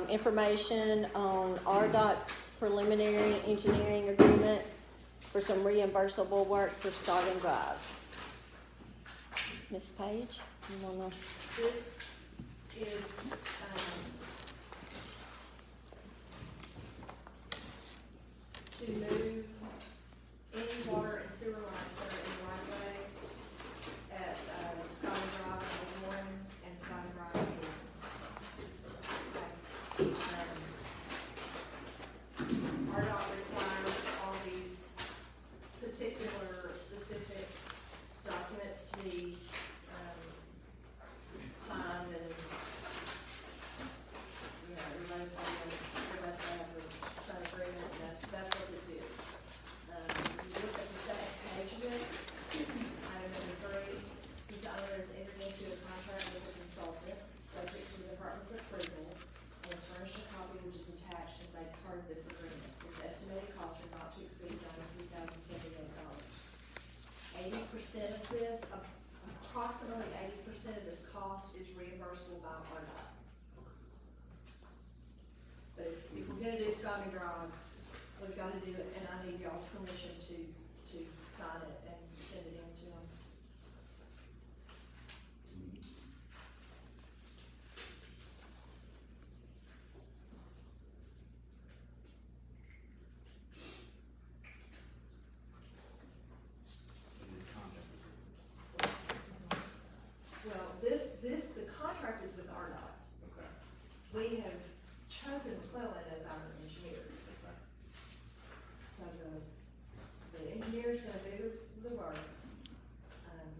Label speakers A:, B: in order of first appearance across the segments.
A: information on RDOT's preliminary engineering agreement for some reimbursable work for Scoggin Drive. Ms. Page, you wanna?
B: This is, to move any water and sewer lines that are in the right of way at, Scoggin Drive in Warren and Scoggin Drive in Jordan. RDOT requires all these particular specific documents to be, signed and, you know, everybody's got to have the sign agreement, and that's what this is. You look at the second page of it, item number 3, this is the owner has entered into a contract with a consultant, subject to the department's approval, and has furnished a copy which is attached and made part of this agreement. This estimated costs are not to exceed $93,078. 80% of this, approximately 80% of this cost is reimbursable by RDOT. But if we're gonna do Scoggin Drive, we've gotta do it, and I need y'all's permission to sign it and send it in to them. Well, the contract is with RDOT.
C: Okay.
B: We have chosen McClellan as our engineer.
C: Okay.
B: So the engineer's gonna do the work.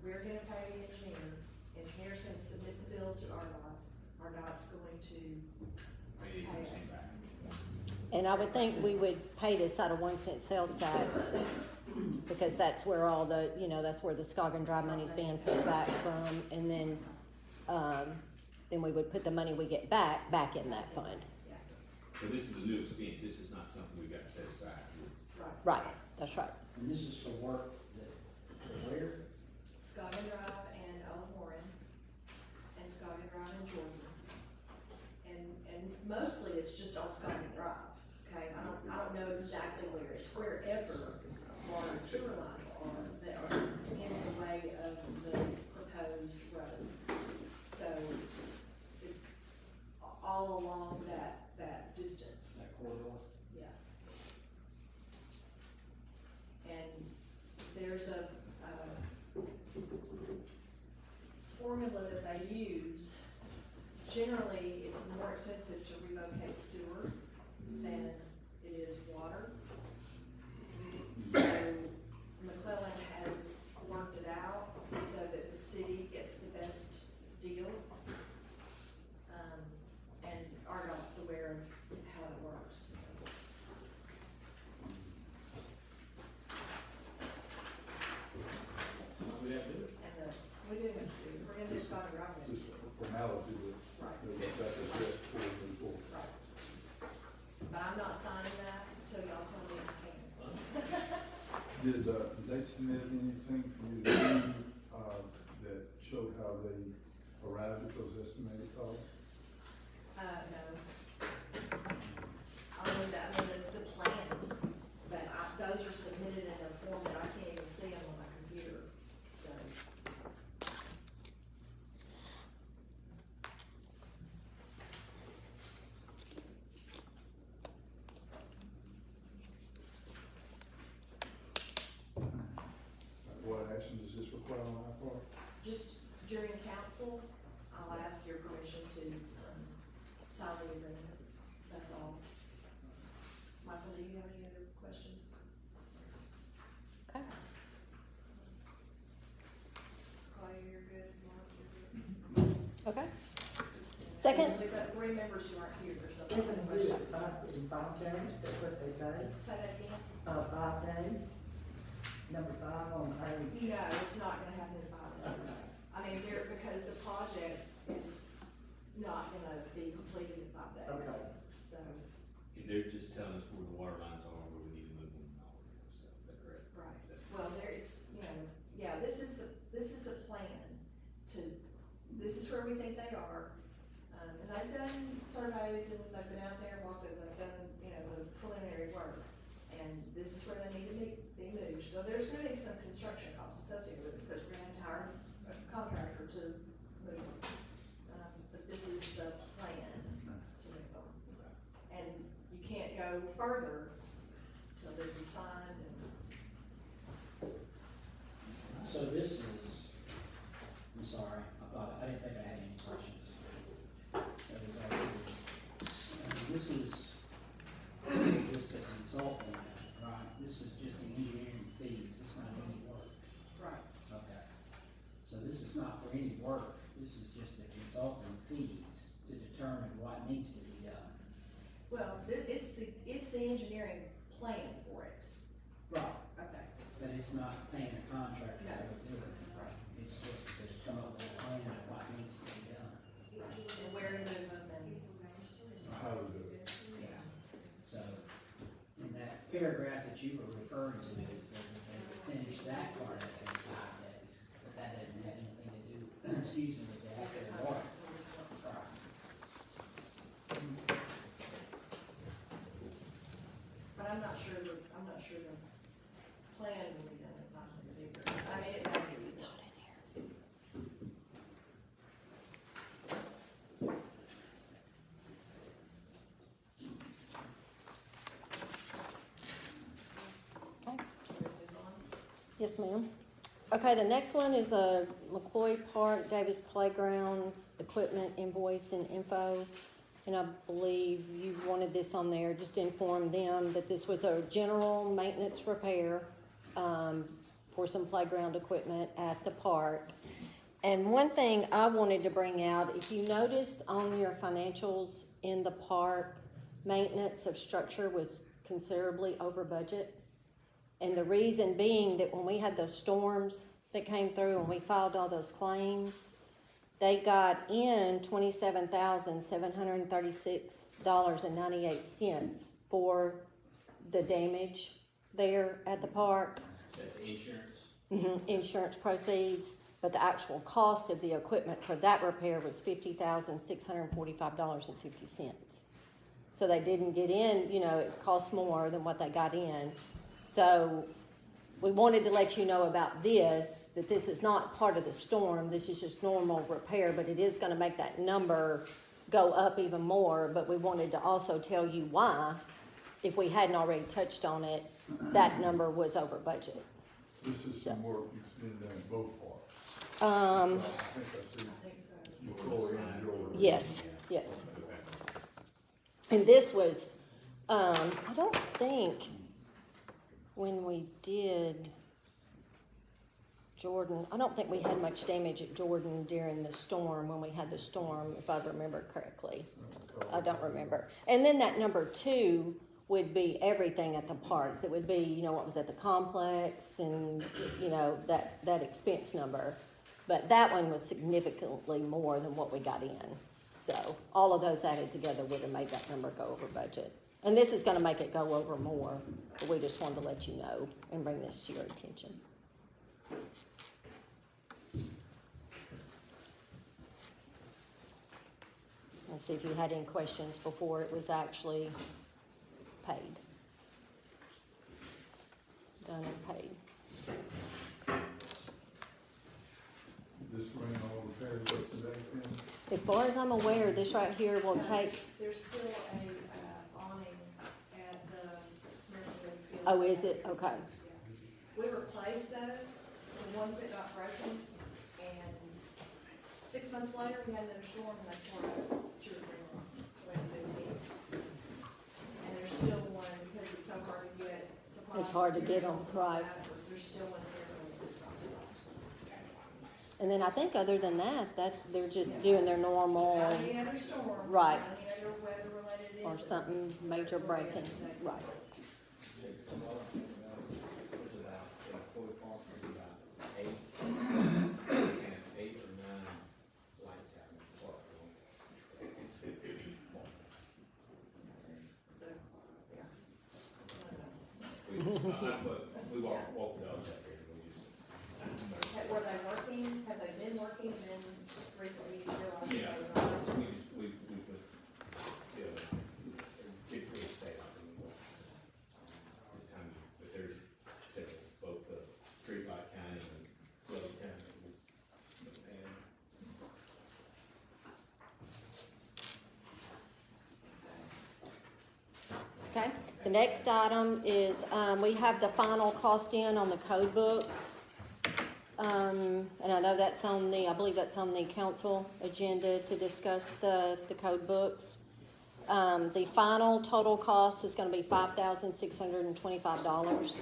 B: We're gonna pay the engineer's gonna submit the bill to RDOT. RDOT's going to
C: Pay
B: pay
C: 80%
B: us.
C: back.
A: And I would think we would pay this out of 1 cent sales tax, because that's where all the, you know, that's where the Scoggin Drive money's being paid back from, and then we would put the money we get back in that fund.
B: Yeah,
C: So this is a new expense, this is not something we got set aside.
B: right.
A: Right, that's right.
D: And this is for work that, for where?
B: Scoggin Drive and Old Warren, and Scoggin Drive and Jordan. And mostly it's just on Scoggin Drive, okay? I don't know exactly where, it's wherever water and sewer lines are that are in the way of the proposed road. So it's all along that distance.
D: That corridor?
B: Yeah. And there's a formula that they use. Generally, it's more expensive to relocate sewer than it is water. So McClellan has worked it out so that the city gets the best deal. And RDOT's aware of how it works, so.
C: We have to do it.
B: And we do have to do, we're gonna do Scoggin Drive.
E: Just for formality,
B: Right.
E: that address before we move forward.
B: Right. But I'm not signing that until y'all tell me I can.
E: Did they submit anything for you to do, that showed how they arrived at those estimated costs?
B: No. The plans, but those are submitted in a form that I can't even see them on my computer, so.
E: What action does this require on our part?
B: Just during council, I'll ask your permission to, sign the agreement, that's all. Michael, do you have any other questions?
A: Okay.
B: Claudia, you're good, Mark, you're good?
A: Okay. Second.
B: We've got 3 members who aren't here, so.
F: They're gonna do it in 5 days, that's what they say,
B: Say that again?
F: 5 days. Number 5 on page.
B: No, it's not gonna happen in 5 days. I mean, because the project is not gonna be completed in 5 days.
F: Okay.
B: So,
C: They're just telling us where the water lines are, where we need to move them and all that kind of stuff, is that correct?
B: right, well, it's, yeah, this is the plan this is where we think they are. And they've done done surveys and they've been out there, walked it, they've done, you know, the preliminary work. And this is where they need to be moved. So there's gonna be some construction costs associated with it because we're gonna have to hire a contractor to move them. But this is the plan to move them. And you can't go further till this is signed and.
D: So this is, I'm sorry, I didn't think I had any questions. That is all it is. This is just a consultant, right? This is just the engineering fees, it's not any work.
B: Right.
D: Okay. So this is not for any work, this is just the consulting fees to determine what needs to be done.
B: Well, it's the engineering plan for it.
D: Right.
B: Okay.
D: But it's not paying a contractor
B: No.
D: to do it.
B: Right.
D: It's just to come up with a plan of what needs to be done.
B: And where to move them and.
E: How to do it.
D: Yeah. So, in that paragraph that you were referring to, it says that they will finish that part after 5 days, but that doesn't have anything to do, excuse me, with the actual water. Right.
B: But I'm not sure the plan will be done, not gonna be either. I mean, it might be. It's hot in here.
A: Okay. Yes, ma'am. Okay, the next one is the Mccoy Park Davis Playgrounds Equipment Invoice and Info. And I believe you wanted this on there, just to inform them that this was a general maintenance repair for some playground equipment at the park. And one thing I wanted to bring out, if you noticed on your financials in the park, maintenance of structure was considerably over budget. And the reason being that when we had those storms that came through and we filed all those claims, they got in $27,736.98 for the damage there at the park.
C: That's insurance.
A: Insurance proceeds, but the actual cost of the equipment for that repair was $50,645.50. So they didn't get in, you know, it cost more than what they got in. So we wanted to let you know about this, that this is not part of the storm, this is just normal repair, but it is gonna make that number go up even more, but we wanted to also tell you why, if we hadn't already touched on it, that number was over budget.
E: This is some work that's been done in both parks.
A: Um,
E: I think I
B: I
E: see
B: think so.
E: Mccoy and Jordan.
A: yes, yes.
C: Okay.
A: And this was, I don't think when we did Jordan, I don't think we had much damage at Jordan during the storm, when we had the storm, if I remember correctly. I don't remember. And then that number 2 would be everything at the parks. It would be, you know, what was at the complex and, you know, that expense number. But that one was significantly more than what we got in. So all of those added together would have made that number go over budget. And this is gonna make it go over more, but we just wanted to let you know and bring this to your attention. Let's see if you had any questions before it was actually paid. Done and paid.
E: This bring all repairs up to date then?
A: As far as I'm aware, this right here will
B: No,
A: take,
B: There's still a, awning at the Mercury Field.
A: oh, is it? Okay.
B: Yeah. We replaced those, the ones that got broken, and 6 months later, we had another storm, and they tore up 2 or 3 more. We had to move them. And there's still one, because it's so hard to get supplies.
A: It's hard to get them,
B: materials, and all
A: right.
B: that, but there's still one here, but it's not fixed.
A: and then I think other than that, they're just doing their normal,
B: Not any other storms.
A: Right.
B: Not any other weather-related
A: or
B: incidents.
A: something major breaking, right.
C: There's about, in Mccoy Park, there's about 8 or 9 lights out in the park. We walked the others out there, and we just.
B: Were they working? Have they been working and then recently you realized
C: Yeah,
B: they were not?
C: we put
A: The next item is, we have the final cost in on the code books. And I know that's on the, I believe that's on the council agenda to discuss the code books. The final total cost is gonna be $5,625.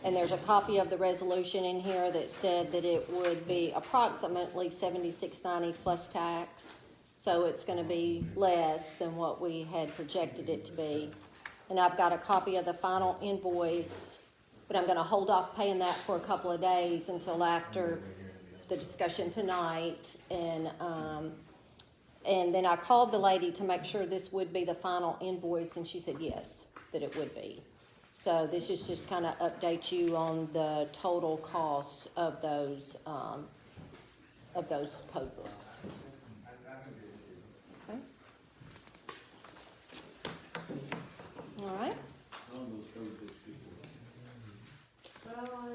A: And there's a copy of the resolution in here that said that it would be approximately $76.90 plus tax. So it's gonna be less than what we had projected it to be. And I've got a copy of the final invoice, but I'm gonna hold off paying that for a couple of days until after the discussion tonight. And then I called the lady to make sure this would be the final invoice, and she said yes, that it would be. So this is just kind of update you on the total cost of those code books. Okay. All right.
B: Well,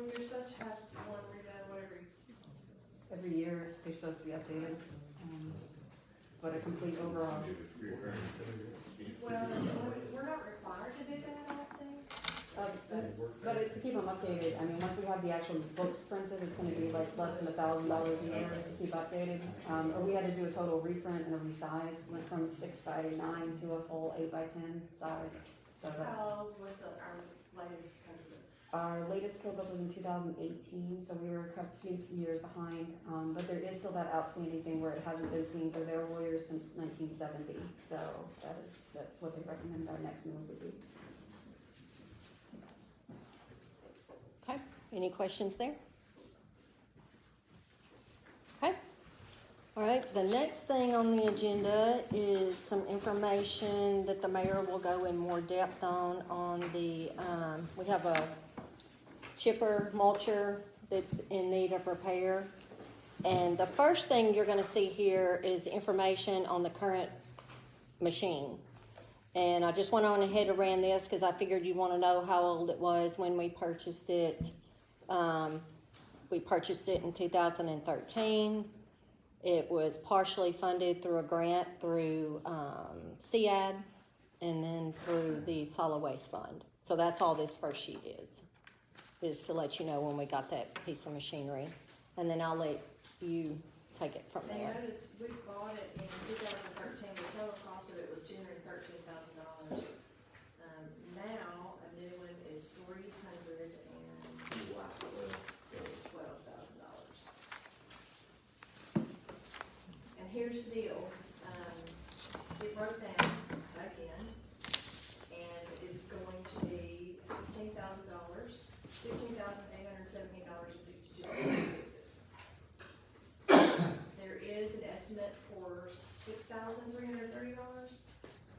B: you're supposed to have one redone whatever.
F: Every year, they're supposed to be updated, but a complete overall.
B: Well, we're not required to do that, I don't think.
F: But to keep them updated, I mean, once we have the actual books printed, it's gonna be like less than $1,000 a year to keep updated. Or we had to do a total reprint and a resize, went from 6x9 to a full 8x10 size. So that's,
B: How was our latest code book?
F: our latest code book was in 2018, so we were a few years behind. But there is still that outstanding thing where it hasn't been seen through their lawyers since 1970. So that's what they recommend our next move would be.
A: Okay, any questions there? Okay, all right, the next thing on the agenda is some information that the mayor will go in more depth on the, we have a chipper mulcher that's in need of repair. And the first thing you're gonna see here is information on the current machine. And I just went on ahead and ran this because I figured you'd want to know how old it was when we purchased it. We purchased it in 2013. It was partially funded through a grant through CAD and then through the Solid Waste Fund. So that's all this first sheet is to let you know when we got that piece of machinery. And then I'll let you take it from
B: And
A: there.
B: notice, we bought it in 2013, the total cost of it was $213,000. Now, a new one is $312,000. And here's the deal, it broke down again, and it's going to be $15,817.62 to fix it. There is an estimate for $6,330,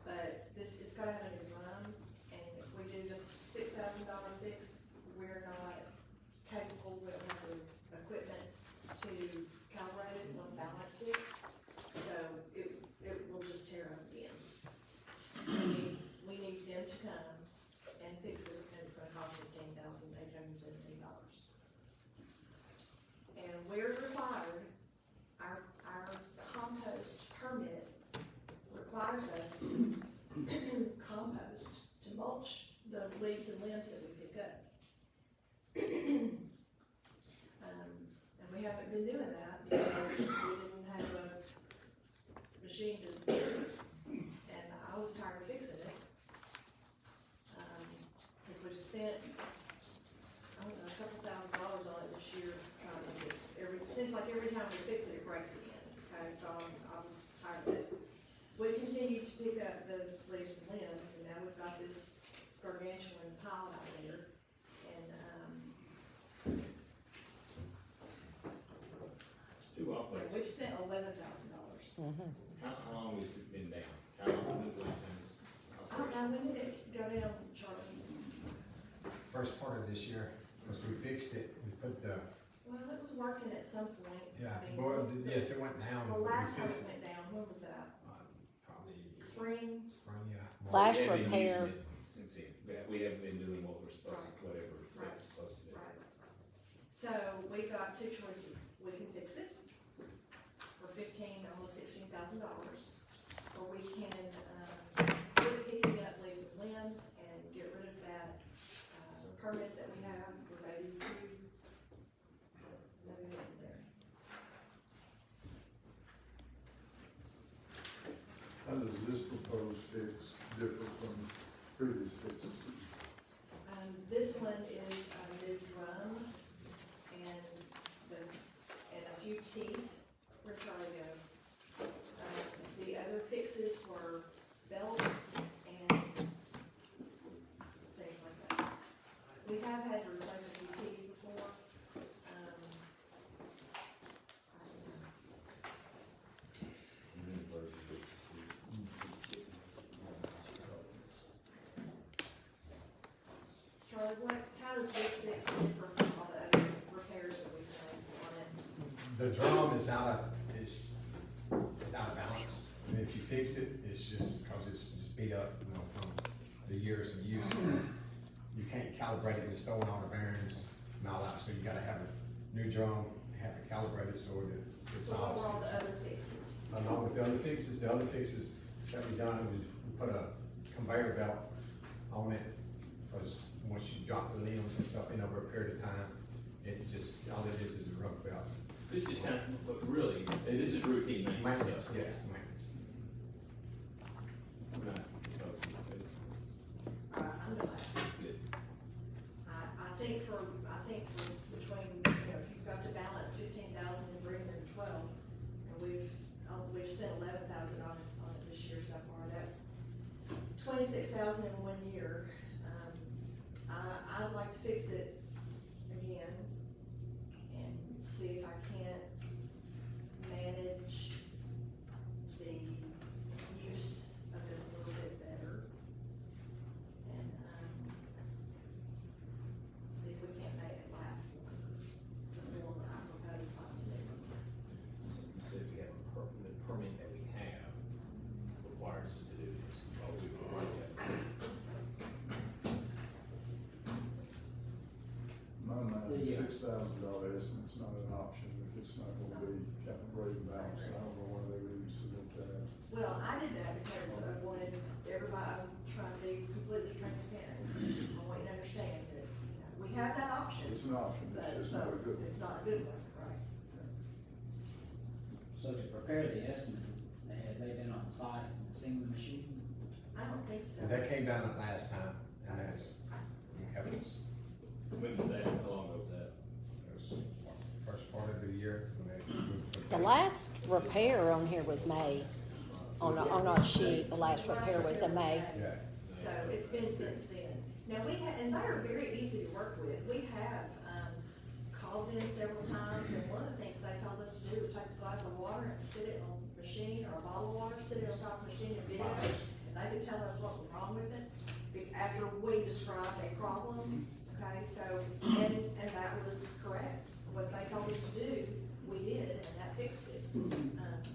B: but it's gotta have a new run, and if we do the $6,000 fix, we're not capable, we don't have the equipment to calibrate it and balance it, so it will just tear up again. We need them to come and fix it, and it's gonna cost $15,817. And we're required, our compost permit requires us to compost, to mulch the leaves and limbs that we pick up. And we haven't been doing that because we didn't have a machine to do it, and I was tired of fixing it. Cause we've spent, I don't know, a couple $1,000s on it this year, trying to get, seems like every time we fix it, it breaks again, okay, so I was tired of it. We continue to pick up the leaves and limbs, and now we've got this gargantuan pile out there, and, we've spent $11,000.
A: Mm-hmm.
C: How long has it been down? How long has it been?
B: I don't know, when did it go down, Charlie?
G: First part of this year, because we fixed it, we put the,
B: Well, it was working at some point.
G: yeah,
B: I mean,
G: well, yes, it went down.
B: the last
G: We
B: time
G: fixed
B: it went down, when was that?
G: Probably
B: Spring?
G: spring, yeah.
A: Last
C: We haven't been
A: repair.
C: using it since then. We haven't been doing what we're supposed to, whatever
B: Right.
C: it's supposed to do.
B: Right. So we've got two choices. We can fix it for almost $16,000, or we can, quit picking up leaves and limbs and get rid of teeth, where'd Charlie go? The other fixes were belts and things like that. We have had to replace a few teeth before. Charlie, how does this fix differ from all the other repairs that we've done on it?
G: The drum is out of balance. And if you fix it, it's just, cause it's just beat up, you know, from the years of use. You can't calibrate it, it's throwing all the bearings and all that, so you gotta have a new drum, have it calibrated so that it
B: So what
G: solves.
B: were all the other fixes?
G: Along with the other fixes that we done, we put a conveyor belt on it, cause once you drop the needles and stuff in over a period of time, it just, all it is a rubber belt.
C: This is kind of, but really, this is routine maintenance.
G: Maintenance,
C: stuff.
G: yes, maintenance.
C: We're not-
B: I'm glad.
C: Good.
B: I think for between, you know, you've got to balance 15,000 and 312, and we've spent 11,000 on it this year so far. That's 26,000 in 1 year. I'd like to fix it again and see if I can't manage the use of it a little bit better. And, see if we can't make it last longer, the form that I propose finally.
C: So if we have the permit that we have requires us to do this, well, we will work that.
E: My mind,
D: The,
E: $6,000 estimate's not an option if it's not gonna be calibrated and balanced. I don't know why they would submit that.
B: Well, I did that because I wanted everybody, I'm trying to be completely transparent. I want you to understand that, you know, we have that option,
E: It's an option,
B: but,
E: it's just not a good one.
B: it's not a good one, right?
D: So to prepare the estimate, had they been on site and seen the machine?
B: I don't think so.
G: And that came down the last time, and that's,
C: When was that, how long ago was that?
G: first part of the year. When they-
A: The last repair on here was May, on our sheet, the last repair was in May.
G: Yeah.
B: So it's been since then. Now, and they are very easy to work with. We have, called them several times, and one of the things they told us to do was take a glass of water and sit it on the machine, or a bottle of water, sit it on top of the machine and video it, and they could tell us what was wrong with it, after we described a problem, okay, so, and that was correct. What they told us to do, we did, and that fixed it.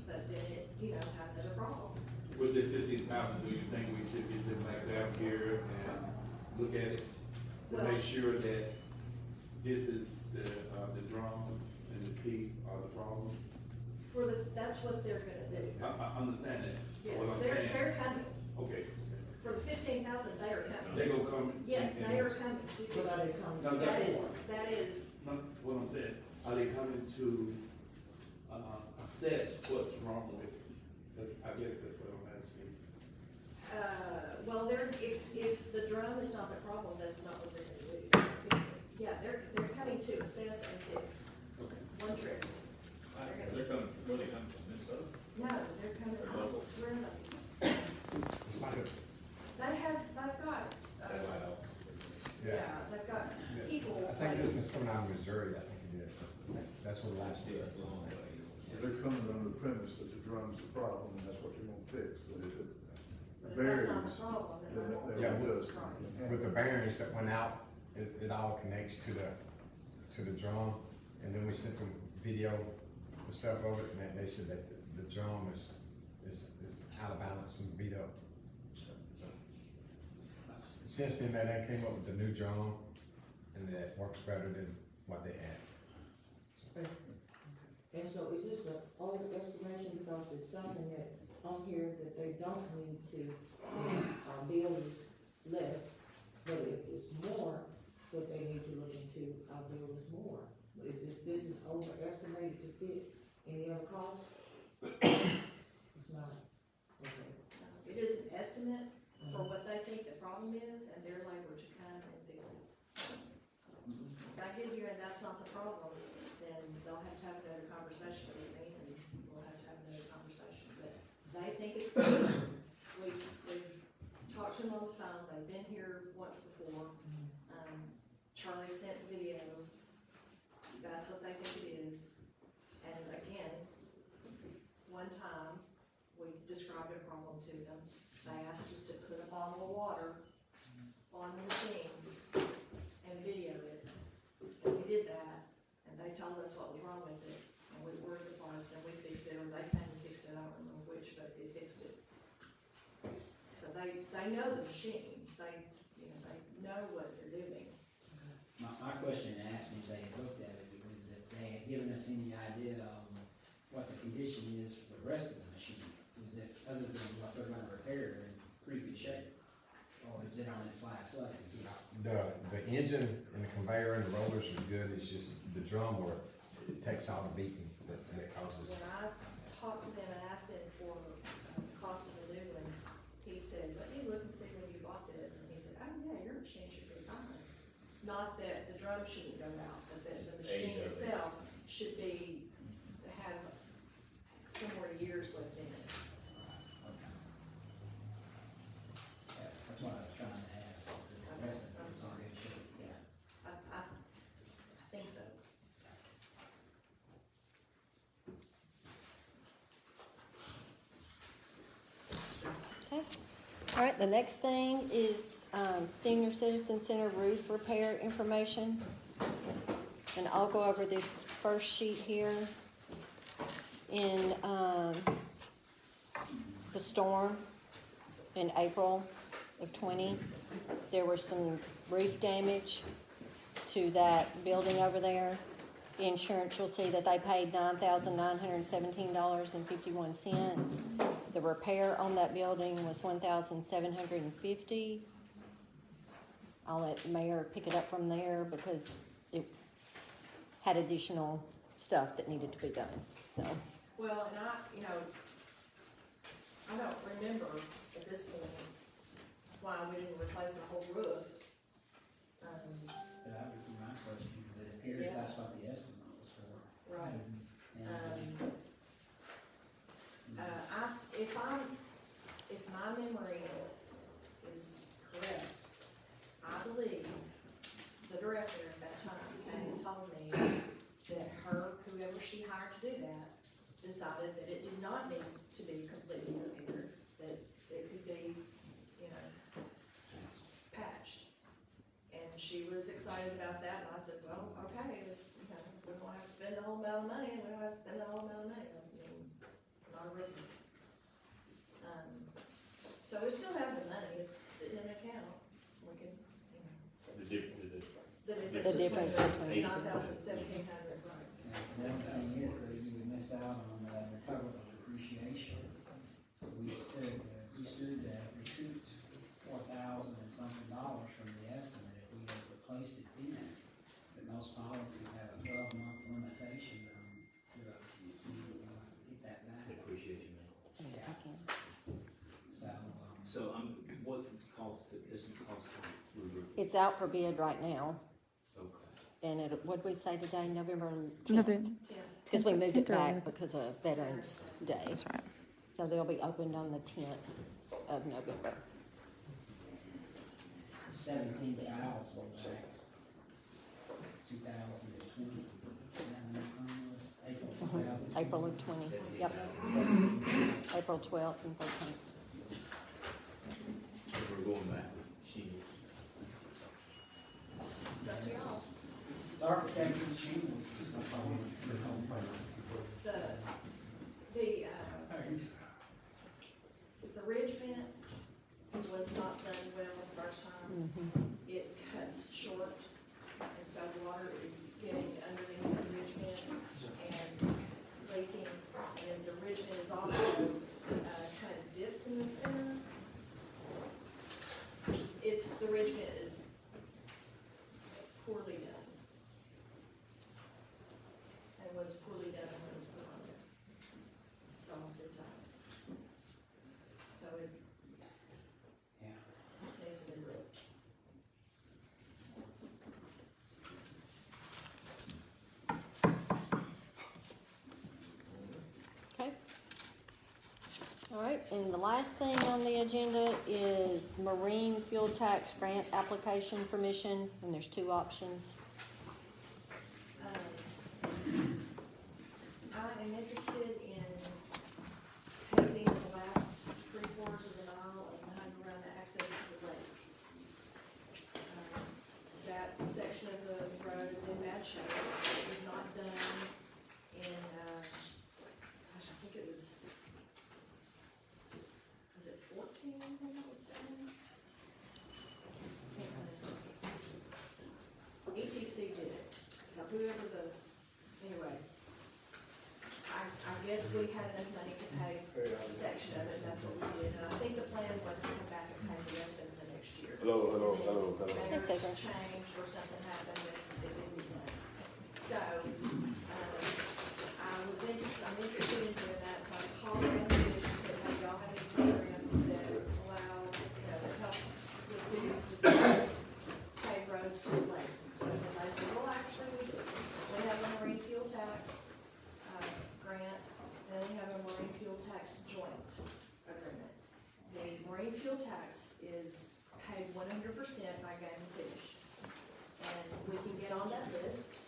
B: But then it, you know, had another problem.
H: With the 15,000, do you think we should get them back down here and look at it to
B: Well-
H: make sure that this is the drum and the teeth are the problem?
B: That's what they're gonna do.
H: I understand that.
B: Yes,
H: What I'm saying,
B: they're coming.
H: okay,
B: For the 15,000, they are coming.
H: they gonna come.
B: Yes,
H: and-
B: they are coming.
I: What are they coming?
H: No,
B: That is,
H: Not what I'm saying, are they coming to, assess what's wrong with it? I guess that's what I'm asking.
B: well, if the drum is not the problem, that's not what they're gonna do. They're gonna fix it. Yeah, they're coming to assess and fix.
C: Okay.
B: One trip.
C: They're coming, where they coming from, Minnesota?
B: No, they're coming,
C: They're local.
B: we're not.
G: It's like a-
B: They've got,
C: Satellite office.
B: yeah, they've got people.
G: I think this is coming out of Missouri, I think it is. That's where the last one.
C: Yeah, it's a long way.
E: They're coming under the premise that the drum's the problem, and that's what they're gonna fix, but if it
B: But if
E: varies,
B: that's not the problem, then
E: then
B: I won't.
E: that
G: Yeah,
E: does.
G: With the bearings that went out, it all connects to the drum, and then we sent them video and stuff of it, and they said that the drum is out of balance and beat up. So, since then, they came up with the new drum, and that works better than what they had.
I: And so is this an overestimation because there's something that on here that they don't need to, bill is less, but if it's more, what they need to look into, our bill is more. This is overestimated to fit any other cost? It's not, okay.
B: It is an estimate for what they think the problem is, and their labor to come and fix it. If I get here and that's not the problem, then then they'll have to have another conversation with me, and we'll have to have another conversation, but they think it's good. We've talked to them on the phone, they've been here once before, Charlie sent the video, that's what they think it is. And again, one time, we described a problem to them, they asked us to put a bottle of water on the machine and video it, and we did that, and they told us what was wrong with it, and we ordered the parts, and we fixed it, or they came and fixed it, I don't remember which, but they fixed it. So they know the machine, they know what they're doing.
D: My question asked me if they had looked at it, because if they had given us any idea on what the condition is for the rest of the machine, is it other than what they're gonna repair in pretty good shape? Or is it on its last leg?
G: The engine and the conveyor and the rollers are good, it's just the drum where it takes all the beating that causes.
B: When I talked to them and asked them for the cost of a new one, he said, let me look and see when you bought this, and he said, oh yeah, your machine should be fine. Not that the drum shouldn't go out, but that the machine
C: Age of it.
B: itself should have some more years left in it.
D: Okay. Yeah, that's what I was trying to ask, is if the rest of it is in good shape, yeah.
B: I think so.
A: Okay, all right, the next thing is, Senior Citizen Center roof repair information. And I'll go over this first sheet here. In, the storm in April of 20, there was some roof damage to that building over there. Insurance, you'll see that they paid $9,917.51. The repair on that building was $1,750. I'll let the mayor pick it up from there because it had additional stuff that needed to be done, so.
B: Well, and I don't remember at this point why we didn't replace the whole roof.
D: But that would be my question, because it appears
B: Yeah.
D: that's what the estimate was for.
B: Right.
D: And,
B: If my memory is correct, I believe the director at that time came and told me that whoever she hired to do that, decided that it did not need to be completely repaired, that it could be, patched. And she was excited about that, and I said, well, okay, we're gonna have to spend a whole amount of money, and we don't have to spend a whole amount of money, not a roof. So we still have the money, it's sitting in an account, we can,
C: The difference.
A: The difference between-
B: 9,000, 1,700, right.
D: the other thing is that you would miss out on recoverable depreciation. We stood recouped $4,000 and something from the estimate if we had replaced it then. But most policies have a 12-month limitation to get that back.
C: Depreciation.
D: Yeah. So,
C: What's the cost, the estimate cost of the roof?
A: It's out for bid right now,
C: Okay.
A: and what'd we say today, November 10th?
J: November.
B: 10.
A: Because we moved it
J: 10th or
A: back
J: 11th.
A: because of Veterans Day.
J: That's right.
A: So they'll be opened on the 10th of November.
D: 17,000 back, 2020. April 2020.
A: April of 20, yep, April 12th and 13th.
C: If we're going back with shingles.
B: It's up to y'all.
D: It's architectural shingles, it's not all the home purpose.
B: The ridge vent was not done well the first time. It cuts short, and so water is getting underneath the ridge vent and leaking. And the ridge vent is also, kind of dipped in the center. The ridge vent is poorly done. And was poorly done when it was put on there. It's all good time. So it
D: Yeah.
B: needs a new roof.
A: And the last thing on the agenda is marine fuel tax grant application permission, and there's two options.
B: I am interested in paving the last 3/4 of the mile of the Honey Run access to the lake. That section of the road is in bad shape. It was not done in, gosh, I think it was it 14 when that was done? Can't remember. ETC did it, so whoever anyway. I guess we had enough money to pay a section of it, and that's what we did, and I think the plan was to come back and pay the rest of it the next year.
J: Hello.
A: Yes,
B: Mayor's
A: sir.
B: changed or something happened that didn't do that. So, I'm interested in doing that, so I called around the commission, said, hey, y'all have any programs that allow, that help the cities to pave roads to lakes and stuff, and they said, well, actually, we do. We have a marine fuel tax, grant, and we have a marine fuel tax joint agreement. The marine fuel tax is paid 100% by game and fish. And we can get on that list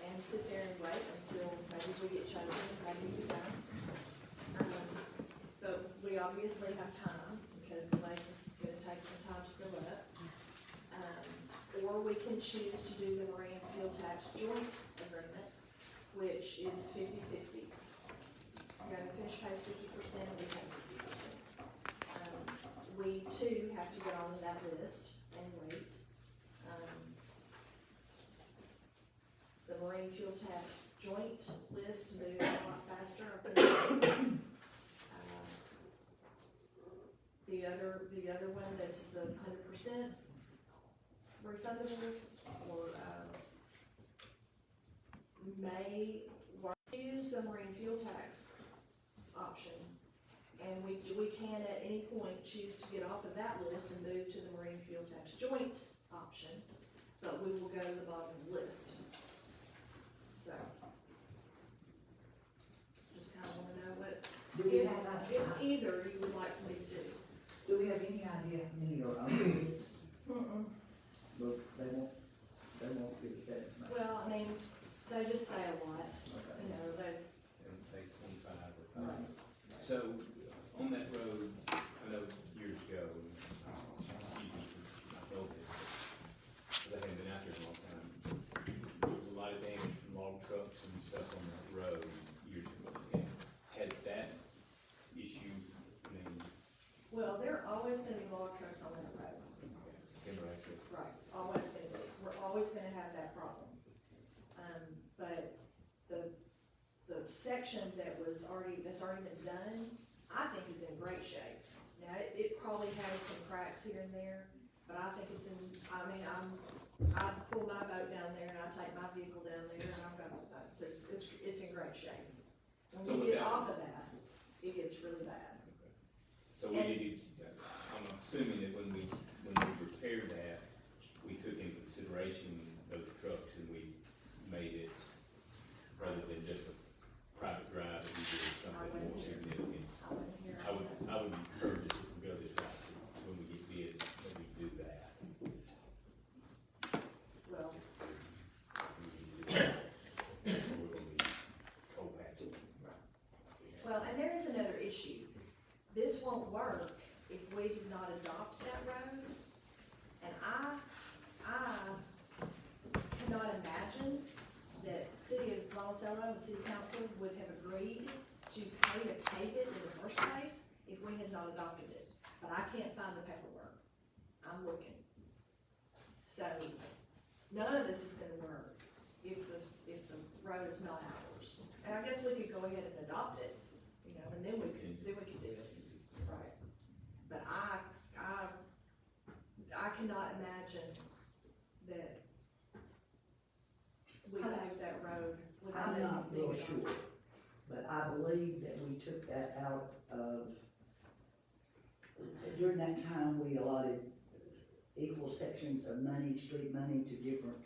B: and sit there and wait until maybe we get chosen, maybe we don't. But we obviously have time, because the lake is gonna take some time to fill up. Or we can choose to do the marine fuel tax joint agreement, which is 50/50. Game and Fish pays 50%, and we pay 50%. We too have to get on that list and wait. The marine fuel tax joint list moves a lot faster. The other one that's the 100% refundable, or, may use the marine fuel tax option. And we can at any point choose to get off of that list and move to the marine fuel tax joint option, but we will go to the bottom of the list. So, just kinda wanna know what,
K: Do we have,
B: if either you would like for me to do.
K: do we have any idea how many are under this? Look, they won't give us that much.
B: Well, I mean, they just say a lot,
K: Okay.
B: you know, that's,
C: It would take 25 or 5. So, on that road, I know years ago, I felt it, because I hadn't been out there in a long time. There was a lot of damage from log trucks and stuff on that road years ago. And has that issue, I mean,
B: well, there are always gonna be log trucks on that road.
C: timber access?
B: Right, always gonna be, we're always gonna have that problem. But the section that's already been done, I think is in great shape. Now, it probably has some cracks here and there, but I think it's I pull my boat down there and I take my vehicle down there and I've got, it's in great shape. When
C: So
B: you
C: with
B: get
C: that-
B: off of that, it gets really bad.
C: So we need to, I'm assuming that when we repaired that, we took into consideration those trucks and we made it, rather than just a private drive, that we did something more significant.
B: I wouldn't hear
C: I would encourage us if we go this route, when we get bids, that we do that.
B: Well,
C: We need to do that. Or we're gonna be co-patching.
B: well, and there is another issue. This won't work if we do not adopt that road. And I cannot imagine that city of Monticello and city council would have agreed to pay to pave it in the first place if we had not adopted it. But I can't find the paperwork. I'm looking. So, none of this is gonna work if the road is not ours. And I guess we could go ahead and adopt it, you know, and then we could do it. Right. But I cannot imagine that we paved that road without
K: I'm not
B: anything
K: real
B: on it.
K: sure, but I believe that we took that out of, during that time, we allotted equal sections of money, street money to different,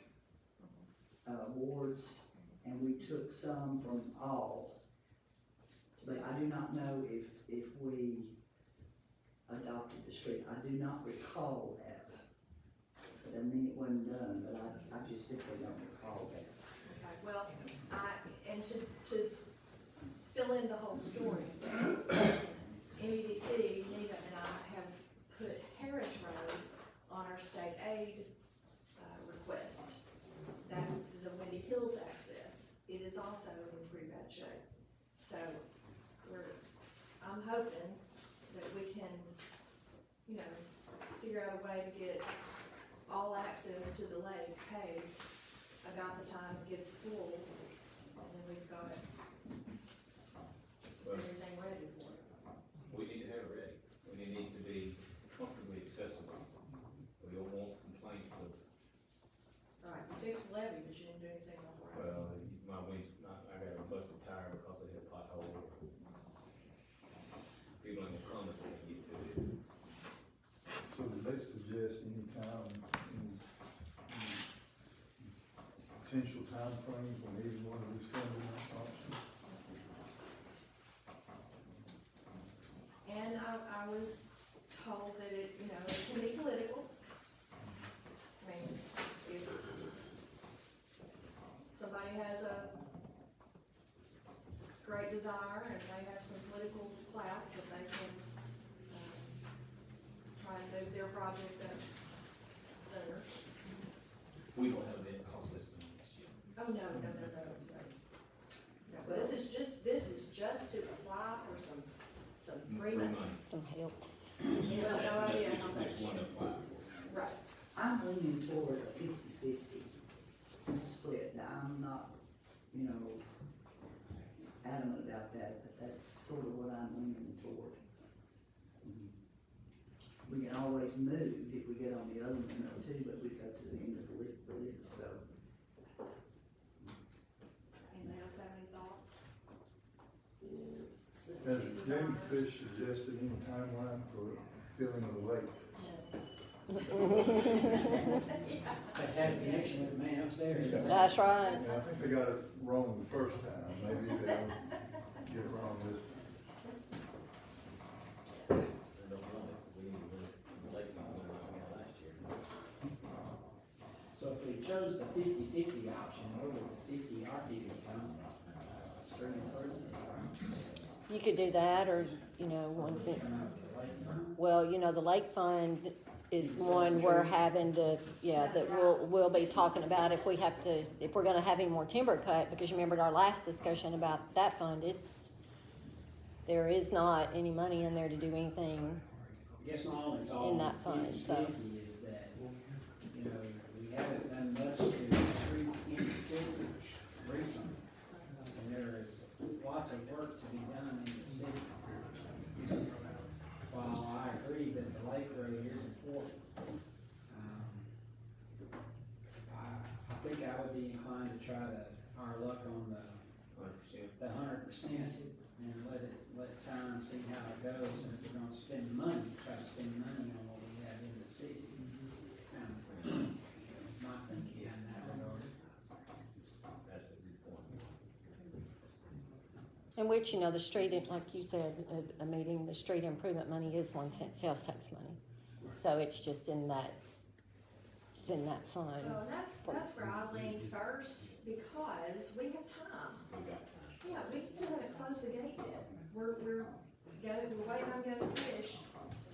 K: wards, and we took some from all. But I do not know if we adopted the street. I do not recall that. But I mean, it wasn't done, but I just simply don't recall that.
B: Okay, well, and to fill in the whole story, MEDC, Nita and I have put Harris Road on our state aid, request. That's the Windy Hills access. It is also in pretty bad shape. So I'm hoping that we can, you know, figure out a way to get all access to the lake paved about the time it gets full, and then we've got everything ready for it.
C: We need to have it ready, and it needs to be comfortably accessible. We don't want complaints of,
B: Right, you fixed the levee, but you didn't do anything on it.
C: well, I got a busted tire because they hit a pothole. People in the comment they can get to it.
E: So do they suggest any potential timeframes when either one of these funding options?
B: And I was told that it, you know, it can be political. I mean, if somebody has a great desire and they have some political clout, that they can, try and move their project up sooner.
C: We don't have a net cost estimate on this yet.
B: Oh, no. No, this is just to apply for some free money.
A: Some help.
B: You have no idea how much.
C: Just one to apply for.
B: Right.
K: I'm leaning toward a 50-50 split. Now, I'm not, you know, adamant about that, but that's sort of what I'm leaning toward. We can always move if we get on the other one too, but we've got to the end of the list, so.
B: Anybody else have any thoughts?
E: Has
B: Specific
E: Jamie
B: designers?
E: Fish suggested any timeline for filling of the lake?
D: They had a connection with the man upstairs.
A: That's right.
E: Yeah, I think they got it wrong the first time, maybe they'll get it wrong this time.
C: They don't want it, we need to run it from the lake, not one like we had last year.
D: So if we chose the 50-50 option, where would the 50, our 50 come? Street improvement?
A: You could do that, or, you know, once it's,
D: Come out of the lake fund?
A: well, you know, the lake fund is one we're having to, that we'll be talking about if we're gonna have any more timber cut, because you remembered our last discussion about that fund, there is not any money in there to do anything.
D: I guess my only thought
A: In
D: on
A: that fund,
D: 50-50
A: so.
D: is that, you know, we haven't done much to the streets in the city recently. And there is lots of work to be done in the city. While I agree that the lake road is important, I think I would be inclined to try our luck on the
C: 100%.
D: 100% and let time see how it goes, and if we're gonna spend money, try to spend money on what we have in the city. It's kind of my thinking in that regard.
C: That's a good point.
A: In which, you know, the street, like you said, at a meeting, the street improvement money is 1 cent sales tax money. So it's just in that fund.
B: Well, that's where I lean first, because we have time.
C: We got time.
B: Yeah, we still haven't closed the gate yet. We're waiting on Young Fish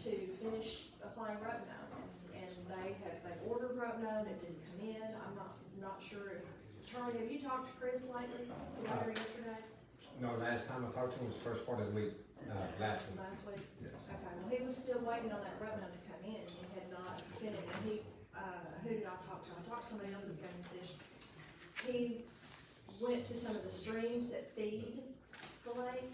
B: to finish applying rotenone, and they ordered rotenone, it didn't come in. I'm not sure if, Charlie, have you talked to Chris lately? Did I hear yesterday?
G: No, last time I talked to him was first part of the week, last week.
B: Last week?
G: Yes.
B: Okay, well, he was still waiting on that rotenone to come in, and he had not finished, and who did I talk to? I talked to somebody else with Young Fish. He went to some of the streams that feed the lake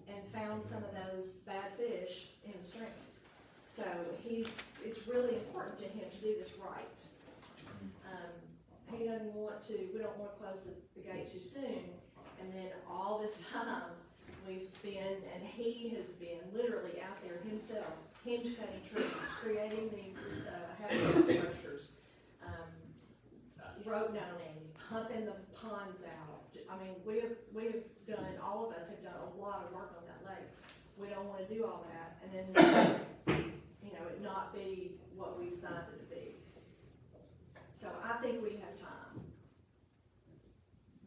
B: and found some of those bad fish in the streams. So it's really important to him to do this right. He doesn't want to, we don't want to close the gate too soon, and then all this time, we've been, and he has been literally out there himself, hinge cutting trees, creating these, habitat structures, roteoning, pumping the ponds out. I mean, we have done, all of us have done a lot of work on that lake. We don't wanna do all that, and then it not be what we designed it to be. So I think we have time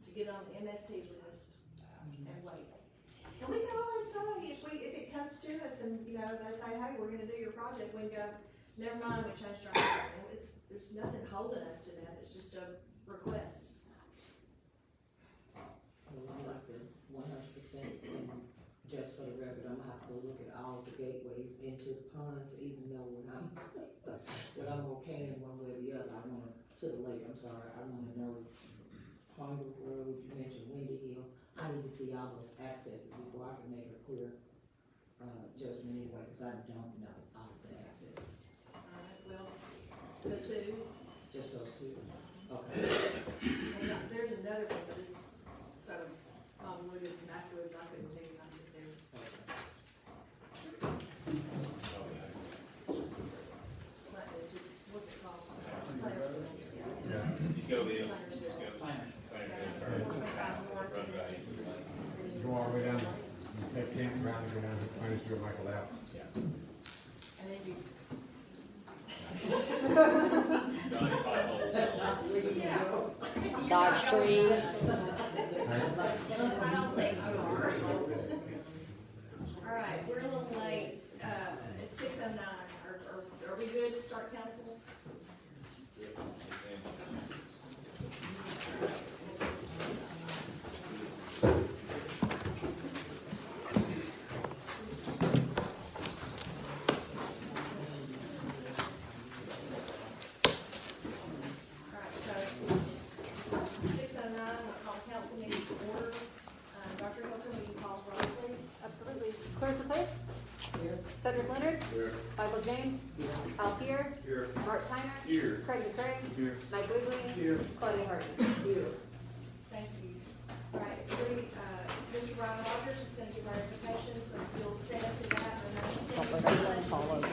B: to get on the MFT list and wait. And we can always say, if it comes to us and, you know, they say, hey, we're gonna do your project, we can go, never mind, we changed our mind. And there's nothing holding us to that, it's just a request.
I: Well, I like the 100%, and just for the record, I'm gonna have to go look at all the gateways into the pond to even know when I'm, that I'm okay in one way or the other. I wanna, to the lake, I'm sorry, I wanna know Ponder Road, you mentioned Windy Hill. I need to see all those accesses before I can make a clear, judgment anyway, cause I don't know all the access,
B: Well, the two,
I: just those two. Okay.
B: and there's another one, but it's so convoluted and backwards, I couldn't tell you how to get there. It's like, what's it called?
G: Yeah.
C: You go in,
D: Planners.
G: Go all the way down, you take Kent around and go down to Plantersville, Michael out.
B: And then you.
A: Dodge trees.
B: I don't think you are. All right, we're a little late, it's 6:09, are we good to start council?
F: Clarissa Place?
I: Here.
F: Cedric Leonard?
E: Here.
F: Michael James? Al Here?
E: Here.
F: Mark Tyner?
E: Here.
F: Craig McCray?
E: Here.
F: Mike Wiggly?
E: Here.
F: Claudia Hardy?
I: Here.
B: Thank you. All right, Mr. Ryan Rogers is gonna give our invitation, so if you'll stand up to that, and then stand
A: Don't let anyone fall over.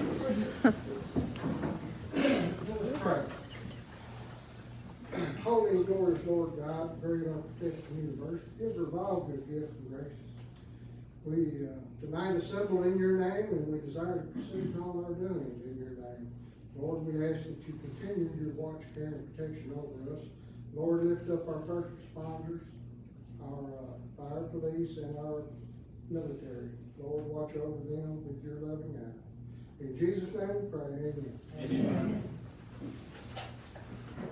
J: Holy and glorious Lord God, great architect of the universe, giver of all good gifts and graces. We tonight assemble in your name, and we desire to proceed in all our doings in your name. Lord, we ask that you continue your watch, care, and protection over us. Lord, lift up our first responders, our fire police, and our military. Lord, watch over them with your loving eye. In Jesus' name we pray, amen.
D: Amen.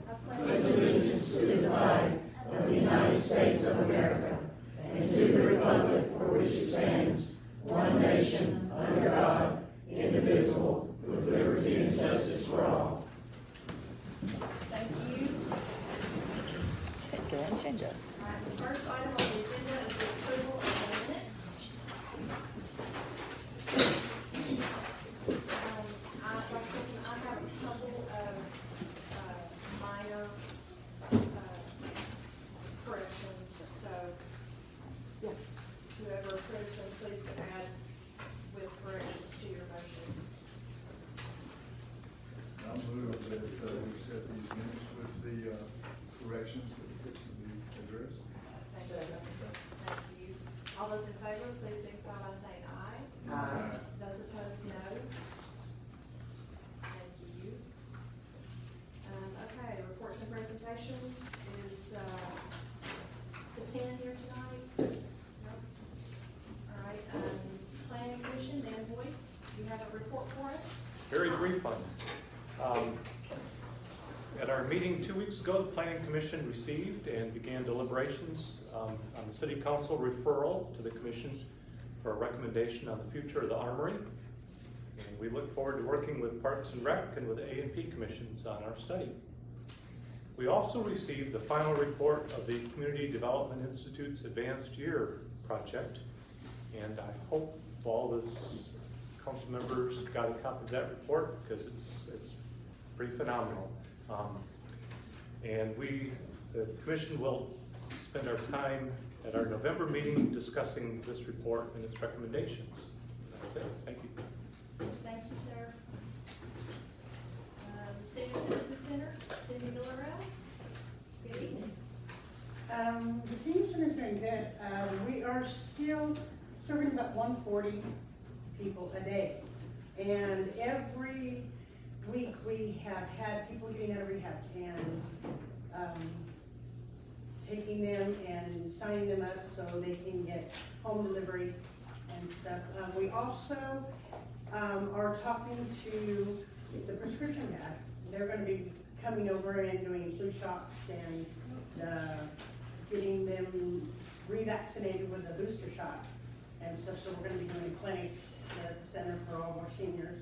B: I pledge allegiance
L: to the flag of the United States of America and to the republic for which it stands, one nation, under God, indivisible, with liberty and justice for all.
B: Thank you.
A: Go ahead and change it.
B: All right, the first item on the agenda is the approval of the minutes. I have a couple of, minor, corrections, so whoever approves them, please add with corrections to your motion.
E: I move that we set these minutes with the corrections that fit to be addressed.
B: Thank you. Thank you. All those in favor, please signify by saying aye.
K: Aye.
B: Those opposed, no. Thank you. Okay, reports and presentations is, the 10 here tonight? Nope. All right, planning commission, the invoice, you have a report for us?
M: Very brief one. At our meeting 2 weeks ago, the Planning Commission received and began deliberations on the City Council referral to the Commission for a recommendation on the future of the Armory. And we look forward to working with Parks and Rec and with A&P commissions on our study. We also received the final report of the Community Development Institute's Advanced Year project. And I hope all this council members got a copy of that report because it's pretty phenomenal. And the commission will spend our time at our November meeting discussing this report and its recommendations. That's it. Thank you.
B: Thank you, sir. Senior Citizen Center, Cindy Villarreal. Good evening.
N: The senior center has been good. We are still serving about 140 people a day. And every week we have had people getting out of rehab and, taking them and signing them up so they can get home delivery and stuff. We also, are talking to the prescription guy. They're gonna be coming over and doing flu shots and, getting them revaccinated with a booster shot and stuff. So we're gonna be doing a clinic at the center for all of our seniors.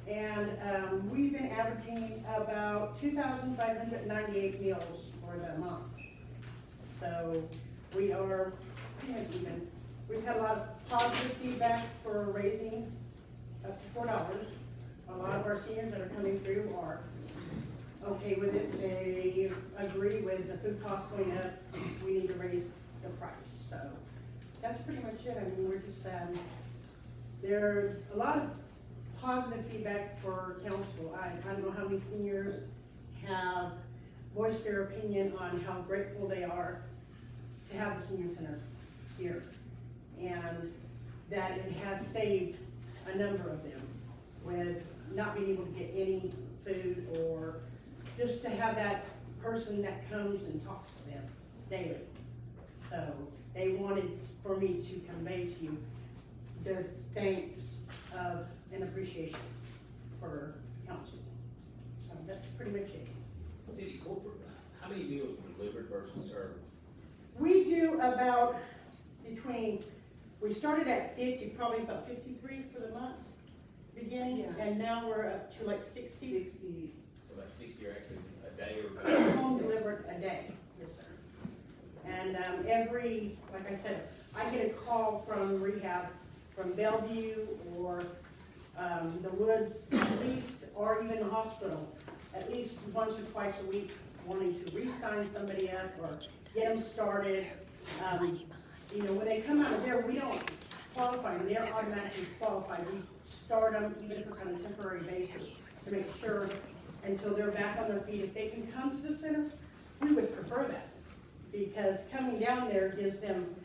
N: And, we've been averaging about 2,598 meals for the month. So we are pretty much even. We've had a lot of positive feedback for raising up to $4. A lot of our seniors that are coming through are okay with it. They agree with the food costs going up. We need to raise the price. So that's pretty much it. I mean, we're just, there's a lot of positive feedback for council. I don't know how many seniors have voiced their opinion on how grateful they are to have the senior center here. And that it has saved a number of them with not being able to get any food, or just to have that person that comes and talks to them daily. So they wanted for me to convey to you their thanks of and appreciation for council. So that's pretty much it.
C: City corporate, how many meals were delivered versus served?
N: We do about we started at 50, probably about 53 for the month beginning,
B: Yeah.
N: and now we're up to like 60.
C: So about 60 are actually a day or
N: Home delivered a day, yes, sir. And like I said, I get a call from rehab, from Bellevue or the Woods, at least, or even the hospital, at least once or twice a week, wanting to re-sign somebody up or get them started. You know, when they come out of there, we don't qualify them, they're automatically qualified. We start them, even if it's on a temporary basis, to make sure until they're back on their feet. If they can come to the center, we would prefer that. Because coming down there gives them,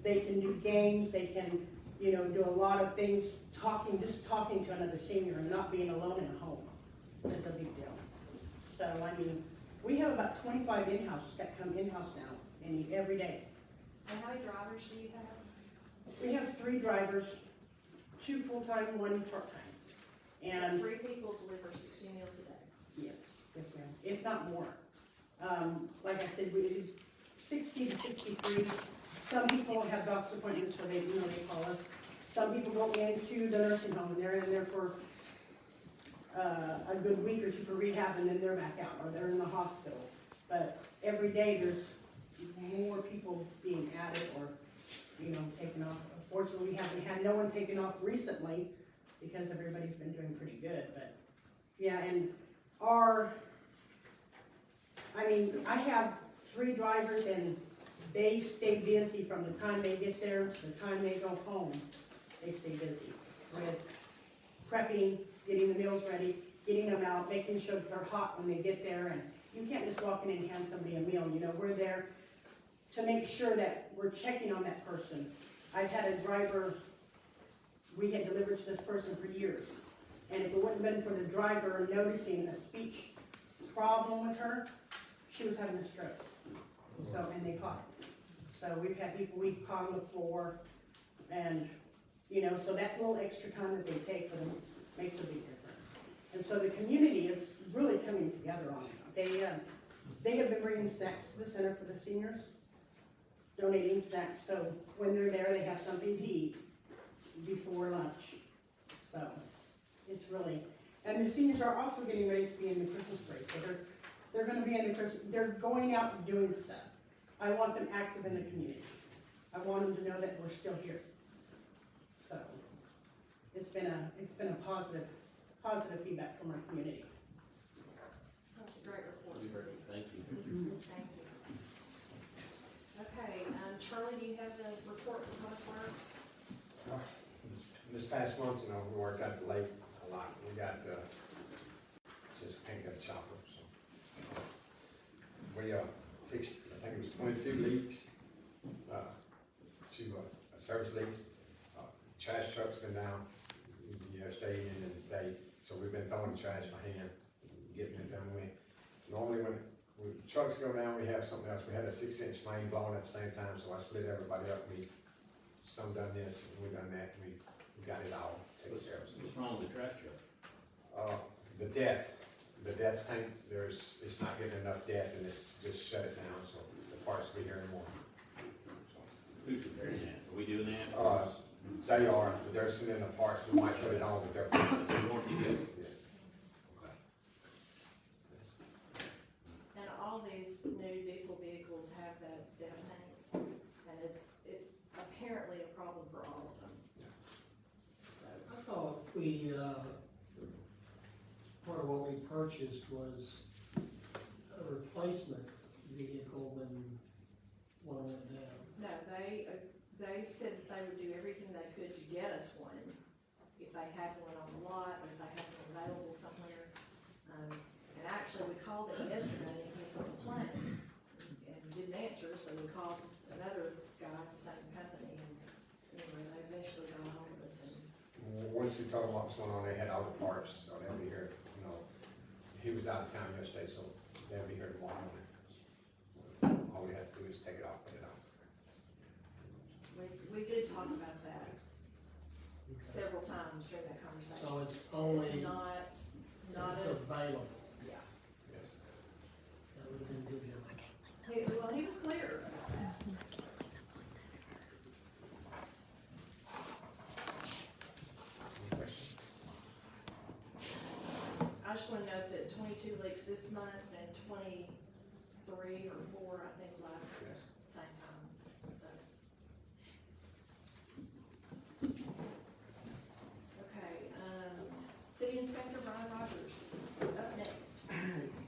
N: they can do games, they can, you know, do a lot of things, just talking to another senior and not being alone in a home. That's a big deal. So, I mean, we have about 25 in-house that come in-house now, every day.
B: And how many drivers do you have?
N: We have 3 drivers, 2 full-time, 1 part-time. And
B: So 3 people deliver 60 meals a day.
N: yes, ma'am, if not more. Like I said, we do 60 to 63. Some people have doctor's appointments, so they call us. Some people go into the nursing home, and they're in there for a good week or 2 for rehab, and then they're back out, or they're in the hospital. But every day there's more people being added or, taken off. Unfortunately, we haven't had no one taken off recently because everybody's been doing pretty good, but yeah, and I have 3 drivers and they stay busy from the time they get there to the time they go home. They stay busy with prepping, getting the meals ready, getting them out, making sure they're hot when they get there. And you can't just walk in and hand somebody a meal. We're there to make sure that we're checking on that person. I've had a driver, we had delivered to this person for years. And if it wouldn't have been for the driver noticing a speech problem with her, she was having a stroke. So, and they caught it. So we've had people we caught on the floor, and, so that little extra time that they take for them makes a big difference. And so the community is really coming together on it. They have been bringing snacks to the center for the seniors, donating snacks, so when they're there, they have something to eat before lunch. So it's really, and the seniors are also getting ready to be in the Christmas break. So they're going to be in the Christmas, they're going out and doing stuff. I want them active in the community. I want them to know that we're still here. So it's been a positive feedback from our community.
B: That's a great report.
C: Thank you.
B: Thank you. Okay, Charlie, do you have the report from Public Works?
G: This past month, we worked out the lake a lot. We got, just can't get a chopper, so. We, fixed, I think it was 22 leaks, 2 service leaks. Trash truck's been down, staying in can, getting it done. Normally when trucks go down, we have something else. We had a 6-inch main blowing at the same time, so I split everybody up. Some done this, and we done that, we got it all taken care of.
C: What's wrong with the trash truck?
G: The death tank, it's not getting enough death, and it's just shut it down, so the parts will be here in the morning.
C: Who's repairing that? Are we doing that?
G: They are, but they're sending the parts, we might put it on, but they're.
C: Warranty good?
G: Yes. Okay. Yes.
B: And all these new diesel vehicles have that dev tank, and it's apparently a problem for all of them. So,
O: I thought part of what we purchased was a replacement vehicle when one went down.
B: no, they said that they would do everything they could to get us one, if they had one on the lot, or if they had one available somewhere. And actually, we called him yesterday, and he was on the plane, and he didn't answer, so we called another guy at the same company, and anyway, they eventually got a hold of us, and
G: Once we told them what's going on, they had all the parts, so they'll be here, he was out of town yesterday, so they'll be here tomorrow morning. All we have to do is take it off, put it on.
B: we did talk about that several times during that conversation.
O: So it's only,
B: It's not
O: it's
B: a,
O: available.
B: yeah.
G: Yes.
O: That would have been good.
B: Well, he was clear about that.
G: Any questions?
B: I just wanna note that 22 leaks this month and 23 or 4, I think, last year, same time, so. Okay, City Inspector Brian Rogers, up next.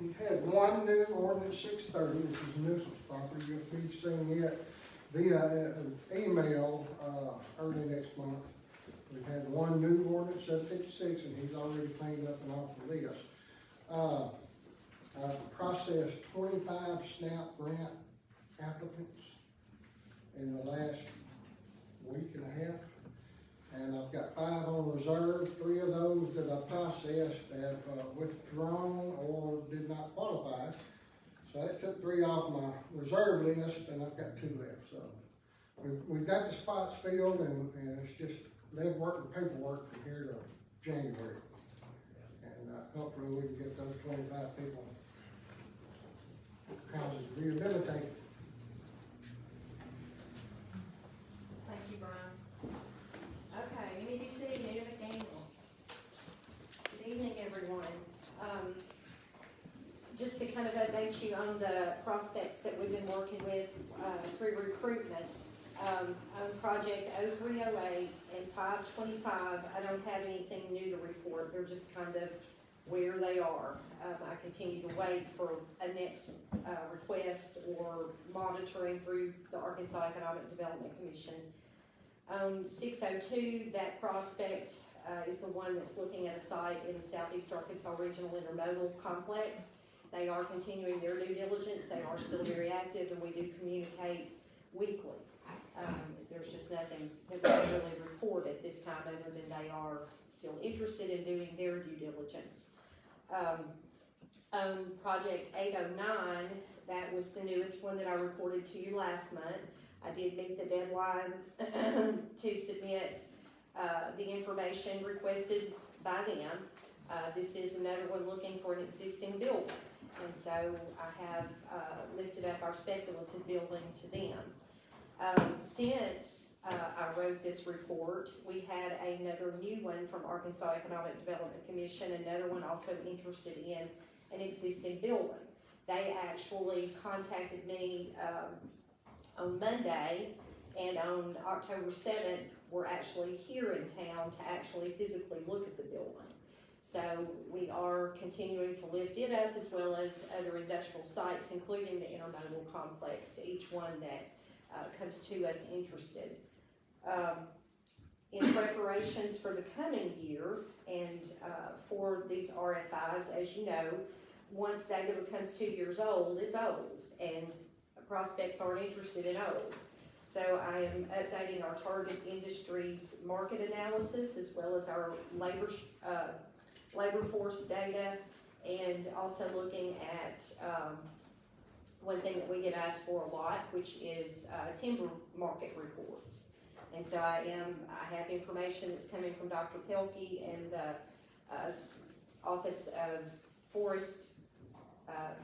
J: We've had one new ordinance 630, which is a nuisance property. You'll be seeing it via email, early next month. We've had one new ordinance 756, and he's already cleaned up and off the list. I've processed 25 SNAP grant applicants in the last week and a half. And I've got 5 on reserve. 3 of those that I processed have withdrawn or did not qualify. So that took 3 off my reserve list, and I've got 2 left. So we've got the spots filled, and it's just legwork and paperwork from here to January. And hopefully we can get those 25 people houses rehabilitated.
B: Thank you, Brian. Okay, MEDC, Nita McDaniel.
P: Good evening, everyone. Just to kind of update you on the prospects that we've been working with through recruitment. On project 0308 and 525, I don't have anything new to report. They're just kind of where they are. I continue to wait for a next request or monitoring through the Arkansas Economic Development Commission. 602, that prospect is the one that's looking at a site in the Southeast Arkansas Regional Intermodal Complex. They are continuing their due diligence. They are still very active, and we do communicate weekly. There's just nothing that we can really report at this time other than they are still interested in doing their due diligence. Project 809, that was the newest one that I reported to you last month. I did meet the deadline to submit the information requested by them. This is another one looking for an existing building, and so I have lifted up our speculative building to them. Since I wrote this report, we had another new one from Arkansas Economic Development Commission, another one also interested in an existing building. They actually contacted me on Monday, and on October 7th, we're actually here in town to actually physically look at the building. So we are continuing to lift it up, as well as other industrial sites, including the intermodal complex, to each one that comes to us interested. In preparations for the coming year and for these RFIs, as you know, once data becomes 2 years old, it's old, and prospects aren't interested in old. So I am updating our target industries market analysis, as well as our labor force data and also looking at, one thing that we get asked for a lot, which is, timber market reports. And so I have information that's coming from Dr. Pelkey and the, Office of Forest,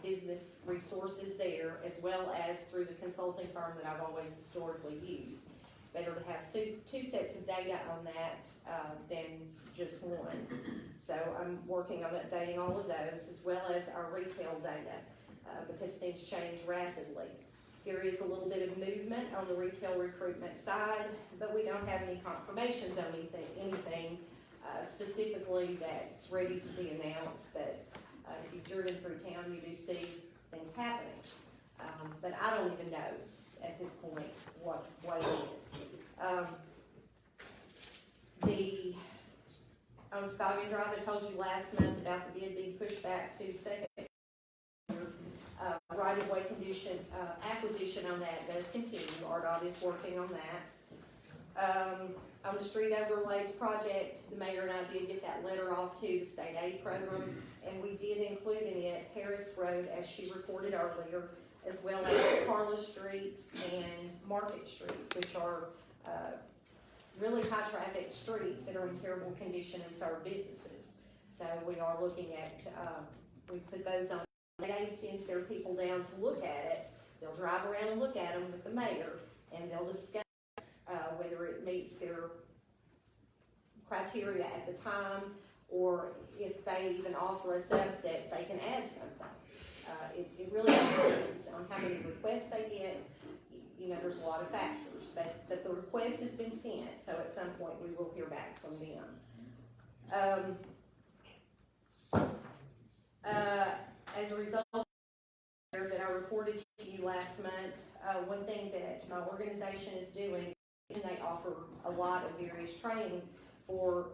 P: Business Resources there, as well as through the consulting firm that I've always historically used. It's better to have two sets of data on that, than just one. So I'm working on updating all of those, as well as our retail data, because things change rapidly. There is a little bit of movement on the retail recruitment side, but we don't have any confirmations on anything specifically that's ready to be announced. But if you've driven through town, you do see things happening. But I don't even know at this point what it is. On Scoggin Drive, I told you last month about the bid being pushed back to second. Right-of-way condition, acquisition on that does continue. RDOT is working on that. On the street overlays project, the mayor and I did get that letter off to the state aid program, and we did include in it Harris Road, as she reported earlier, as well as Carla Street and Market Street, which are really high-traffic streets that are in terrible condition and serve businesses. So we are looking at, we put those on aid, sends their people down to look at it. They'll drive around and look at them with the mayor, and they'll discuss whether it meets their criteria at the time, or if they even offer us up that they can add something. It really depends on how many requests they get. You know, there's a lot of factors, but the request has been sent, so at some point we will hear back from them. As a result of that I reported to you last month, one thing that my organization is doing, and they offer a lot of various training for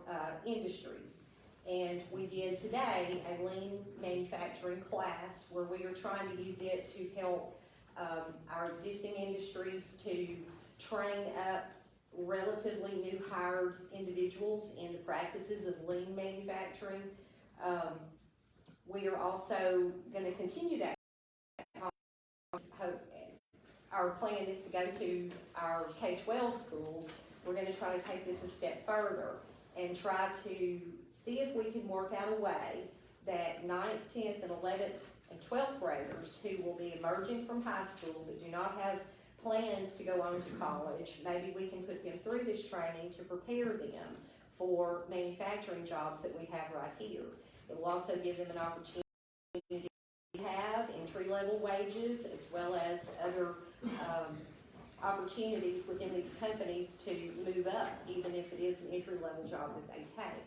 P: industries. And we did today a lean manufacturing class where we are trying to use it to help our existing industries to train up relatively new hired individuals in the practices of lean manufacturing. We are also going to continue that. Our plan is to go to our K-12 schools. We're going to try to take this a step further and try to see if we can work out a way that 9th, 10th, and 11th, and 12th graders who will be emerging from high school but do not have plans to go on to college, maybe we can put them through this training to prepare them for manufacturing jobs that we have right here. It will also give them an opportunity to have entry-level wages, as well as other opportunities within these companies to move up, even if it is an entry-level job that they take.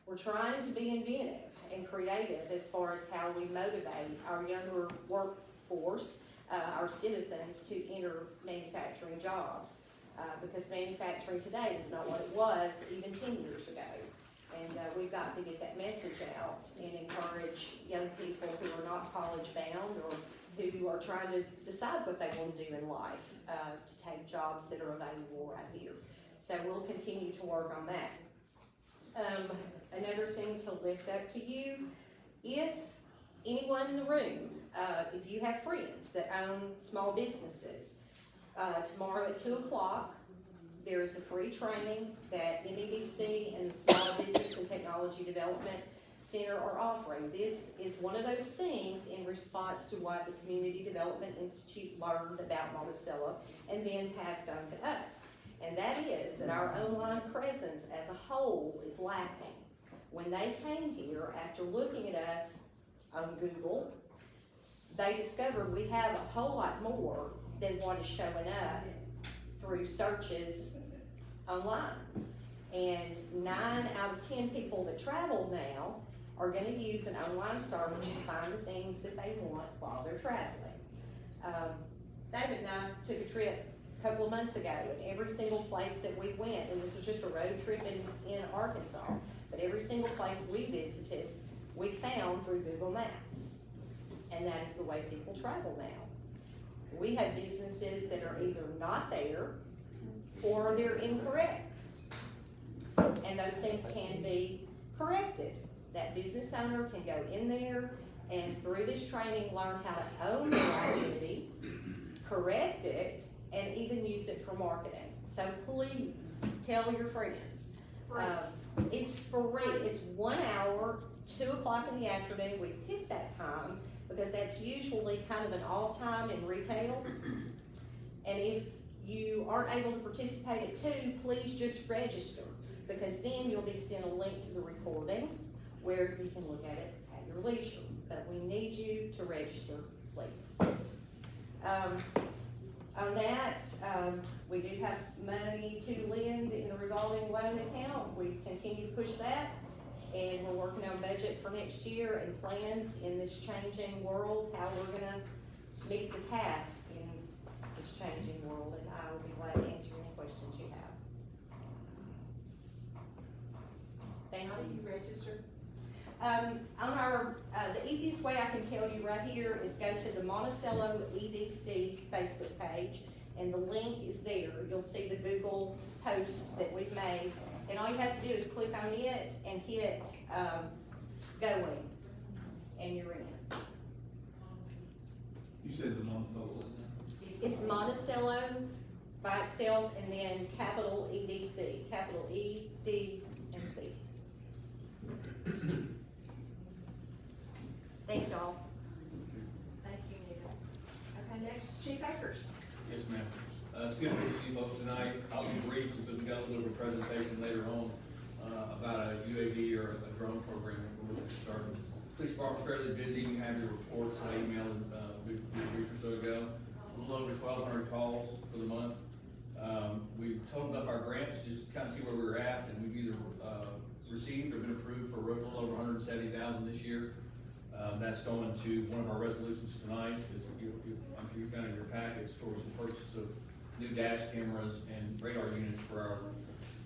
P: We're trying to be inventive and creative as far as how we motivate our younger workforce, our citizens, to enter manufacturing jobs, because manufacturing today is not what it was even 10 years ago. And we've got to get that message out and encourage young people who are not college bound or who are trying to decide what they want to do in life to take jobs that are available right here. So we'll continue to work on that. Another thing to lift up to you, if anyone in the room, if you have friends that own small businesses, tomorrow at 2 o'clock, there is a free training that MEDC and the Small Business and Technology Development Center are offering. This is one of those things in response to what the Community Development Institute learned about Monticello and then passed on to us. And that is that our online presence as a whole is lacking. When they came here, after looking at us on Google, they discovered we have a whole lot more than what is showing up through searches online. And 9 out of 10 people that travel now are going to use an online search to find the things that they want while they're traveling. David and I took a trip a couple of months ago, and every single place that we went, and this was just a road trip in Arkansas, but every single place we visited, we found through Google Maps. And that is the way people travel now. We have businesses that are either not there or they're incorrect. And those things can be corrected. That business owner can go in there and through this training learn how to own their identity, correct it, and even use it for marketing. So please tell your friends. It's free. It's 1 hour, 2 o'clock in the afternoon. We pick that time because that's usually kind of an off time in retail. And if you aren't able to participate at 2, please just register, because then you'll be sent a link to the recording where you can look at it at your leisure. But we need you to register, please. On that, we do have money to lend in a revolving loan account. We continue to push that, and we're working on budget for next year and plans in this changing world, how we're gonna meet the task in this changing world, and I will be glad to answer any questions you have. Thank
B: How do
P: you.
B: you register?
P: On our, the easiest way I can tell you right here is go to the Monticello EDC Facebook page, and the link is there. You'll see the Google post that we've made, and all you have to do is click on it and hit going, and you're in.
H: You said the Monticello.
P: It's Monticello by itself, and then capital EDC, capital E, D, and C. Thank y'all.
B: Thank you, Nita. Okay, next, Chief Akers.
Q: Yes, ma'am. It's good to meet you folks tonight. I'll be brief because we got a little bit of a presentation later on about a UAV or a drone program that we're looking to start. Police department's fairly busy. You have your reports that I emailed a week or so ago. A little over 1,200 calls for the month. We totaled up our grants just to kind of see where we were at, and we've either received or been approved for a little over $170,000 this year. That's going to one of our resolutions tonight. I'm sure you found in your packets towards the purchase of new dash cameras and radar units for our,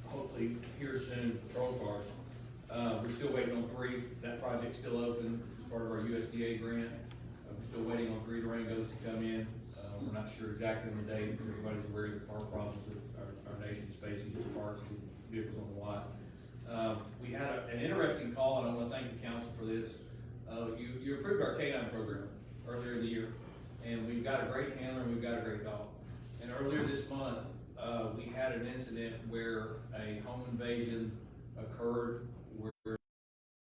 Q: hopefully here soon, patrol cars. We're still waiting on 3. That project's still open, which is part of our USDA grant. We're still waiting on 3 Durangos to come in. We're not sure exactly on the date, because everybody's aware of the part problems that our nation's facing with parts and vehicles on the lot. We had an interesting call, and I want to thank the council for this. You approved our K9 program earlier in the year, and we've got a great handler and we've got a great dog. And earlier this month, we had an incident where a home invasion occurred where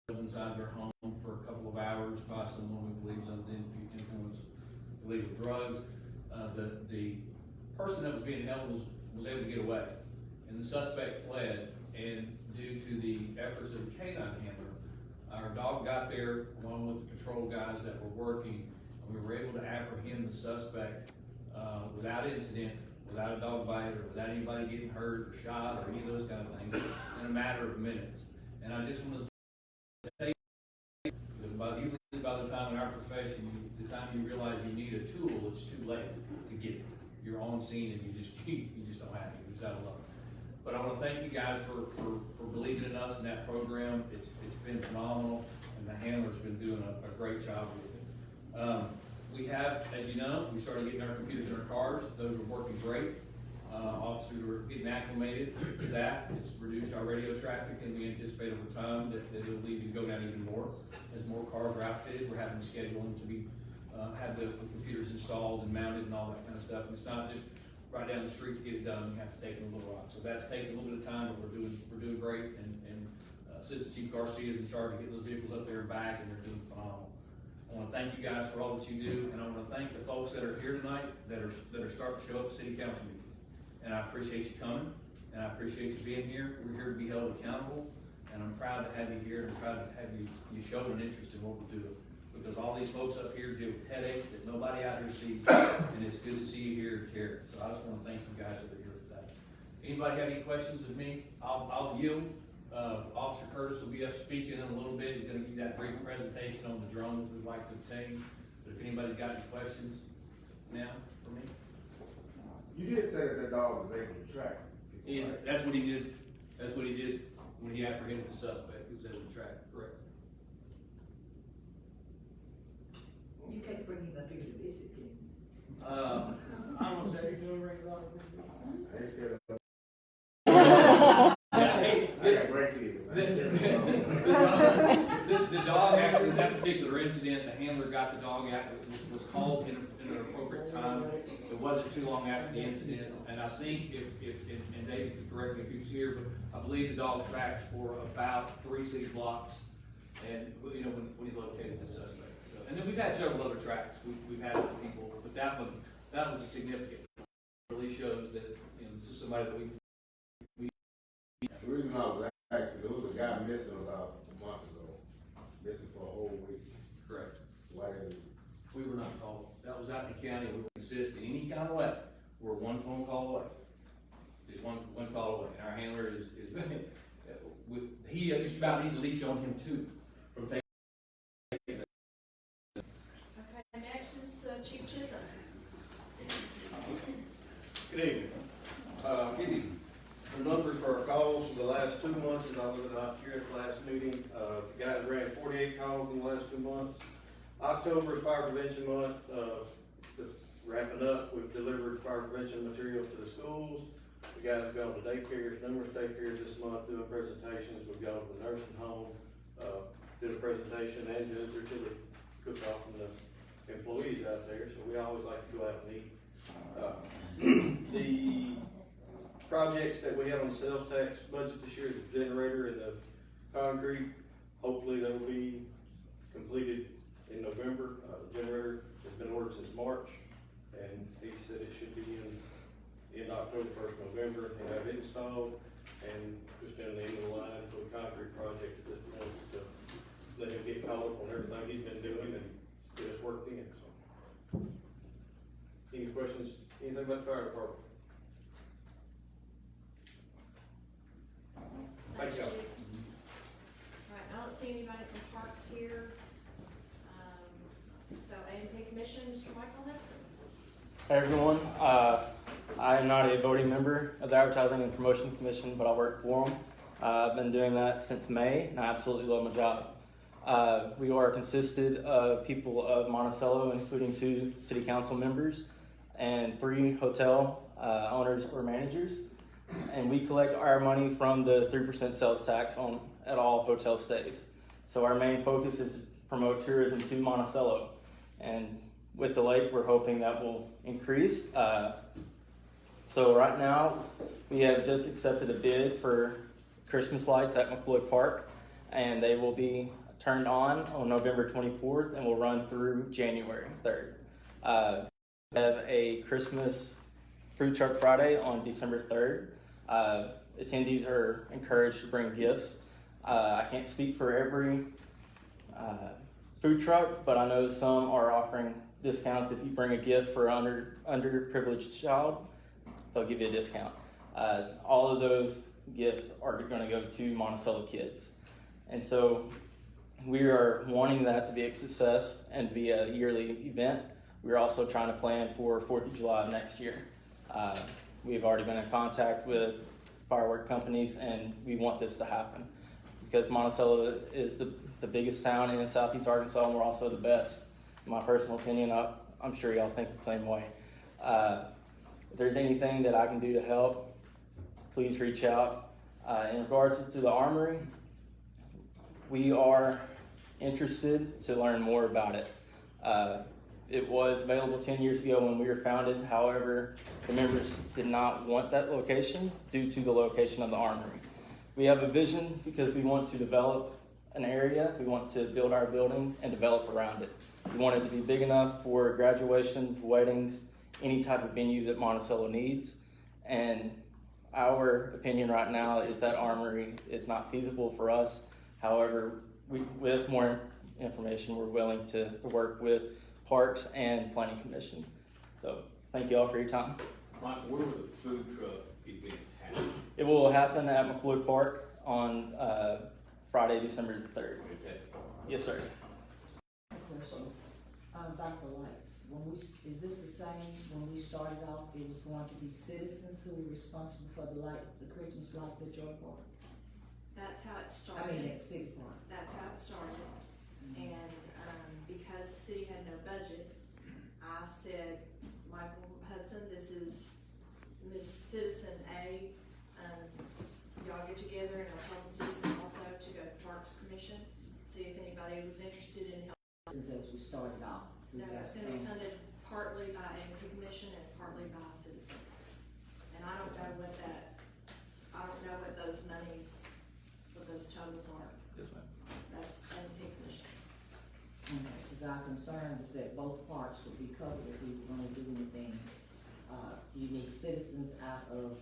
Q: inside their home for a couple of hours by someone we believe is under the influence of illegal drugs. The person that was being held was able to get away, and the suspect fled. And due to the efforts of the K9 handler, our dog got there along with the patrol guys that were working, and we were able to apprehend the suspect without incident, without a dog bite, or without anybody getting hurt or shot or any of those kind of things in a matter of minutes. And I just wanted to say that by the time in our profession, the time you realize you need a tool, it's too late to get it. You're on scene and you just don't have it. You just out of luck. But I want to thank you guys for believing in us in that program. It's been phenomenal, and the handler's been doing a great job with it. We have, as you know, we started getting our computers in our cars. Those are working great. Officers are getting acclimated to that. It's reduced our radio traffic, and we anticipate over time that it'll even go down even more. As more cars are outfitted, we're having to schedule them to be have the computers installed and mounted and all that kind of stuff. And it's not just right down the street to get it done. You have to take them a little while. So that's taking a little bit of time, but we're doing great. And Assistant Chief Garcia is in charge of getting those vehicles up there and back, and they're doing phenomenal. I want to thank you guys for all that you do, and I want to thank the folks that are here tonight that are starting to show up at city council meetings. And I appreciate you coming, and I appreciate you being here. We're here to be held accountable, and I'm proud to have you here, and I'm proud to have you show an interest in what we're doing. Because all these folks up here deal with headaches that nobody out here sees, and it's good to see you here and care. So I just want to thank you guys that are here today. Anybody have any questions of me? I'll yield. Officer Curtis will be up speaking in a little bit. He's going to give that brief presentation on the drone that we'd like to obtain. But if anybody's got any questions now for me.
R: You did say that dog was able to track people, right?
Q: That's what he did. That's what he did when he apprehended the suspect. He was able to track, correct.
K: You can't bring him up here to visit him.
Q: I don't want to say he's doing regular.
R: I ain't scared of
Q: Yeah, hey,
R: I got great kids.
Q: a handler got the dog out, was called in an appropriate time. It wasn't too long after the incident, and I think and David can correct me if he was here, but I believe the dog tracked for about 3 city blocks, and, you know, when he located the suspect. So, and then we've had several other tracks, we've had other people, but that was a significant, really shows that, you know, this is somebody that we.
R: The reason I was asking, there was a guy missing about a month ago, missing for a whole week.
Q: Correct.
R: Why didn't
Q: We were not called. That was out in the county. We would assist in any kind of way. We're one phone call away. Just one call away. And our handler is he just about needs a leash on him too. From taking.
B: Okay, next is Chief Chisholm.
S: Good evening. Give you the numbers for our calls for the last 2 months, and I was not here at the last meeting. The guys ran 48 calls in the last 2 months. October is fire prevention month. Just wrapping up, we've delivered fire prevention materials to the schools. The guys have gone to daycares, numerous daycares this month doing presentations. We've gone to the nursing home, did a presentation and just to the cook-off from the employees out there. So we always like to go out and eat. The projects that we have on the sales tax budget this year, the generator and the concrete, hopefully they will be completed in November. The generator has been ordered since March, and he said it should be in October, 1st November, and have it installed, and just in the end of the line for the concrete project at this point, to let him get caught up on everything he's been doing and get us worked in, so. Any questions, anything about the fire department? Thank you.
B: Right, I don't see anybody from Parks here. So A&P Commission, Mr. Michael Hudson.
T: Hey everyone, I am not a voting member of the Advertising and Promotion Commission, but I work for them. I've been doing that since May, and I absolutely love my job. We are consisted of people of Monticello, including 2 city council members and 3 hotel owners or managers. And we collect our money from the 3% sales tax at all hotel stays. So our main focus is to promote tourism to Monticello. And with the lake, we're hoping that will increase. So right now, we have just accepted a bid for Christmas lights at Mccoy Park, and they will be turned on November 24th and will run through January 3rd. We have a Christmas Food Truck Friday on December 3rd. Attendees are encouraged to bring gifts. I can't speak for every food truck, but I know some are offering discounts if you bring a gift for an underprivileged child. They'll give you a discount. All of those gifts are going to go to Monticello kids. And so we are wanting that to be a success and be a yearly event. We're also trying to plan for 4th of July of next year. We've already been in contact with firework companies, and we want this to happen because Monticello is the biggest town in Southeast Arkansas, and we're also the best. In my personal opinion, I'm sure y'all think the same way. If there's anything that I can do to help, please reach out. In regards to the Armory, we are interested to learn more about it. It was available 10 years ago when we were founded. However, the members did not want that location due to the location of the Armory. We have a vision because we want to develop an area. We want to build our building and develop around it. We want it to be big enough for graduations, weddings, any type of venue that Monticello needs. And our opinion right now is that Armory is not feasible for us. However, with more information, we're willing to work with Parks and Planning Commission. So thank you all for your time.
C: Mike, where will the food truck event happen?
T: It will happen at McCoy Park on Friday, December 3rd.
C: Is that?
T: Yes, sir.
I: Question about the lights. Is this the same when we started off? It was going to be citizens who were responsible for the lights, the Christmas lights at Joy Park.
B: That's how it
I: I
B: started.
I: mean, at City Park.
B: That's how it started. And because the city had no budget, I said, Michael Hudson, this is Miss Citizen A. Y'all get together, and I told the citizen also to go to Parks Commission, see if anybody was interested in helping
I: As we started off.
B: No, it's gonna be funded partly by A&P Commission and partly by citizens. And I don't know what those monies, what those totals are.
T: Yes, ma'am.
B: That's A&P Commission.
I: Okay, because our concern was that both parts would be covered if we were gonna do anything. You need citizens out of,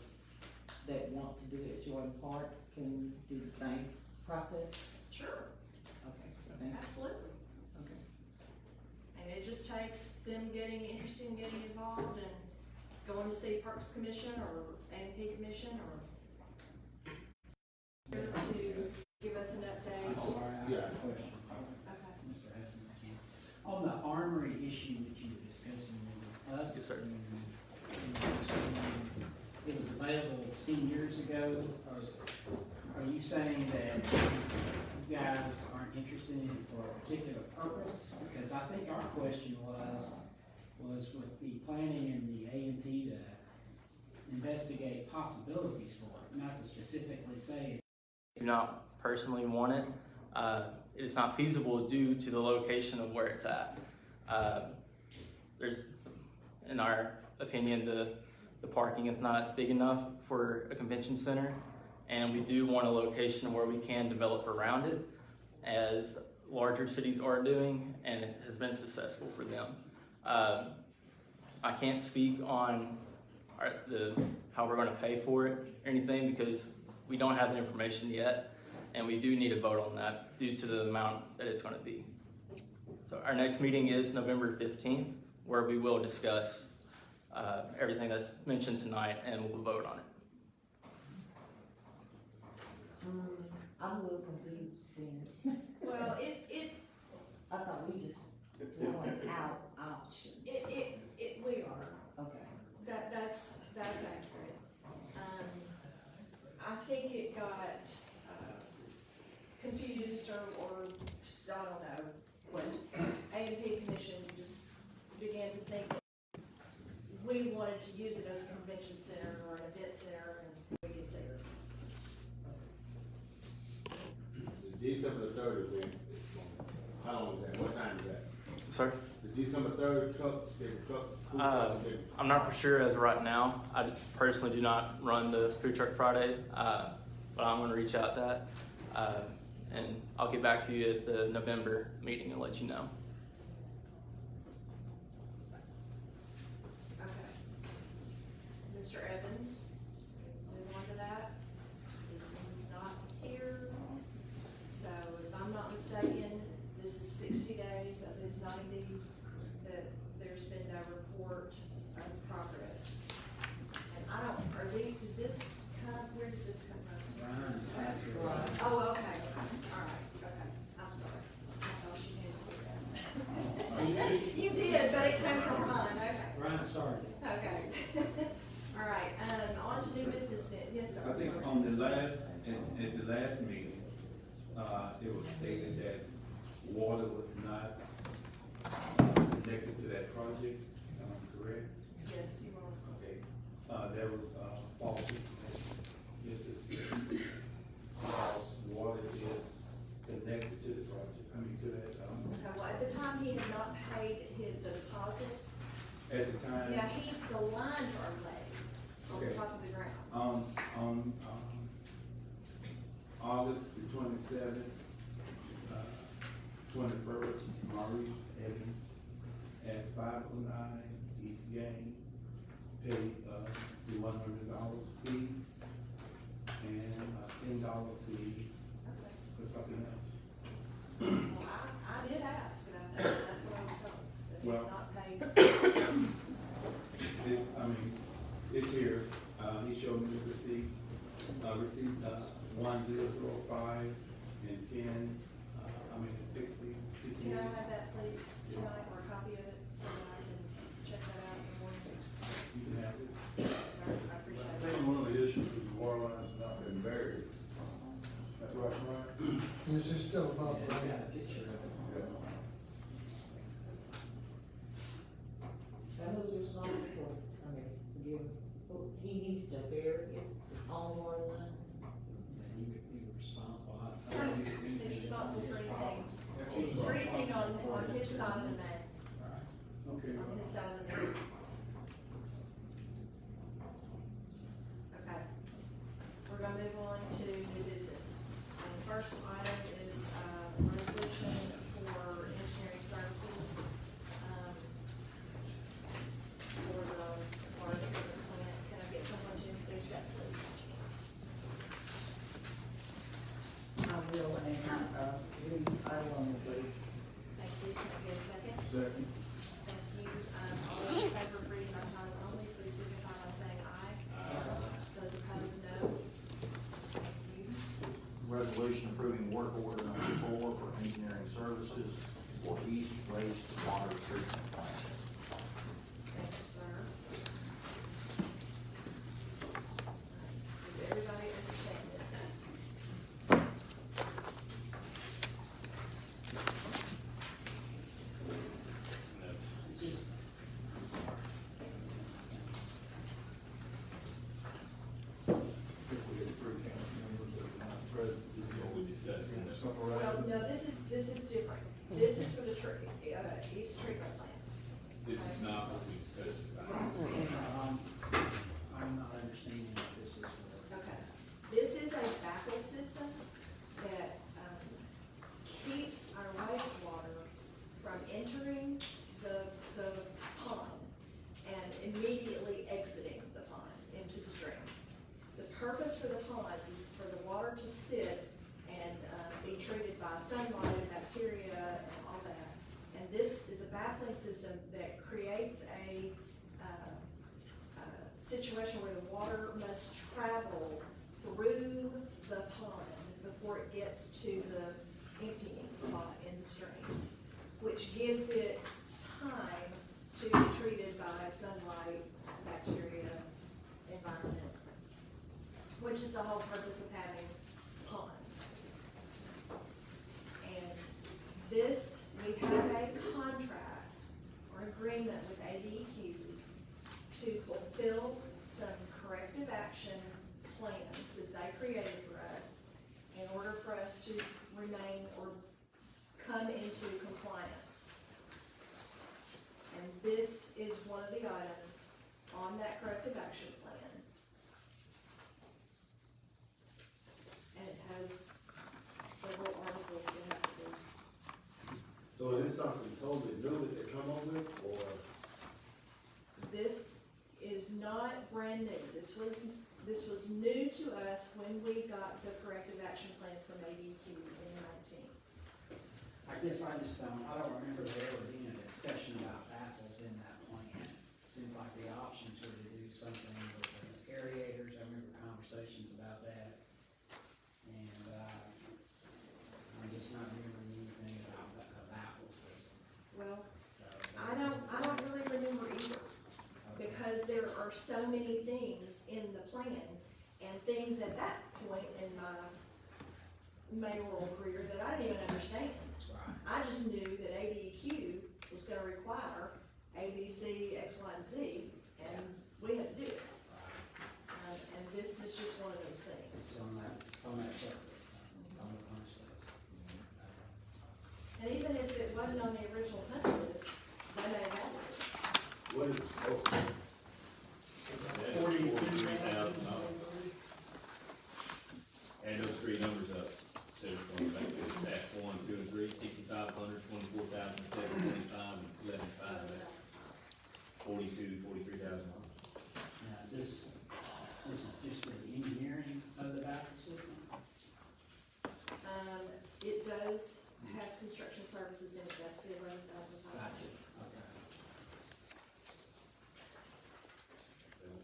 I: that want to do it at Jordan Park can do the same process?
B: Sure,
I: Okay, thank you.
B: absolutely.
I: Okay.
B: And it just takes them getting interested in getting involved and going to City Parks Commission or A&P Commission or to give us an
D: I'm
B: update.
D: sorry, I have a question.
B: Okay.
D: Mr. Hudson, I can. On the armory issue that you were discussing, it was us.
T: Yes, sir.
D: It was available 10 years ago. Are you saying that you guys aren't interested in it for a particular purpose? Because I think our question was with the planning and the A&P to investigate possibilities for it, not to specifically say.
T: Do not personally want it. It is not feasible due to the location of where it's at. There's, in our opinion, the parking is not big enough for a convention center, and we do want a location where we can develop around it, as larger cities are doing, and it has been successful for them. I can't speak on how we're going to pay for it or anything because we don't have the information yet, and we do need a vote on that due to the amount that it's going to be. So our next meeting is November 15th, where we will discuss everything that's mentioned tonight, and we'll vote on it.
I: I'm a little confused then.
B: Well,
I: I thought we just throwing out options.
B: we are.
I: Okay.
B: That's accurate. I think it got confused or I don't know, what A&P Commission just began to think that we wanted to use it as a convention center or an event center, and we get there.
R: December the 3rd is when, how long is that? What time is that?
T: Sorry?
R: The December 3rd food truck.
T: I'm not for sure as of right now. I personally do not run the Food Truck Friday, but I'm going to reach out to that, and I'll get back to you at the November meeting and let you know.
B: Okay. Mr. Evans, move on to that. He's not here. So if I'm not mistaken, this is 60 days of his 90 that there's been no report of progress. And I don't, did this come, where did this come from?
D: Ryan passed it.
B: Oh, okay, all right, okay, I'm sorry. I thought she handed it. You did, but it came from Ron, okay.
D: Ryan started it.
B: Okay. All right, on to new business then, yes, sir.
H: I think
B: Sorry.
H: on the last, at the last meeting, it was stated that water was not connected to that project, am I correct?
B: Yes, you are.
H: Okay, that was, false information. Yes, because water is connected to the project, to that,
B: Okay, well, at the time, he had not paid the deposit.
H: at the time.
B: Now, the lines are laid on the
H: Okay.
B: top of the ground.
H: On August the 27th, 21st, Maurice Evans at 509 East Game paid the $100 fee and a $10 fee
B: Okay.
H: for something else.
B: Well, I did ask about that, that's what I was told, that he
H: Well-
B: had not paid.
H: It's here, he showed me the receipt, receipt 1005 and 10, 60.
B: Can I have that, please, tonight, or a copy of it, so that I can check that out in the morning?
H: You can have this.
B: Sir, I
E: I
B: appreciate it.
E: think one of the issues is the water line's not been buried. That's right, Ryan?
J: This is still above
D: I
J: ground.
D: got a picture of it.
I: That was responsible for, he needs to bury his own water lines.
D: And you were responsible. I thought you were
B: He's responsible for anything,
D: property.
B: for anything on his side of the main,
E: Okay.
B: on his side of the main. Okay, we're gonna move on to new business. And the first item is, resolution for engineering services, for the water treatment plant. Can I get someone to introduce that, please?
K: I will, and, read title only, please.
B: Thank you. Can I get a second?
E: Second.
B: Thank you. All those in favor of reading by title only, please signify by saying aye. Those opposed, no. Thank you.
S: Resolution approving work order number 4 for engineering services for East Waste Water Treatment Plant.
B: Thank you, sir. Does everybody understand this?
D: It's just,
E: If we get three council members that are not present,
C: This is what we discussed in the.
B: Well,
E: summarize
B: no,
E: it.
B: this is different. This is for the East treatment plant.
C: This is not what we discussed about.
D: I'm not understanding what this is for.
B: Okay. This is a backflow system that, keeps our wastewater from entering the pond and immediately exiting the pond into the stream. The purpose for the ponds is for the water to sit and, be treated by sunlight, bacteria, and all that. And this is a baffling system that creates a situation where the water must travel through the pond before it gets to the emptying spot in the stream, which gives it time to be treated by sunlight, bacteria, environment, which is the whole purpose of having ponds. And this, we have a contract or agreement with ADQ to fulfill some corrective action plans that they created for us in order for us to remain or come into compliance. And this is one of the items on that corrective action plan. And it has several articles in it.
R: So is this something totally new that they come up with, or?
B: This is not brand new. This was new to us when we got the corrective action plan from ADQ in 19.
D: I guess I don't remember there ever being a discussion about baffles in that plan. Seemed like the options were to do something with the aerators, I remember conversations about that. And, I'm just not remembering anything about a baffle system,
B: Well,
D: so.
B: I don't really remember either, because there are so many things in the plan and things at that point in my mayoral career that I didn't even understand.
D: Right.
B: I just knew that ADQ was gonna require A, B, C, X, Y, and Z, and we had to do it. And this is just one of those things.
D: It's on that checklist, it's on the punch list.
B: And even if it wasn't on the original punch list, they may have had it.
R: What is, oh,
C: That's $43,000. Add those three numbers up, so it's going back to tax 1, 2, and 3, 6,500, 24,725, and 11,500, that's $43,000.
D: Now, is this is just for the engineering of the baffle system?
B: It does have construction services in it, that's the 11,500.
D: Gotcha, okay.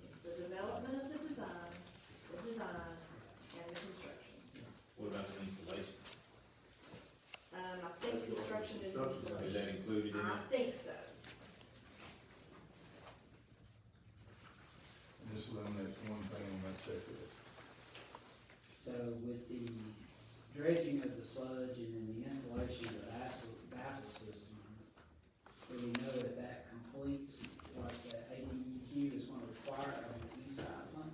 B: It's the development of the design, and the construction.
C: What about the installation?
B: I think construction is
C: Is that
B: installation.
C: included in
B: I
C: it?
B: think so.
E: This eliminates one thing on that checklist.
D: So with the dredging of the sludge and then the installation of the baffle system, do we know that that completes what the ADQ is gonna require on the east side plant?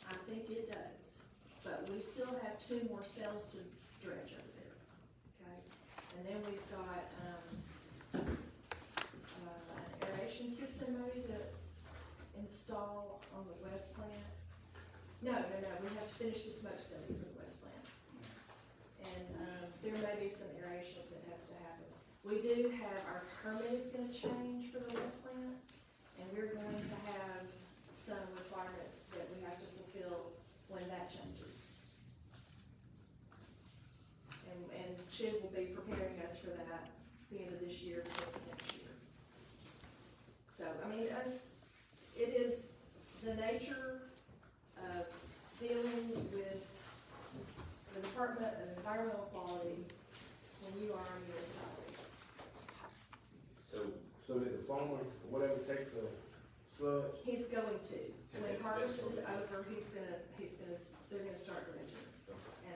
B: I think it does, but we still have 2 more cells to dredge over there, okay? And then we've got, install on the west plant. No, we have to finish the smoke study for the west plant. And, there may be some aeration that has to happen. We do have, our permit is gonna change for the west plant, and we're going to have some requirements that we have to fulfill when that changes. And Chid will be preparing us for that at the end of this year, for the next year. So, I mean, it is the nature of dealing with the Department of Environmental Quality when you are a municipality.
R: So did the farmer, or whatever, take the sludge?
B: He's going to,
C: Has
B: when
C: it-
B: harvest
C: has
B: is
C: it-
B: over, they're gonna start dredging.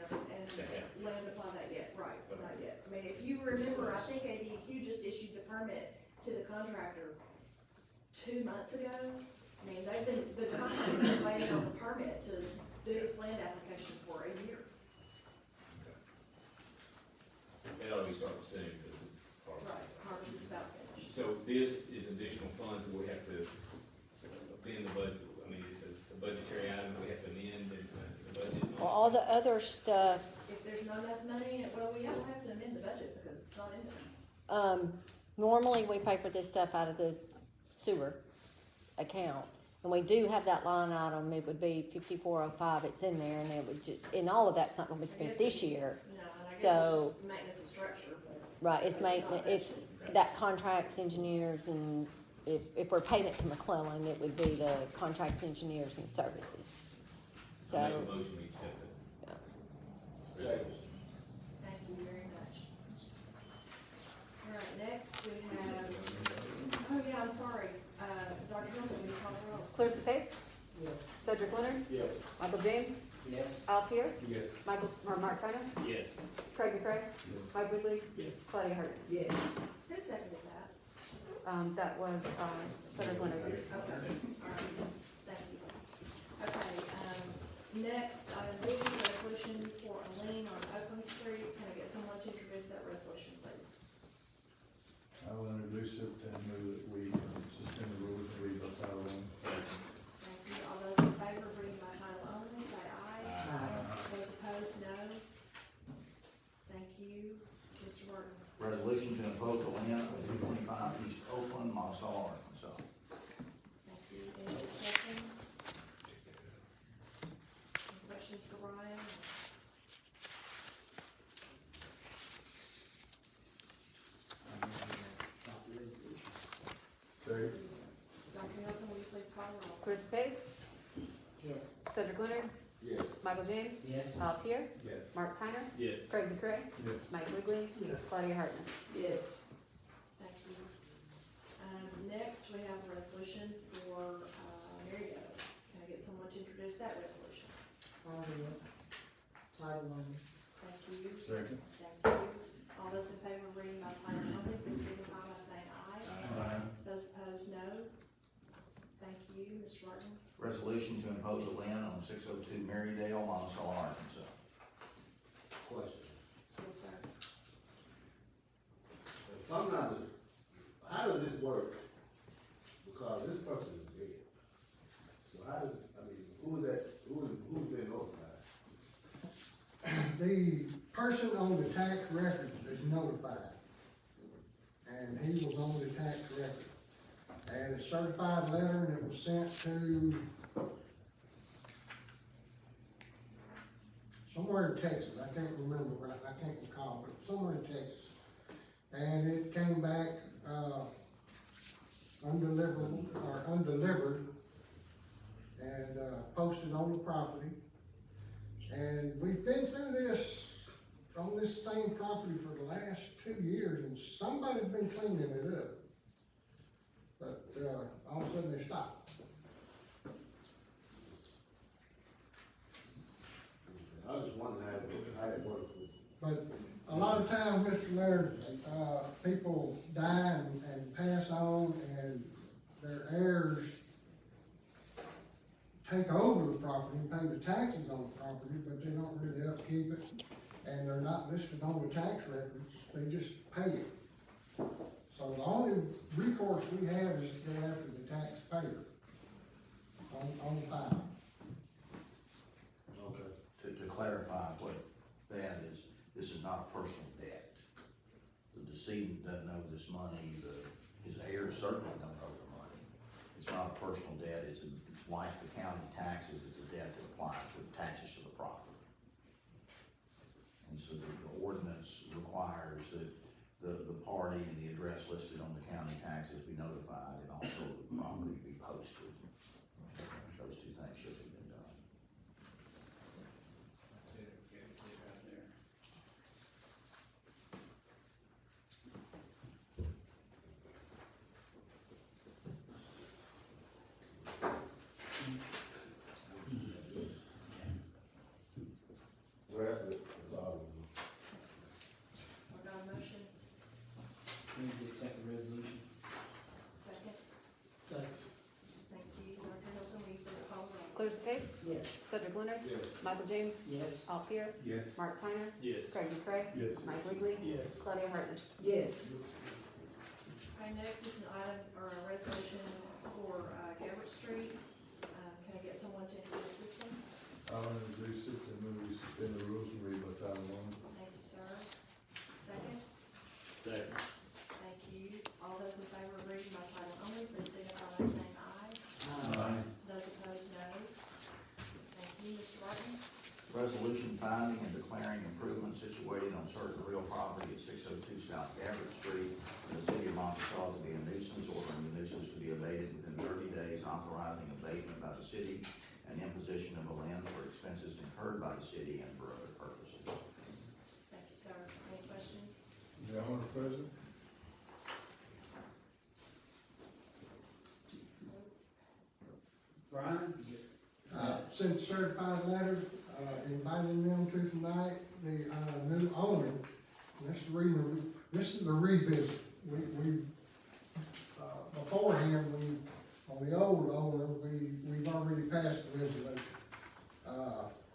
B: And land upon that yet, right, not yet. I mean, if you remember, I think ADQ just issued the permit to the contractor 2 months ago. I mean, the contractor's been waiting on the permit to do his land application for a year.
C: That ought to be starting soon, because it's hard.
B: Right, harvest is about finished.
C: So this is additional funds that we have to amend the budget, I mean, this is a budgetary item that we have to amend the budget.
A: Well, all the other stuff,
B: If there's not enough money, well, we don't have to amend the budget because it's not in there.
A: normally we pay for this stuff out of the sewer account. And we do have that line item, it would be 5405, it's in there, and it would and all of that's not gonna be
B: I
A: spent
B: guess
A: this
B: it's-
A: year.
B: No, and I guess
A: So-
B: it's just maintenance of structure, but.
A: Right, it's
B: But
A: maintenance,
B: not that
A: it's
B: shit.
A: that contracts, engineers, and if we're paying it to McClellan, it would be the contract engineers and services.
C: I make a
A: So,
C: motion, we accept it.
R: Second.
B: Thank you very much. All right, next we have, oh yeah, I'm sorry, Dr. Hilton, will you call the roll?
F: Clarissa Pace,
O: Yes.
F: Cedric Leonard,
R: Yes.
F: Michael James,
D: Yes.
F: Al Pierre,
R: Yes.
F: Mark Finer,
C: Yes.
F: Craig McCray,
E: Yes.
F: Mike Wiggly,
O: Yes.
F: Claudia Harden.
I: Yes.
B: Who seconded that?
F: That was, Cedric Leonard.
B: Okay, all right, thank you. Okay, next, item B, resolution for a lien on Oakland Street. Can I get someone to introduce that resolution, please?
E: I will introduce it and move that we suspend the rules and read by title only.
B: Thank you. All those in favor of reading by title only, say aye. Those opposed, no. Thank you. Mr. Martin.
S: Resolution to impose a lien on 225 East Oakland, Monticello, Arkansas.
B: Thank you. Any discussion? Any questions for Ryan?
E: Second.
B: Dr. Hilton, will you please call the roll?
F: Clarissa Pace,
I: Yes.
F: Cedric Leonard,
R: Yes.
F: Michael James,
D: Yes.
F: Al Pierre,
E: Yes.
F: Mark Finer,
C: Yes.
F: Craig McCray,
E: Yes.
F: Mike Wiggly,
O: Yes.
F: Claudia Harden.
I: Yes.
B: Thank you. Next, we have a resolution for, Marydale. Can I get someone to introduce that resolution?
I: I'll do it. Title only.
B: Thank you.
E: Second.
B: Thank you. All those in favor of reading by title only, please signify by saying aye. Those opposed, no. Thank you. Mr. Martin?
S: Resolution to impose a lien on 602 Marydale, Monticello, Arkansas.
R: Question.
B: Yes, sir.
R: If I'm not, how does this work? Because this person is dead. So how does, I mean, who's been notified?
J: The person on the tax record is notified, and he was on the tax record. And a certified letter, and it was sent to somewhere in Texas, I can't remember right, I can't recall, but somewhere in Texas. And it came back, undelivered, and, posted on the property. And we've been through this, on this same property for the last 2 years, and somebody's been cleaning it up. But, all of a sudden they stopped.
R: I was just wondering how it works.
J: But a lot of times, Mr. Leonard, people die and pass on, and their heirs take over the property and pay the taxes on the property, but they don't really upkeep it, and they're not listed on the tax records, they just pay it. So the only recourse we have is to go after the taxpayer. on the file.
R: Okay.
B: To clarify what that is, this is not a personal debt. The decedent doesn't owe this money, his heirs certainly don't owe the money. It's not a personal debt, it's like the county taxes, it's a debt that applies to taxes to the property. And so the ordinance requires that the party and the address listed on the county taxes be notified, and also the property be posted. Those two things should have been done.
D: That's it, guarantee it right there.
R: So that's it, that's all.
B: We got a motion,
D: We need to accept the resolution.
B: second,
O: Second.
B: thank you, Dr. Hilton, will you please call the roll?
F: Clarissa Case?
I: Yes.
F: Cedric Leonard?
R: Yes.
F: Michael James?
D: Yes.
F: Al Pierre?
H: Yes.
F: Mark Kleiner?
C: Yes.
F: Craig McCray?
E: Yes.
F: Mike Wiggly?
O: Yes.
F: Claudia Hartness?
I: Yes.
B: Okay, next is an item, or a resolution for, Gabbard Street. Can I get someone to introduce this one?
E: I'll introduce it, and then we suspend the rules and read by title only.
B: Thank you, sir. Second?
C: Second.
B: Thank you. All those in favor of reading by title only, please signify by saying aye.
C: Aye.
B: Those opposed, no. Thank you, Mr. Martin.
L: Resolution finding and declaring improvements situated on certain real property at 602 South Gabbard Street in the city of Monticello to be a nuisance, ordering the nuisance to be abated within 30 days, authorizing abatement by the city and imposition of a lien for expenses incurred by the city and for other purposes.
B: Thank you, sir. Any questions?
E: Gentleman present?
D: Brian?
J: Sent certified letter, inviting them to tonight, the, new owner. And that's the reason, this is the revisit. We, beforehand, on the old owner, we've already passed the resolution.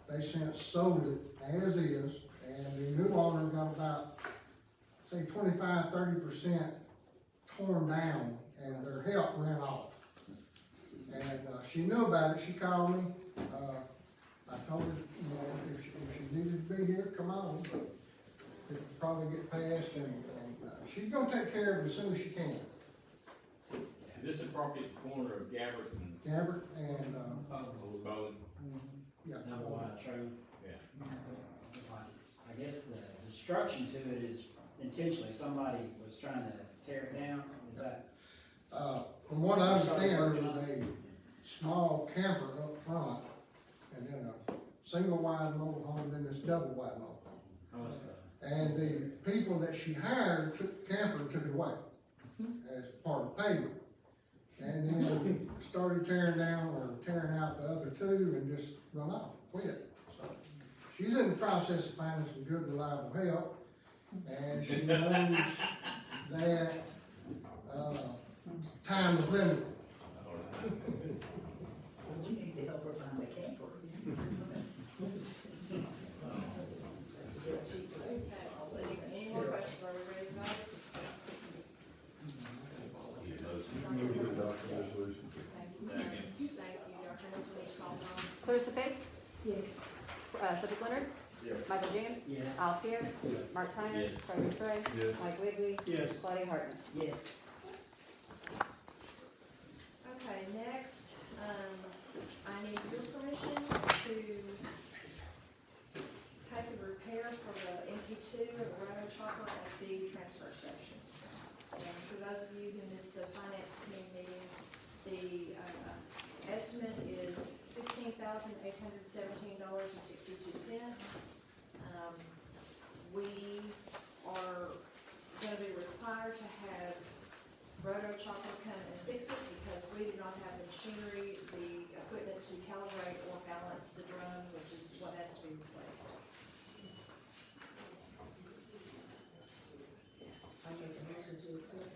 J: They since sold it as is, and the new owner got about, say, 25–30% torn down, and their help ran off. And, she knew about it, she called me, I told her, you know, if she needed to be here, come on, but it would probably get passed, and she's gonna take care of it as soon as she can.
C: Is this a property at the corner of Gabbard and
J: Gabbard and,
C: Old Bowen?
J: yeah.
D: Number one, true.
C: Yeah.
D: I guess the destruction to it is intentionally, somebody was trying to tear it down, is that?
J: From what I understand, there was a small camper up front, and then a single wide mobile home, then this double wide mobile home.
D: How was that?
J: And the people that she hired took the camper and took it away as part of payment. And then started tearing out the other two and just run off, quit. So she's in the process of finding some good, reliable help, and she knows that, time is limited.
K: We need to help her find a camper.
B: Any more questions? Are we ready to vote?
C: Need a motion?
E: Move to adopt the resolution.
B: Thank you, sir. Thank you, Dr. Hilton, will you call the roll?
F: Clarissa Case?
I: Yes.
F: Cedric Leonard?
R: Yes.
F: Michael James?
D: Yes.
F: Al Pierre?
R: Yes.
F: Mark Kleiner?
C: Yes.
F: Craig McCray?
E: Yes.
F: Mike Wiggly?
O: Yes.
F: Claudia Hartness?
I: Yes.
B: Okay, next, I need your permission to pay for the repair for the MP2 of the Roto Chocolate at the transfer station. And for those of you who missed the finance committee meeting, the estimate is $15,817.62. We are gonna be required to have Roto Chocolate come and fix it because we do not have the machinery, the equipment to calibrate or balance the drum, which is what has to be replaced.
I: I make a motion to accept.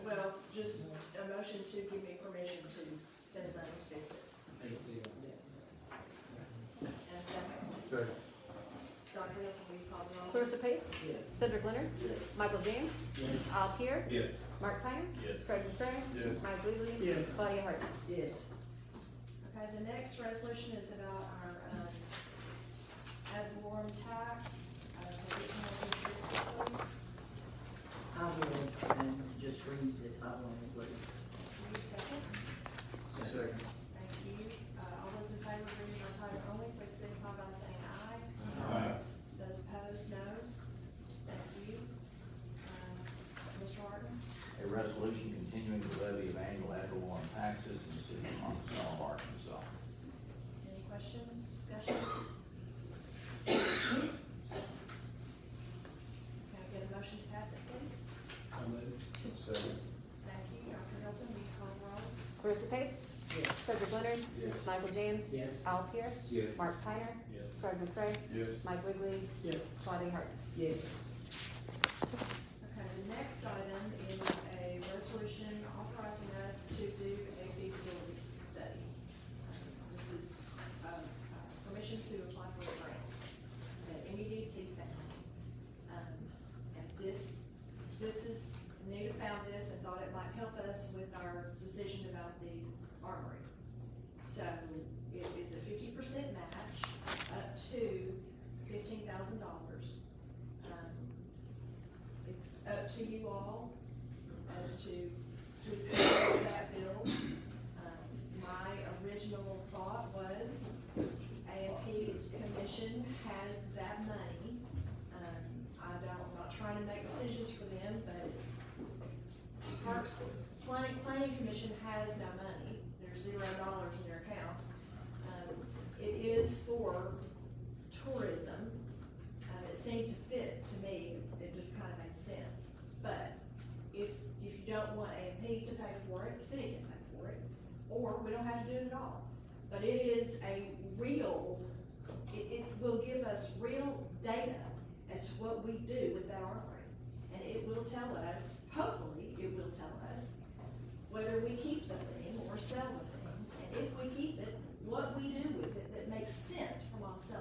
B: Well, just a motion to give me permission to spend money to fix it. And a second.
E: Second.
B: Dr. Hilton, will you call the roll?
F: Clarissa Pace?
I: Yes.
F: Cedric Leonard? Michael James?
D: Yes.
F: Al Pierre?
H: Yes.
F: Mark Kleiner?
C: Yes.
F: Craig McCray?
E: Yes.
F: Mike Wiggly?
O: Yes.
F: Claudia Hartness?
I: Yes.
B: Okay, the next resolution is about our, ad valorem tax, for the facilities.
K: I will, and just read the title on it, please.
B: Need a second?
E: Second.
B: Thank you. All those in favor of reading by title only, please signify by saying aye.
E: Aye.
B: Those opposed, no. Thank you. Mr. Martin?
L: A resolution continuing the levy of annual ad valorem taxes in the city of Monticello, Arkansas.
B: Any questions, discussion? Can I get a motion to pass it, please?
D: So moved.
E: Second.
B: Thank you. Dr. Hilton, will you call the roll?
F: Marissa Pace?
O: Yes.
F: Cedric Leonard?
E: Yes.
F: Michael James?
D: Yes.
F: Al Pierre?
E: Yes.
F: Mark Piner?
M: Yes.
F: Craig McCray?
E: Yes.
F: Mike Wiggly?
O: Yes.
F: Claudia Harkins?
O: Yes.
B: Okay, the next item is a resolution authorizing us to do a feasibility study. This is, permission to apply for a grant that MEDC found. And this is, Anita found this and thought it might help us with our decision about the armory. So it is a 50% match up to $15,000. It's up to you all as to who pays that bill. My original thought was A&P Commission has that money. I'm not trying to make decisions for them, but Parks Planning Commission has no money. There's $0 in their account. It is for tourism. It seemed to fit to me. It just kind of made sense. But if you don't want A&P to pay for it, the city can pay for it, or we don't have to do it at all. But it is a real, it will give us real data as to what we do with that armory. And it will tell us, hopefully, it will tell us whether we keep the thing or sell the thing. And if we keep it, what we do with it that makes sense for Monticello.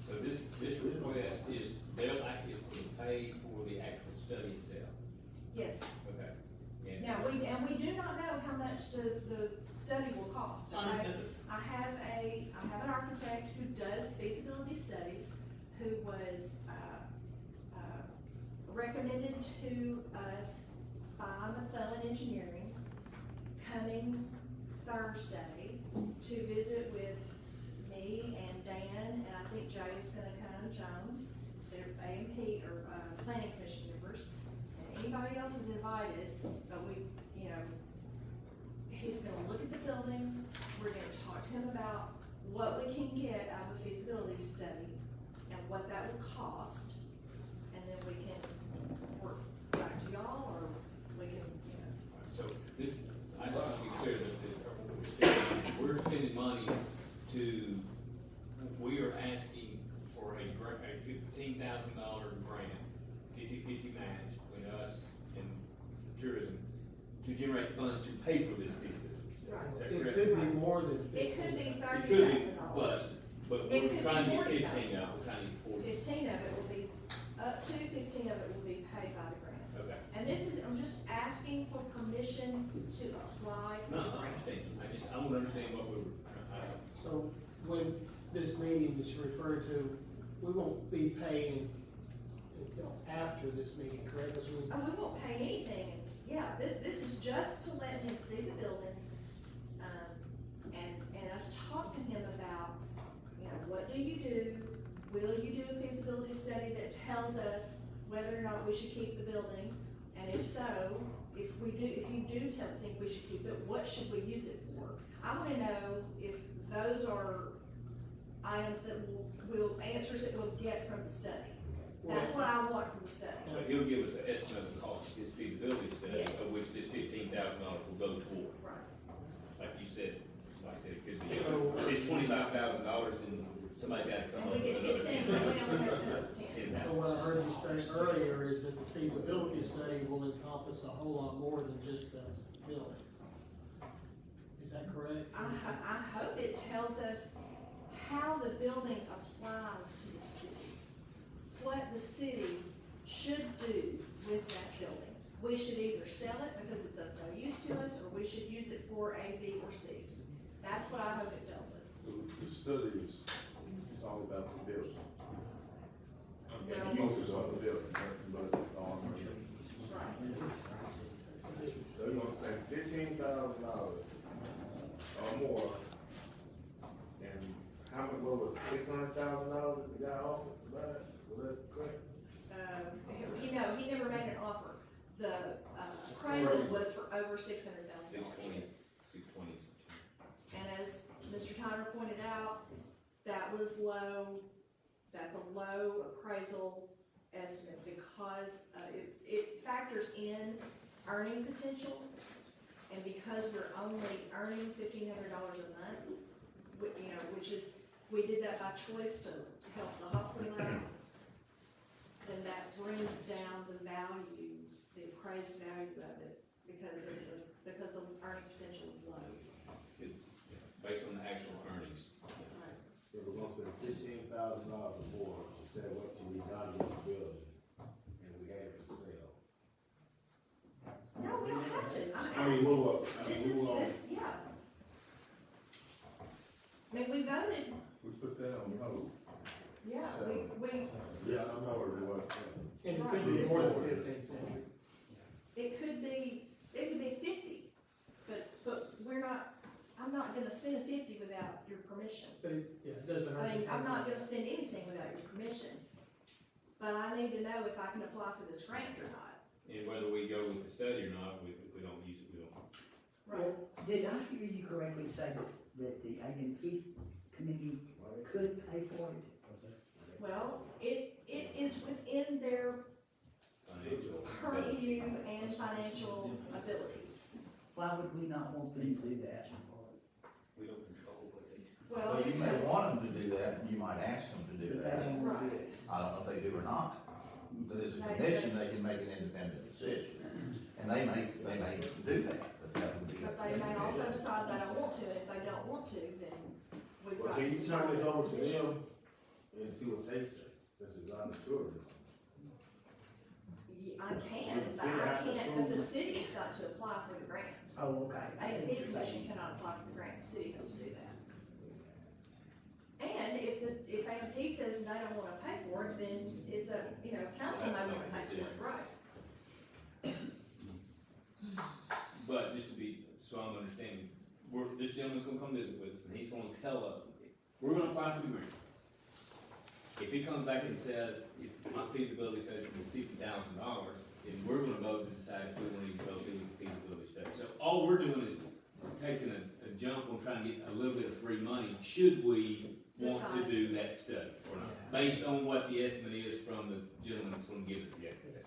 C: So this request is, they'll act is to pay for the actual study itself.
B: Yes.
C: Okay. And-
B: Now, we do not know how much the study will cost. Okay? I have an architect who does feasibility studies, who was, recommended to us by McClellan Engineering, coming Thursday to visit with me and Dan, and I think Jay's gonna come, Jones. They're A&P or, Planning Commission members, and anybody else is invited, but he's gonna look at the building, we're gonna talk to him about what we can get out of a feasibility study and what that will cost, and then we can work back to y'all, or we can,
C: So this, I just want to be clear that we're spending money to, we are asking for a $15,000 grant, 50-50 match between us and tourism to generate funds to pay for this feasibility study. Is that
O: It
C: correct?
O: could be more than
B: it
O: 50.
B: could be
C: It
B: $30,000.
C: could be, but
B: It
C: we're
B: could
C: trying to
B: be
C: get 15
B: $40,000.
C: of it, we're trying to get 40.
B: 15 of it will be, up to 15 of it will be paid by the grant.
C: Okay.
B: And this is, I'm just asking for permission to apply for
C: No,
B: the
C: I
B: grant.
C: understand. I want to understand what we were,
O: So when this meeting is referred to, we won't be paying until after this meeting, correct? 'Cause we-
B: Oh, we won't pay anything, this is just to let him see the building, and us talk to him about, what do you do? Will you do a feasibility study that tells us whether or not we should keep the building? And if so, if you do think we should keep it, what should we use it for? I wanna know if those are items that answers that we'll get from the study. That's what I want from the study.
C: but he'll give us an estimate of the cost of his feasibility study,
B: Yes.
C: of which this $15,000 will go toward.
B: Right.
C: Like you said, somebody said it could be, it's $25,000 and somebody got to come
B: And
C: up
B: we
C: with
B: get
C: another
B: 15, but we only have another 10.
O: So what I heard you say earlier is that the feasibility study will encompass a whole lot more than just the building. Is that correct?
B: I hope it tells us how the building applies to the city. What the city should do with that building. We should either sell it because it's of no use to us, or we should use it for A, B, or C. That's what I hope it tells us.
E: The study is all about the building.
B: No.
E: The uses of the building, but,
R: So you're gonna spend $15,000 or more, and how much, what was it, $600,000 that the guy offered to buy it? Was that correct?
B: He never made an offer. The appraisal was for over $600,000.
C: 620.
B: And as Mr. Tyner pointed out, that was low. That's a low appraisal estimate because it factors in earning potential. And because we're only earning $1,500 a month, which is, we did that by choice to help the hospital out, then that brings down the value, the appraised value of it, because the earning potential is low.
C: It's based on the actual earnings.
R: So we're gonna spend $15,000 more to say what can be done with the building, and we had it for sale.
B: No, we don't have to. Yeah. I mean, we voted,
E: we put that on hold.
B: yeah,
E: So-
B: we,
R: Yeah, I'm not worried about that.
O: And it
B: Right.
O: could be
B: This
O: more
B: is-
O: than 15th century.
B: it could be 50, but I'm not gonna spend 50 without your permission.
O: But it doesn't hurt.
B: I mean,
O: to
B: I'm not
O: take
B: gonna spend anything without your permission. But I need to know if I can apply for this grant or not.
C: And whether we go with the study or not, if we don't use it, we don't.
B: Right.
K: Did I hear you correctly say that the A&P committee could pay for it?
B: Well, it is within their
C: Financial.
B: purview and financial abilities.
K: Why would we not want them to do that?
C: We don't control what they do.
B: Well,
U: Well, you may
B: because-
U: want them to do that, and you might ask them to do
K: But they
U: that.
K: don't want to do it.
U: I don't know if they do or not, but as a commission, they can make an independent decision. And they may do that, but that would be.
B: But they may also decide they don't want to, and if they don't want to, then we've
R: Well,
B: got.
R: can you
B: to
R: turn this
B: decide
R: over to
B: this issue.
R: them and see what they say, since it's not tourism?
B: I can, but the city's got to apply for the grant.
K: Oh, okay.
B: A&P commission cannot apply for the grant, the city has to do that. And if A&P says they don't wanna pay for it, then it's council may wanna pay for it, right?
C: But just to be, so I'm understanding, this gentleman's gonna come visit with us, and he's gonna tell us, we're gonna apply for the grant. If he comes back and says, if my feasibility says it's $50,000, then we're gonna vote to decide if we wanna even go through the feasibility study. So all we're doing is taking a jump on trying to get a little bit of free money, should we want to
B: Decide.
C: do that study or not, based on what the estimate is from the gentleman that's gonna give us the estimate.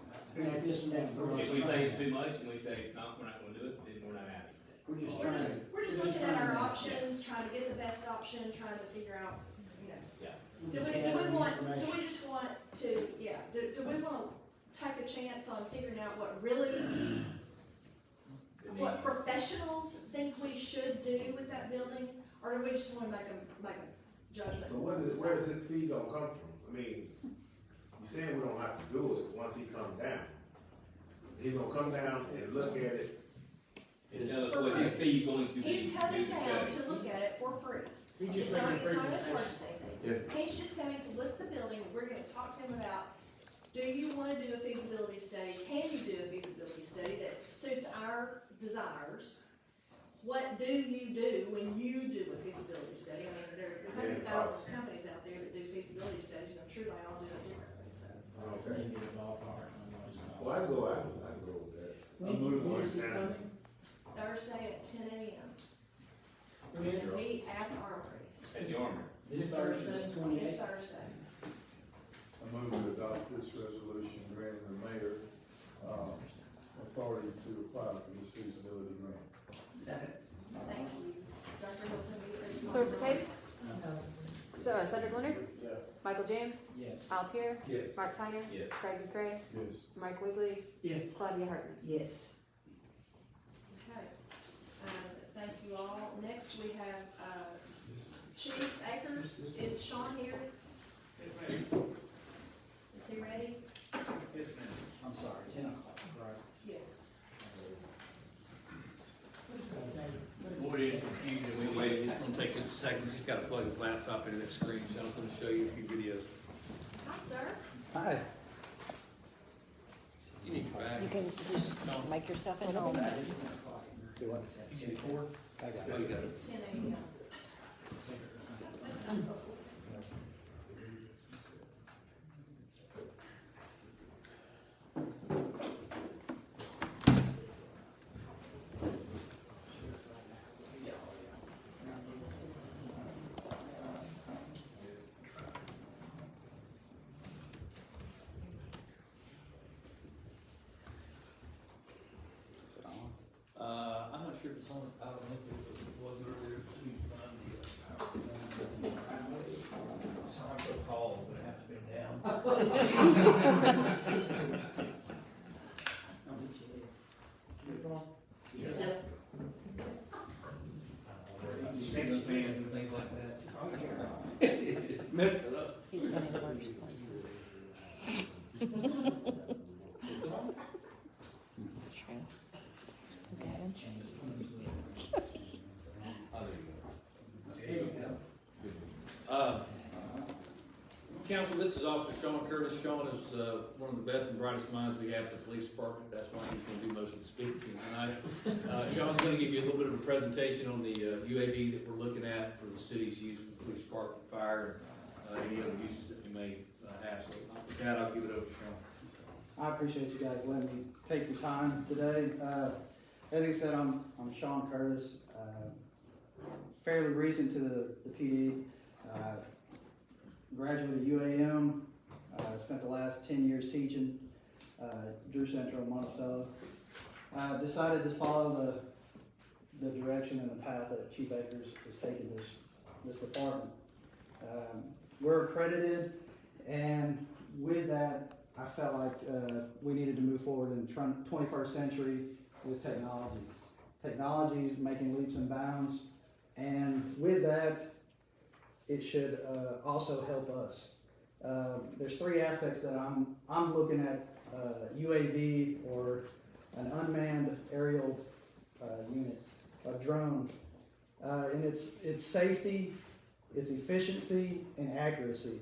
D: At this point,
C: If we say it's too much, and we say, no, we're not gonna do it, then we're not having it.
D: we're just
B: We're
D: trying
B: just,
D: to.
B: we're just looking at our options, trying to get the best option, trying to figure out, do we just want to, do we wanna take a chance on figuring out what professionals think we should do with that building? Or do we just wanna make a judgment?
R: So where does this fee gonna come from? I mean, you saying we don't have to do it once he comes down. He's gonna come down and look at it.
C: And tell us what his fee's going to be.
B: He's coming
C: do the
B: down
C: study.
B: to look at it for free.
O: He's just
B: It's not
O: making a
B: gonna charge
O: presentation.
B: us anything. He's just coming to look at the building, and we're gonna talk to him about, do you wanna do a feasibility study? Can you do a feasibility study that suits our desires? What do you do when you do a feasibility study? I mean, there are 100,000 companies out there that do feasibility studies, and I'm sure they all do it differently, so.
R: Okay.
D: Maybe a ballpark on what's not.
R: Well, I can go with that.
D: When is he coming?
B: Thursday at 10 a.m. We're
O: When?
B: gonna meet at the Armory.
C: At the Armory.
D: This Thursday,
B: It's
D: 28th?
B: Thursday.
E: I move to adopt this resolution granting the mayor, authority to apply for this feasibility grant.
K: Second.
B: Thank you. Dr. Wilson, will you please call
F: Close the
B: the roll?
F: case. So, Cedric Leonard,
R: Yeah.
F: Michael James,
D: Yes.
F: Al Pierre,
H: Yes.
F: Mark Tyner,
C: Yes.
F: Craig McCray,
E: Yes.
F: Mike Wiggly,
O: Yes.
F: Claudia Hartness.
K: Yes.
B: Okay, thank you all. Next, we have, Chief Akers. Is Sean here? Is he ready?
D: I'm sorry, 10 o'clock, right?
B: Yes.
D: What is that, David? What is
C: Avoid any confusion, we waited
Q: He's just gotta plug his laptop into that screen. Sean's gonna show you a few videos.
B: Hi, sir.
D: Hi.
Q: You need your bag.
A: You can just make yourself at home.
D: Do what?
Q: You need a cord?
D: I got
Q: Oh,
D: it.
Q: you got it.
B: It's 10 a.m.
Q: I'm not sure if it's on, I don't know if it was earlier, but we found the, sorry, I'm so tall, but I have to bend down. Yes. Single fans and things like that. Messed it up.
A: He's been in worse places. It's true. Just the bad insurance.
Q: There you go. Council, this is Officer Sean Curtis. Sean is one of the best and brightest minds we have at the police department. That's why he's going to do most of the speaking tonight. Sean's going to give you a little bit of a presentation on the UAV that we're looking at for the city's use for the police department, fire, and any other uses that we may have. So with that, I'll give it over to Sean.
D: I appreciate you guys letting me take the time today. As he said, I'm Sean Curtis, fairly recent to the PD. Graduated UAM, spent the last 10 years teaching, Drew Central, Monticello. Decided to follow the direction and the path that Chief Akers has taken this department. We're accredited, and with that, I felt like we needed to move forward in 21st century with technology. Technology is making leaps and bounds, and with that, it should also help us. There's three aspects that I'm looking at: UAV, or an unmanned aerial unit, a drone, and it's safety, it's efficiency, and accuracy.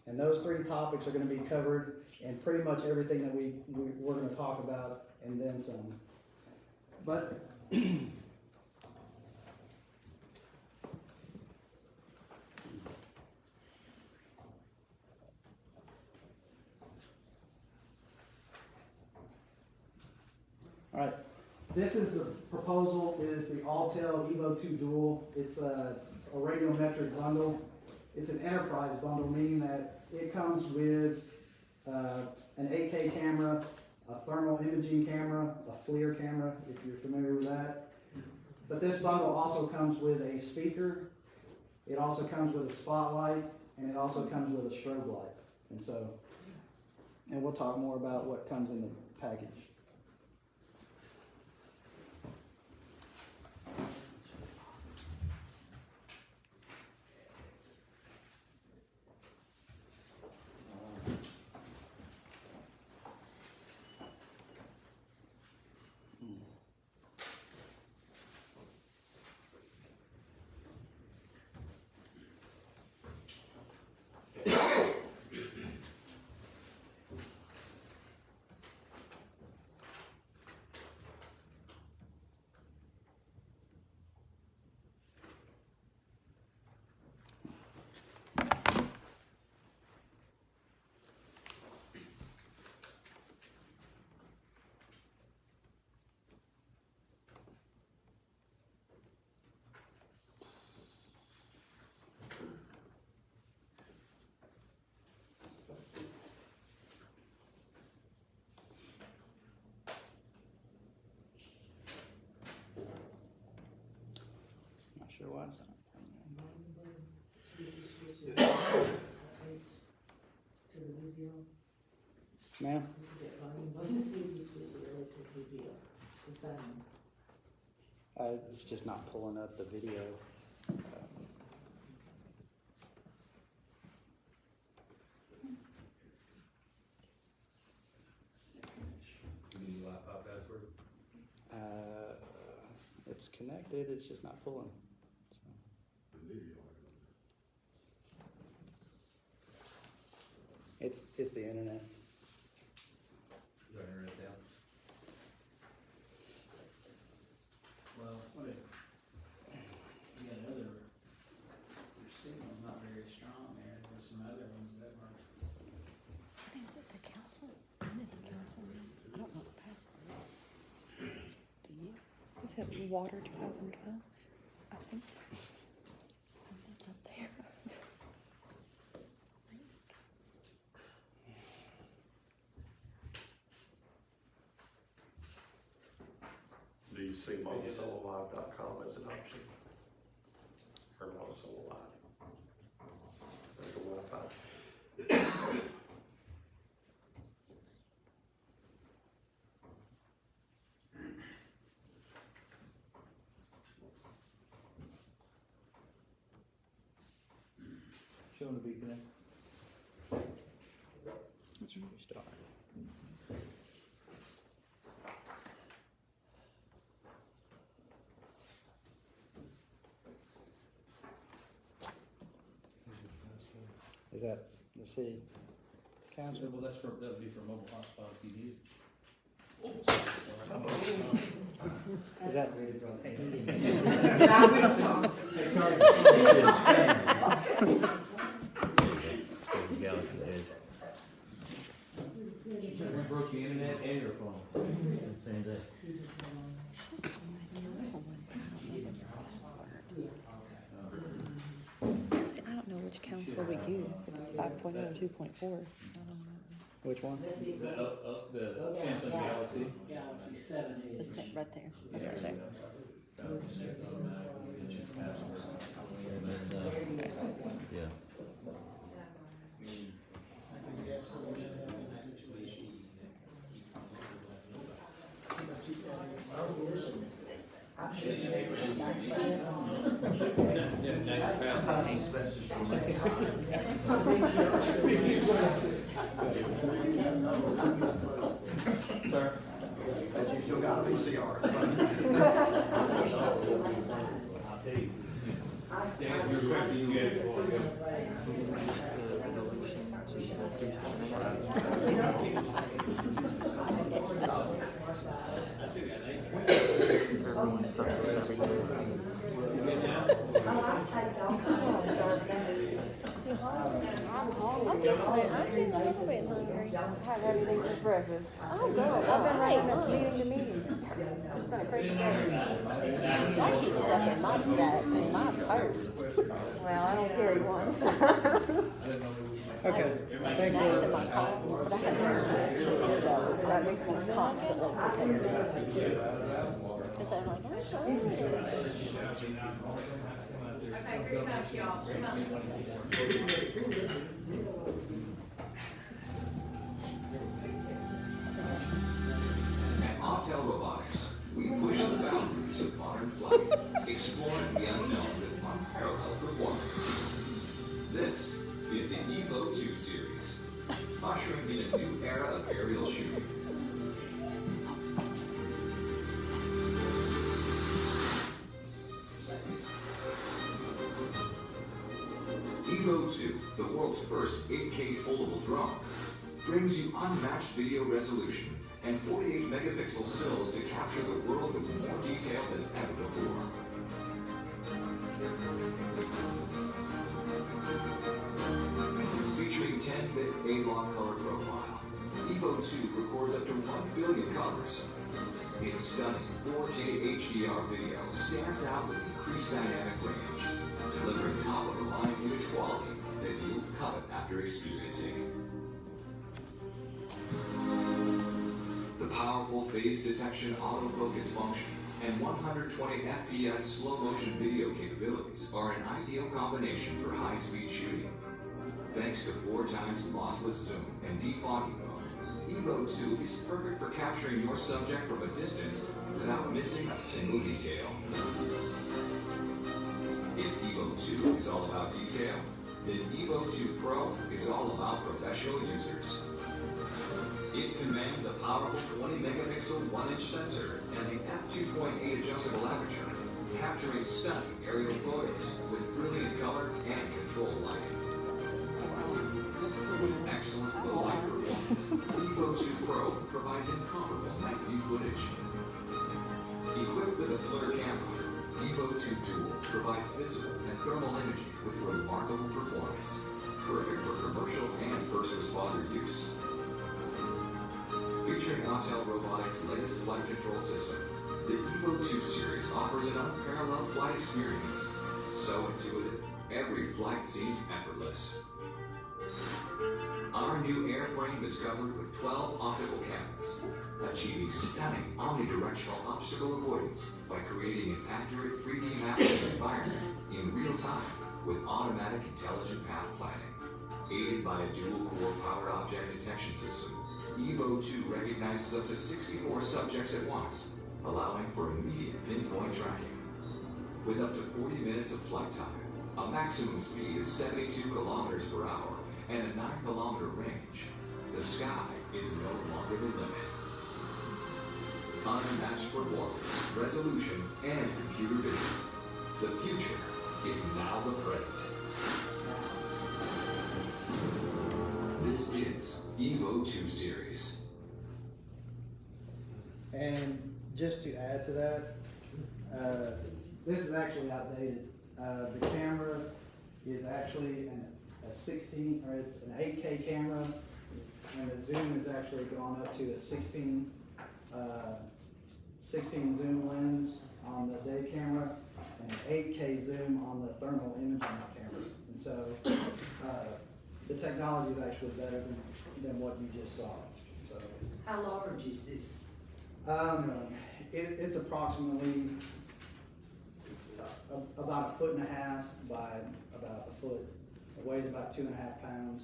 D: And those three topics are going to be covered in pretty much everything that we're going to talk about, and then some. But all right, this is the proposal, is the Altel Evo 2 Dual. It's a radiometric bundle. It's an enterprise bundle, meaning that it comes with an 8K camera, a thermal imaging camera, a FLIR camera, if you're familiar with that. But this bundle also comes with a speaker. It also comes with a spotlight, and it also comes with a strobe light. And we'll talk more about what comes in the package. Sure why it's not. Ma'am? It's just not pulling up the video.
Q: You need a laptop password?
D: It's connected, it's just not pulling.
R: The video.
T: It's the internet.
Q: Is our internet down?
D: Well, you got other, your signal's not very strong there. There's some other ones that were.
F: Is it the council? When did the council meet? I don't know the password. Do you? Is it Water 2012? I think. And that's up there.
M: Do you see MonticelloLive.com as an option? Or Monticello Live? There's a website.
T: Showing the beacon there. Star. Is that the city council?
Q: Well, that would be for mobile hotspot if you need it.
T: Is that?
C: Galaxy Edge.
Q: We broke your internet and your phone.
C: Same day.
F: See, I don't know which council we use, if it's 5.0 or 2.4. I don't know.
T: Which one?
Q: The Samsung Galaxy.
D: Galaxy 7
F: Just sit right there. Right there.
C: Yeah.
U: But you still got a VCR.
Q: Dan, your question you get.
T: Everyone suffers every day.
F: I'm feeling a little bit hungry.
L: I haven't had anything since breakfast.
F: Oh, girl,
L: I've been running from meeting to meeting. It's been a crazy day.
F: I keep stuff in my stash, in my purse.
L: Well, I don't carry one, so.
T: Okay, thank
F: Snacks in
T: you.
F: my car, but I have no so that makes me constantly prepared. Because they're like,
B: Okay, great match, y'all. Come on.
N: At Autel Robotics, we push the boundaries of modern flight, exploring the unknown with unparalleled performance. This is the Evo 2 series, ushering in a new era of aerial shooting. Evo 2, the world's first 8K foldable drone, brings you unmatched video resolution and 48 megapixel stills to capture the world with more detail than ever before. Featuring 10-bit A-log color profile, Evo 2 records up to 1 billion colors. Its stunning 4K HDR video stands out with increased dynamic range, delivering top-of-the-line image quality that you'll covet after experiencing. The powerful phase detection autofocus function and 120 FPS slow-motion video capabilities are an ideal combination for high-speed shooting. Thanks to 4 times lossless zoom and defogging mode, Evo 2 is perfect for capturing your subject from a distance without missing a single detail. If Evo 2 is all about detail, then Evo 2 Pro is all about professional users. It commands a powerful 20 megapixel 1-inch sensor and the f2.8 adjustable aperture, capturing stunning aerial photos with brilliant color and controlled lighting. With excellent low-light performance, Evo 2 Pro provides incomparable night view footage. Equipped with a FLIR camera, Evo 2 Dual provides visible and thermal imaging with remarkable performance, perfect for commercial and first responder use. Featuring Autel Robotics' latest flight control system, the Evo 2 series offers an unparalleled flight experience. So intuitive, every flight seems effortless. Our new airframe is covered with 12 optical cameras, achieving stunning omnidirectional obstacle avoidance by creating an accurate 3D map of the environment in real time with automatic intelligent path planning. Aided by a dual-core power object detection system, Evo 2 recognizes up to 64 subjects at once, allowing for immediate pinpoint tracking. With up to 40 minutes of flight time, a maximum speed of 72 kilometers per hour, and a 9-kilometer range, the sky is no longer the limit. Unmatched performance, resolution, and computer vision. The future is now the present. This is Evo 2 Series.
G: And just to add to that, this is actually outdated. The camera is actually a 16, or it's an 8K camera, and the zoom is actually gone up to a 16 zoom lens on the day camera, and an 8K zoom on the thermal imaging camera. And so the technology is actually better than what you just saw. So
K: How large is this?
G: it's approximately about 1.5 feet by about a foot. It weighs about 2.5 pounds.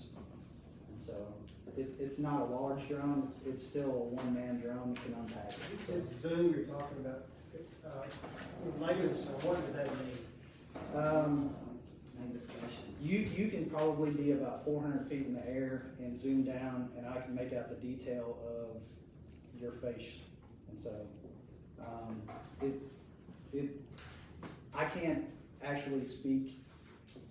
G: And so it's not a large drone. It's still a one-man drone that can unpack it.
J: This Zoom you're talking about, in layman's terms, what does that mean?
G: You can probably be about 400 feet in the air and zoom down, and I can make out the detail of your face. And so I can't actually speak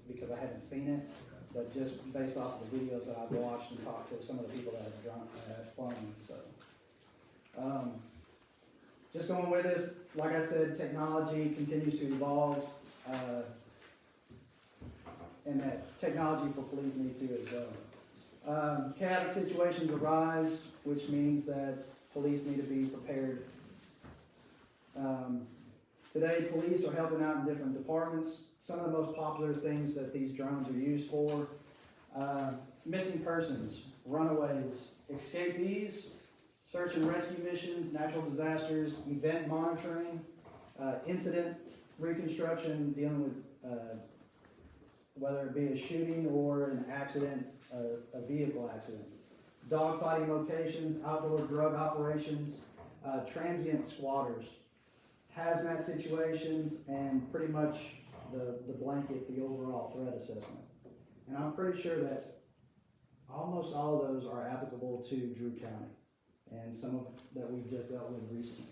G: because I haven't seen it, but just based off of the videos that I've watched and talked to some of the people that have flown. So just going with this, like I said, technology continues to evolve. And that technology for police need to as well. Chaotic situations arise, which means that police need to be prepared. Today, police are helping out in different departments. Some of the most popular things that these drones are used for, missing persons, runaways, escapees, search and rescue missions, natural disasters, event monitoring, incident reconstruction, dealing with whether it be a shooting or an accident, a vehicle accident, dogfighting locations, outdoor drug operations, transient squatters, hazmat situations, and pretty much the blanket, the overall threat assessment. And I'm pretty sure that almost all of those are applicable to Drew County, and some of that we've just dealt with recently.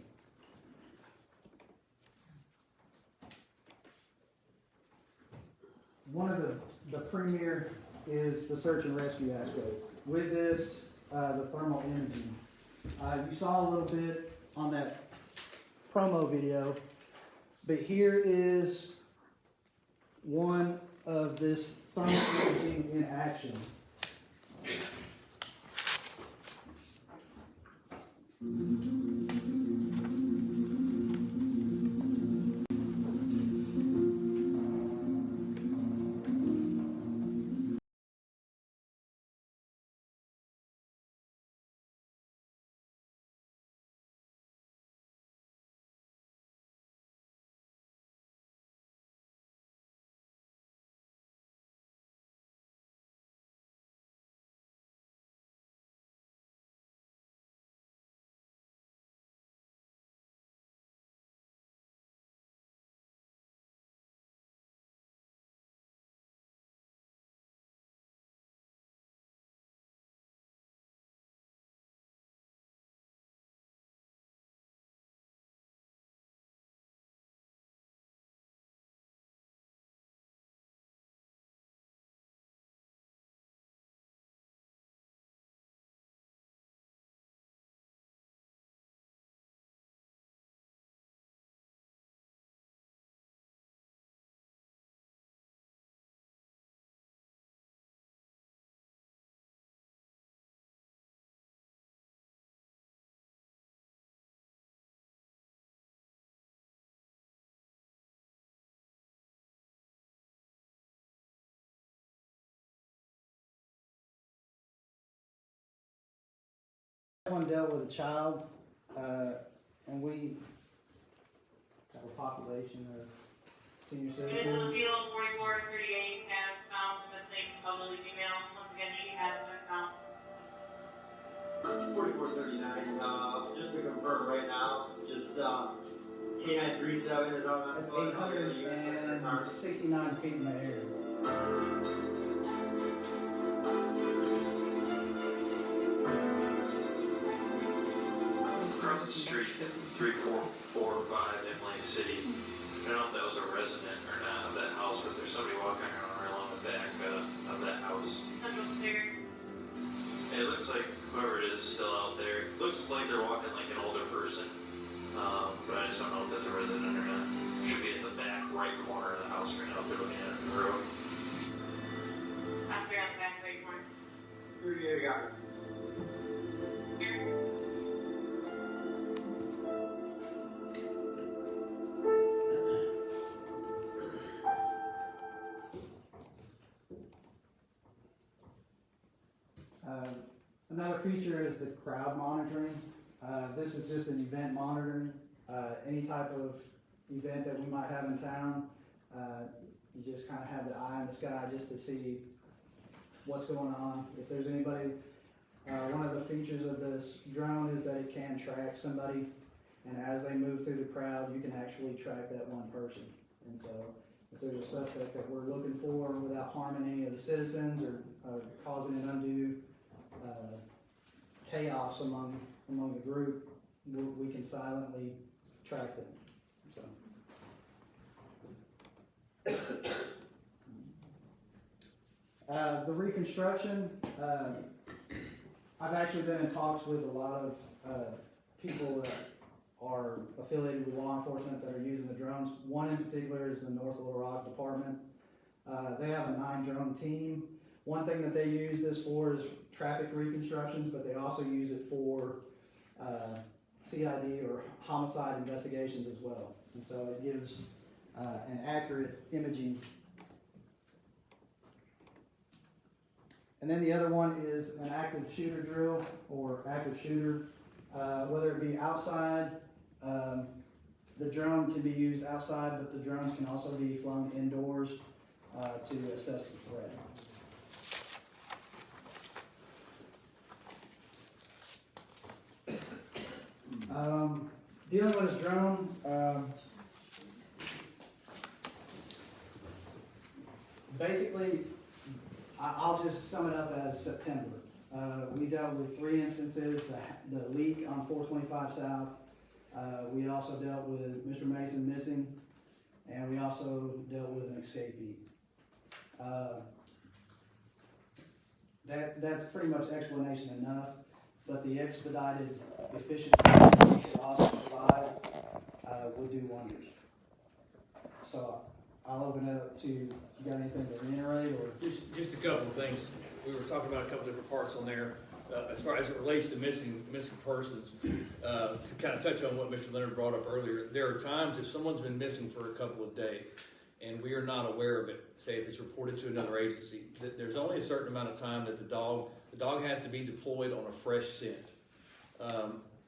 G: One of the premier is the search and rescue aspect. With this, the thermal imaging. You saw a little bit on that promo video, but here is one of this thermal imaging in action. One dealt with a child, and we have a population of senior citizens.
L: Field 4438 has found missing totally female. Once again, she has been found.
P: 4439, just to confirm right now, just, K937 is on that.
G: That's 869 feet in the air.
V: Across the street, 3445 Emily City. I don't know if that was a resident or not of that house, but there's somebody walking around right along the back of that house. It looks like whoever it is still out there. It looks like they're walking like an older person, but I just don't know if that's a resident or not. Should be at the back right corner of the house right now if they're looking at the road.
L: Up there on the back right corner.
P: Yeah, got it.
G: Another feature is the crowd monitoring. This is just an event monitoring. Any type of event that we might have in town, you just kind of have the eye in the sky just to see what's going on. If there's anybody, one of the features of this drone is that it can track somebody, and as they move through the crowd, you can actually track that one person. And so if there's a suspect that we're looking for without harming any of the citizens or causing an undue chaos among the group, we can silently track them. So. The reconstruction, I've actually been in talks with a lot of people that are affiliated with law enforcement that are using the drones. One in particular is the North Little Rock Department. They have a 9-drone team. One thing that they use this for is traffic reconstructions, but they also use it for CID or homicide investigations as well. And so it gives an accurate imaging. And then the other one is an active shooter drill or active shooter, whether it be outside. The drone can be used outside, but the drones can also be flown indoors to assess the threat. Dealing with this drone, basically, I'll just sum it up as September. We dealt with 3 instances, the leak on 425 South. We also dealt with Mr. Mason missing, and we also dealt with an escapee. That's pretty much explanation enough, but the expedited efficiency we could also provide would do wonders. So I'll open it up to, you got anything to reiterate or?
Q: Just a couple of things. We were talking about a couple different parts on there. As far as it relates to missing persons, to kind of touch on what Mr. Leonard brought up earlier, there are times if someone's been missing for a couple of days and we are not aware of it, say if it's reported to another agency, that there's only a certain amount of time that the dog has to be deployed on a fresh scent.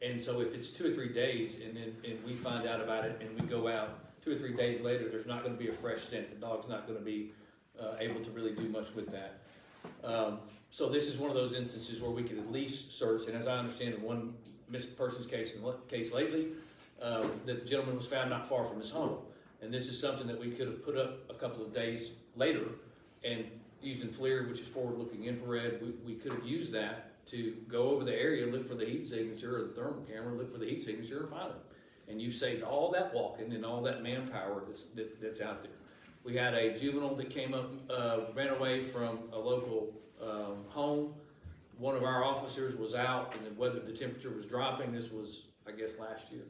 Q: And so if it's 2 or 3 days and we find out about it and we go out 2 or 3 days later, there's not going to be a fresh scent. The dog's not going to be able to really do much with that. So this is one of those instances where we could at least search, and as I understand in one missing persons case lately, that the gentleman was found not far from his home. And this is something that we could have put up a couple of days later, and using FLIR, which is forward-looking infrared, we could have used that to go over the area, look for the heat signature or the thermal camera, look for the heat signature and find it. And you've saved all that walking and all that manpower that's out there. We had a juvenile that came up, ran away from a local home. One of our officers was out, and the temperature was dropping. This was, I guess, last year.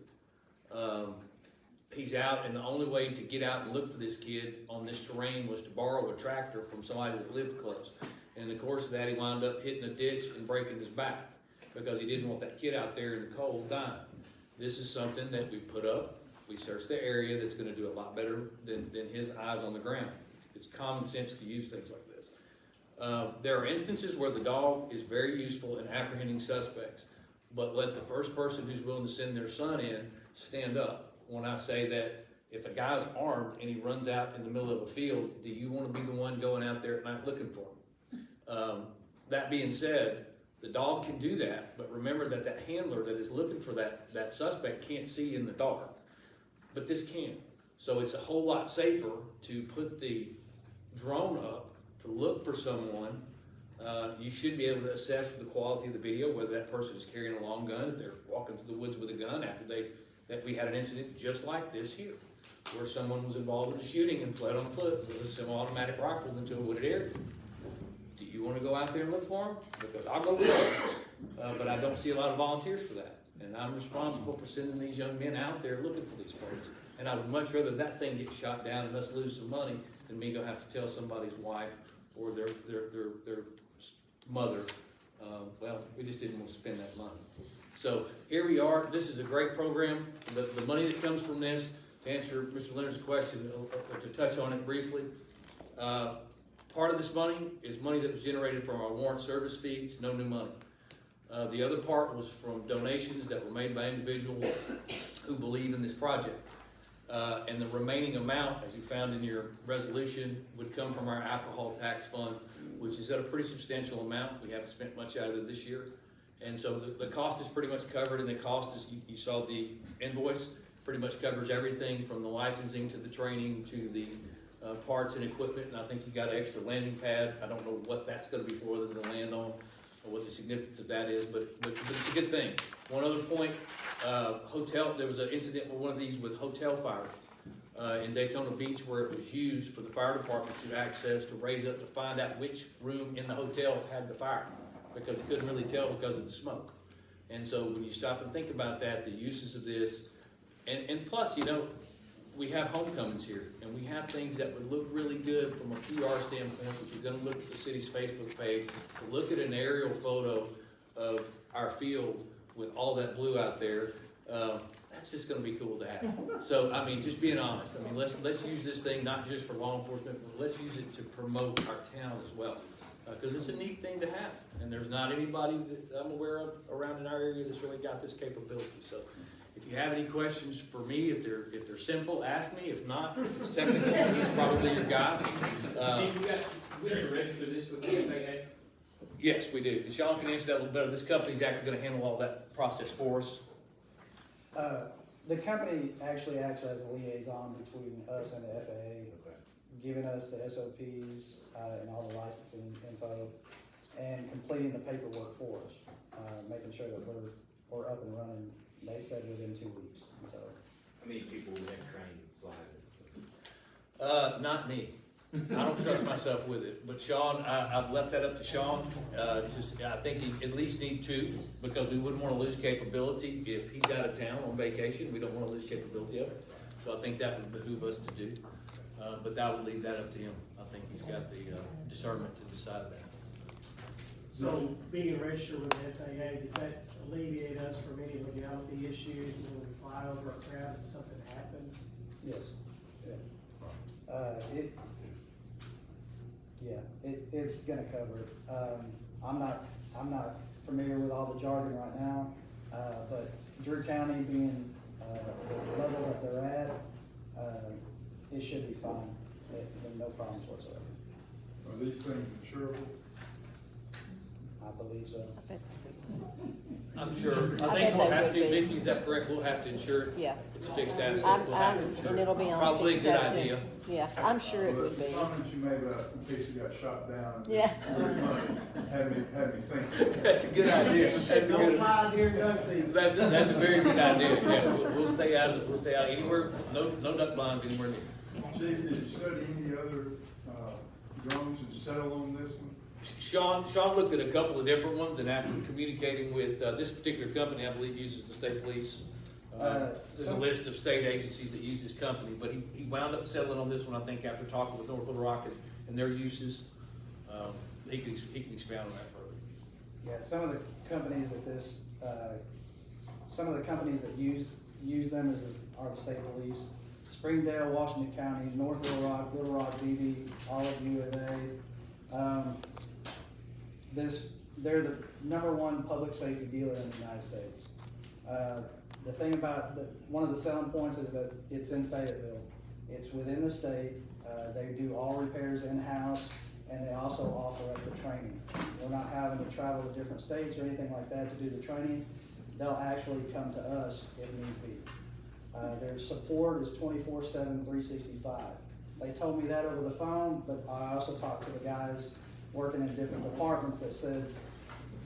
Q: He's out, and the only way to get out and look for this kid on this terrain was to borrow a tractor from somebody that lived close. And in the course of that, he wound up hitting a ditch and breaking his back because he didn't want that kid out there in the cold dying. This is something that we put up. We search the area that's going to do a lot better than his eyes on the ground. It's common sense to use things like this. There are instances where the dog is very useful in apprehending suspects. but let the first person who's willing to send their son in stand up. When I say that if a guy's armed and he runs out in the middle of a field, do you want to be the one going out there at night looking for him? That being said, the dog can do that, but remember that that handler that is looking for that suspect can't see in the dark, but this can. So it's a whole lot safer to put the drone up to look for someone. You should be able to assess the quality of the video, whether that person is carrying a long gun, if they're walking through the woods with a gun after that we had an incident just like this here, where someone was involved in a shooting and fled on foot with a semi-automatic rifle into a wooded area. Do you want to go out there and look for them? Because I'll go with them. But I don't see a lot of volunteers for that. And I'm responsible for sending these young men out there looking for these folks. And I would much rather that thing get shot down and us lose some money than me go have to tell somebody's wife or their mother, well, we just didn't want to spend that money. So here we are. This is a great program. The money that comes from this, to answer Mr. Leonard's question, to touch on it briefly, part of this money is money that was generated from our warrant service fees, no new money. The other part was from donations that were made by individuals who believe in this project. And the remaining amount, as you found in your resolution, would come from our alcohol tax fund, which is at a pretty substantial amount. We haven't spent much out of it this year. And so the cost is pretty much covered, and the cost is, you saw the invoice, pretty much covers everything from the licensing to the training to the parts and equipment. And I think you got an extra landing pad. I don't know what that's going to be for them to land on or what the significance of that is, but it's a good thing. One other point, there was an incident with one of these with hotel fires in Daytona Beach where it was used for the fire department to access, to raise up, to find out which room in the hotel had the fire, because it couldn't really tell because of the smoke. And so when you stop and think about that, the uses of this, and plus, you know, we have homecomings here, and we have things that would look really good from a PR standpoint, which you're going to look at the city's Facebook page, to look at an aerial photo of our field with all that blue out there. That's just going to be cool to have. So, I mean, just being honest, I mean, let's use this thing not just for law enforcement, but let's use it to promote our town as well, because it's a neat thing to have, and there's not anybody that I'm aware of around in our area that's really got this capability. So, if you have any questions for me, if they're simple, ask me. If not, if it's technical, he's probably your guy.
D: Chief, we have to register this with the FAA?
Q: Yes, we do. And Sean can answer that a little better. This company's actually going to handle all that process for us.
G: The company actually acts as a liaison between us and the FAA, giving us the SOPs and all the licensing info, and completing the paperwork for us, making sure that we're up and running. They said within 2 weeks. And so,
C: How many people would have trained to fly this thing?
Q: Not me. I don't trust myself with it. But Sean, I've left that up to Sean. I think he at least need 2, because we wouldn't want to lose capability. If he's out of town on vacation, we don't want to lose capability of it. So I think that would behoove us to do. But that would leave that up to him. I think he's got the discernment to decide that.
O: So being registered with the FAA, does that alleviate us from any legality issues when we fly over a crowd and something happens?
G: yes. Yeah. It's gonna cover it. I'm not familiar with all the jargon right now, but Drew County being the level that they're at, it should be fine. No problems whatsoever.
E: Are these things insurable?
G: I believe so.
Q: I'm sure. I
A: I
Q: think
A: bet
Q: we'll
A: they
Q: have
A: would
Q: to.
A: be.
Q: Vicky, is that correct? We'll have to insure it.
A: Yeah.
Q: It's a fixed asset. We'll have to insure
A: And
Q: it.
A: it'll be on
Q: Probably a
A: fixed
Q: good
A: asset.
Q: idea.
A: Yeah, I'm sure it would be.
E: The comments you made about in case you got shot down.
A: Yeah.
E: Had me thinking.
Q: That's a good idea. That's a
O: Don't
Q: good.
O: fly during duck season.
Q: That's a very good idea. Yeah, we'll stay out of it. We'll stay out anywhere. No duck blinds anywhere near.
E: Chief, did you study any other drones and settle on this one?
Q: Sean looked at a couple of different ones, and after communicating with this particular company, I believe uses the state police. There's a list of state agencies that use this company, but he wound up settling on this one, I think, after talking with North Little Rock and their uses. He can expand on that further.
G: Yeah, some of the companies that use them are the state police. Springdale, Washington County, North Little Rock, BB, all of U of A. they're the #1 public safety dealer in the United States. The thing about, one of the selling points is that it's in Fayetteville. It's within the state. They do all repairs in-house, and they also offer up the training. We're not having to travel to different states or anything like that to do the training. They'll actually come to us if need be. Their support is 24/7, 365. They told me that over the phone, but I also talked to the guys working in different departments that said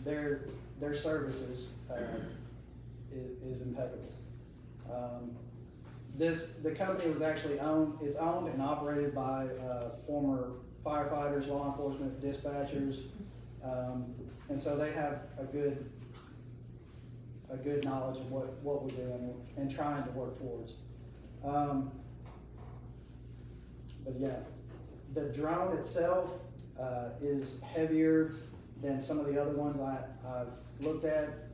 G: their services is impeccable. The company was actually owned and operated by former firefighters, law enforcement, dispatchers, and so they have a good knowledge of what we're doing and trying to work towards. But yeah, the drone itself is heavier than some of the other ones I've looked at.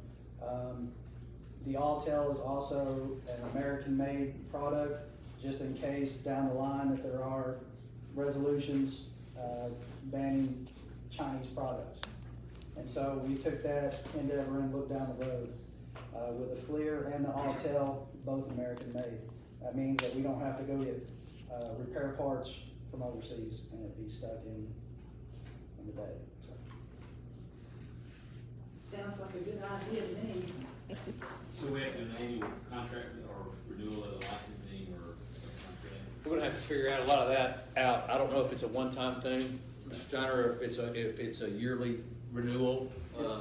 G: The Autel is also an American-made product, just in case down the line that there are resolutions banning Chinese products. And so we took that endeavor and looked down the road. With the FLIR and the Autel, both American-made. That means that we don't have to go get repair parts from overseas and it be stuck in the bay. So.
K: Sounds like a good idea to me.
C: So we have an annual contract or renewal of the licensing or something like that?
I: We're gonna have to figure out a lot of that out. I don't know if it's a one-time thing, Mr. Steiner, or if it's a yearly renewal.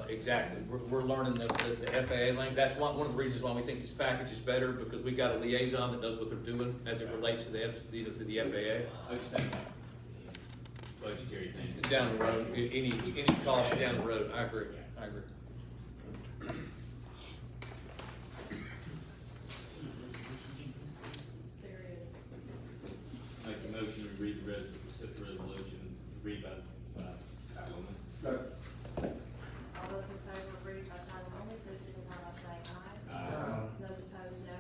I: Exactly. We're learning the FAA language. That's one of the reasons why we think this package is better, because we got a liaison that knows what they're doing as it relates to the FAA.
C: I just think budgetary things.
I: Down the road, any cost down the road. I agree.
B: There is.
C: Make a motion to read accept the resolution, read by title only.
R: Second.
B: All those in favor of reading by title only, please signify by saying aye.
C: Aye.
B: Those opposed, no.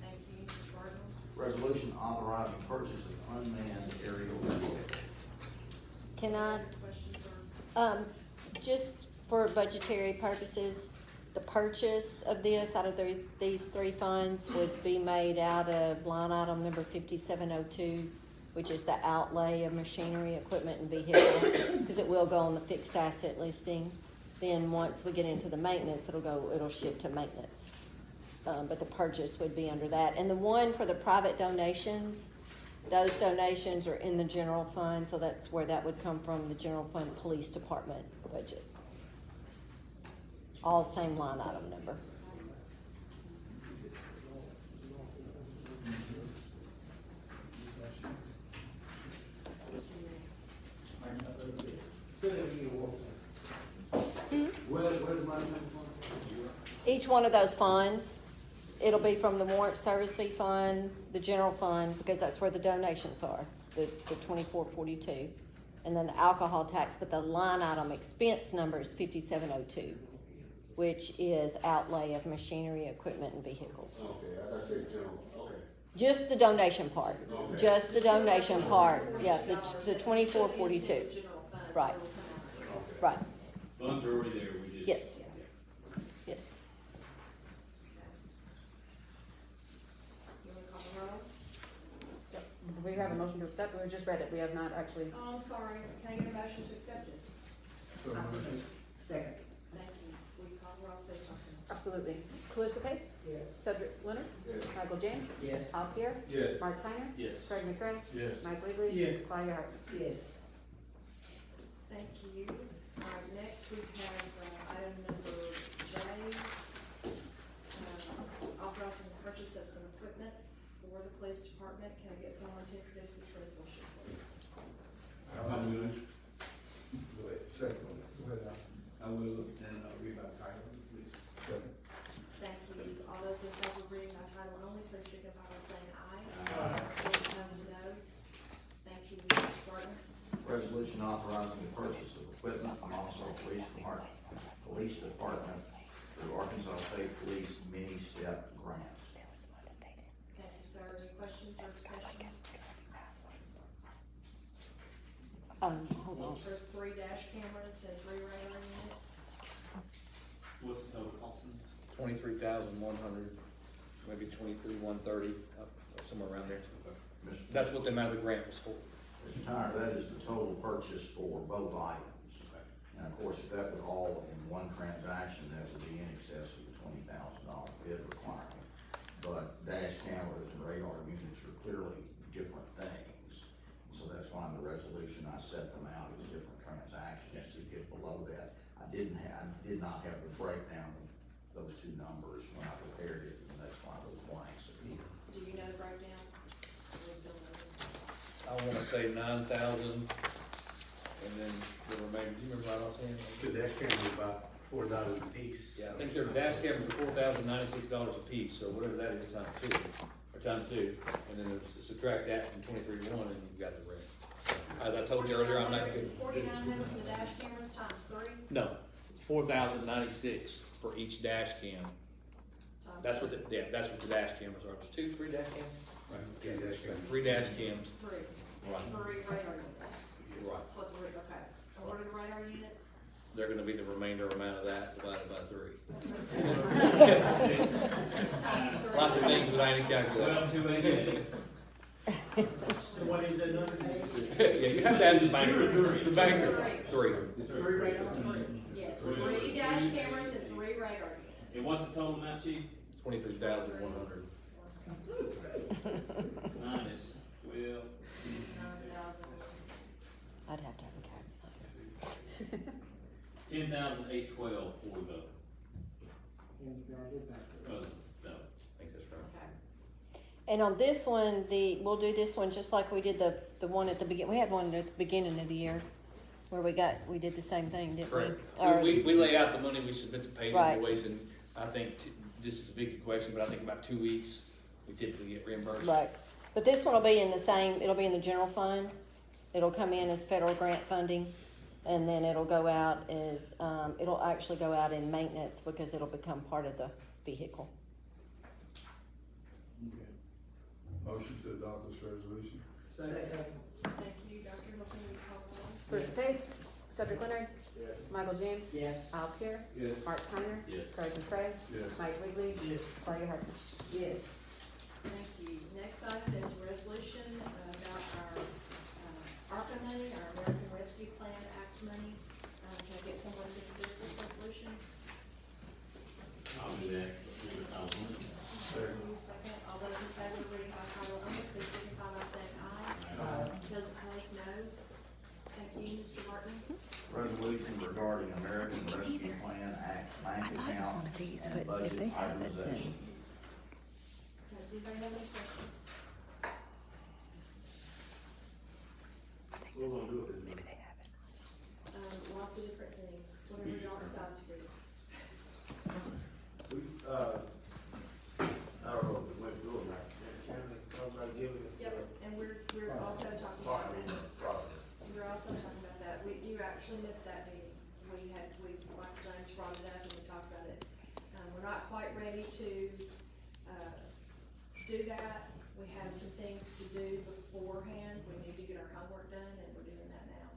B: Thank you, Mr. Gordon.
U: Resolution authorizing purchase of unmanned aerial vehicle.
A: Can I,
B: Questions or?
A: just for budgetary purposes, the purchase of this out of these three funds would be made out of line item number 5702, which is the outlay of machinery, equipment, and vehicle, because it will go on the fixed asset listing. Then once we get into the maintenance, it'll shift to maintenance. But the purchase would be under that. And the one for the private donations, those donations are in the general fund, so that's where that would come from, the general fund police department budget. All same line item number.
R: Where's the money coming from?
A: Each one of those funds, it'll be from the warrant service fee fund, the general fund, because that's where the donations are, the 2442, and then the alcohol tax, but the line item expense number is 5702, which is outlay of machinery, equipment, and vehicles.
R: Okay, I thought you said general, okay.
A: Just the donation part,
R: Okay.
A: just the donation part, yeah, the 2442,
B: General fund, so
A: right,
B: it'll come out.
A: right,
C: Funds are already there, we just.
A: yes, yes.
B: You wanna call the roll?
F: We have a motion to accept, we just read it, we have not actually.
B: Oh, I'm sorry, can I get a motion to accept it?
R: So,
K: Second.
B: Thank you. Will you call the roll, please, Dr.
F: Absolutely. Clarissa Pace?
O: Yes.
F: Cedric Leonard?
R: Yes.
F: Michael James?
D: Yes.
F: Al Pierre?
H: Yes.
F: Mark Tyner?
C: Yes.
F: Craig McCray?
R: Yes.
F: Mike Ridley?
O: Yes.
F: Claudia Hartman?
K: Yes.
B: Thank you. All right, next we have, item number J, authorizing the purchase of some equipment for the police department. Can I get someone to introduce this resolution, please?
H: I will.
R: Go ahead, second one. Go ahead, Al.
H: I will, and read by title, please.
R: Second.
B: Thank you. All those in favor of reading by title only, please signify by saying aye.
C: Aye.
B: Those opposed, no. Thank you, Mr. Gordon.
U: Resolution authorizing the purchase of equipment from also Police Department through Arkansas State Police Mini-Step Grant.
B: Thank you, sir. Any questions or discussion?
A: Hold
B: This
A: on.
B: is for 3 dash cameras and 3 railings
Q: What's the total cost?
I: 23,100, maybe 23,130, somewhere around there.
U: Mr.
I: That's what the amount of the grant was for.
U: Mr. Tyner, that is the total purchase for both items. And of course, if that were all in one transaction, that would be in excess of the $20,000 bid requirement. But dash cameras and radar units are clearly different things. So that's why in the resolution, I set them out as different transactions to get below that. I did not have the breakdown of those two numbers when I prepared it, and that's why those blanks appear.
B: Do you know the breakdown?
I: I wanna say 9,000, and then the remainder, do you remember right offhand?
H: The dash camera was about $4 a piece.
I: Yeah, I think their dash cameras are $4,096 a piece, so whatever that is times two, and then subtract that from 23,1, and you've got the rest. As I told you earlier, I'm not good.
B: 4,900 for the dash cameras times 3?
I: No, 4,096 for each dash cam. That's what the dash cameras are. There's 3 dash cams?
H: Right. Yeah, dash camera.
I: 3 dash cams.
B: 3.
I: Right.
B: 3 radar units.
I: Right.
B: That's what okay. And what are the radar units?
I: They're gonna be the remainder amount of that divided by 3. Lots of things, but I ain't calculating.
Q: Well, 288. So what is that number?
I: Yeah, you have to ask the banker. The banker. 3.
Q: 3 radar?
B: Yes, 3 dash cameras and 3 radar units.
Q: And what's the total amount, Chief?
I: 23,100.
Q: Minus 12.
B: 9,000.
A: I'd have to have a calculator.
Q: 10,812 for the other, so.
I: I think that's right.
B: Okay.
A: And on this one, we'll do this one just like we did the one at the begin. We had one at the beginning of the year where we did the same thing, didn't
I: Correct.
A: we? Or-
I: We lay out the money, we submit the paid
A: Right.
I: invoice, and I think, this is a big question, but I think about 2 weeks, we typically get reimbursed.
A: Right, but this one will be in the same, it'll be in the general fund, it'll come in as federal grant funding, and then it'll go out as, it'll actually go out in maintenance because it'll become part of the vehicle.
E: Motion to adopt this resolution.
B: Thank you, Dr. Hamilton, we call roll.
F: Bruce Pace, Cedric Leonard,
R: Yes.
F: Michael James.
D: Yes.
F: Al Pierre.
H: Yes.
F: Mark Tyner.
Q: Yes.
F: Craig McCray.
E: Yes.
F: Mike Wiggly.
D: Yes.
F: Claudia Hartman.
K: Yes.
B: Thank you. Next item is a resolution about our ARPA money, our American Rescue Plan Act money. Can I get someone to introduce this resolution?
Q: I'll do that.
B: Second. All those in favor of reading by title only, please signify by saying aye. Those opposed, no. Thank you, Mr. Martin.
U: Resolution regarding American Rescue Plan Act bank account and budget itemization.
B: Does anybody have any questions?
R: What we're gonna do with it?
B: Lots of different things, whatever y'all decide to do.
R: We, I don't know if it went through or not. Can we talk about giving it?
B: Yep, and we're also talking about that. We're also talking about that. You actually missed that meeting. Michael James brought it up and we talked about it. We're not quite ready to, do that. We have some things to do beforehand. We need to get our homework done and we're doing that now.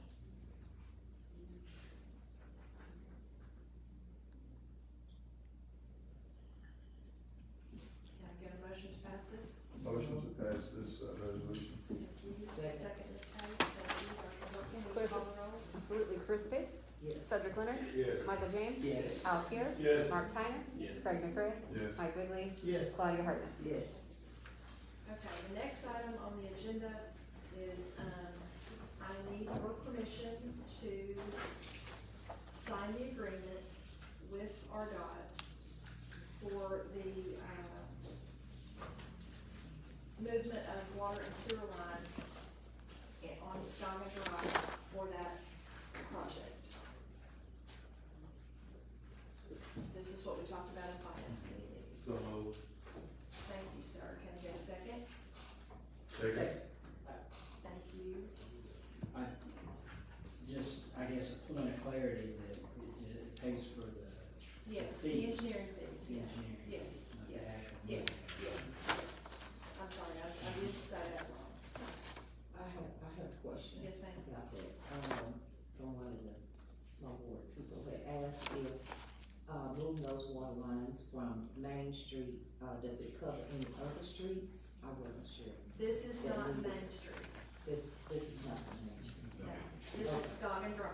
B: Can I get a motion to pass this?
E: Motion to pass this resolution.
B: Thank you. Second, Ms. Pace. Thank you. Dr. Hilton, will you call the roll?
F: Absolutely. Bruce Pace.
K: Yes.
F: Cedric Leonard.
R: Yes.
F: Michael James.
D: Yes.
F: Al Pierre.
R: Yes.
F: Mark Tyner.
Q: Yes.
F: Craig McCray.
E: Yes.
F: Mike Wiggly.
O: Yes.
F: Claudia Hartman.
K: Yes.
B: Okay, the next item on the agenda is, I need your permission to sign the agreement with RDOT for the, movement of water and sewer lines on Skyman Drive for that project. This is what we talked about in finance committee meetings.
R: So moved.
B: Thank you, sir. Can I get a second?
R: Second.
B: Thank you.
D: Just, I guess, a point of clarity that it pays for the.
B: Yes,
D: fees.
B: the engineering fees,
D: The
B: yes,
D: engineering
B: yes,
D: fees, not the
B: yes,
D: actual
B: yes,
D: money.
B: yes, yes. I'm sorry, I didn't say that wrong.
K: I have a question.
B: Yes, ma'am.
K: About that. From one of my board people had asked if moving those water lines from Main Street, does it cover any other streets? I wasn't sure.
B: This is
K: Yeah,
B: not
K: we do.
B: Main Street.
K: This is not the Main Street.
B: No, this is Scoggin Drive.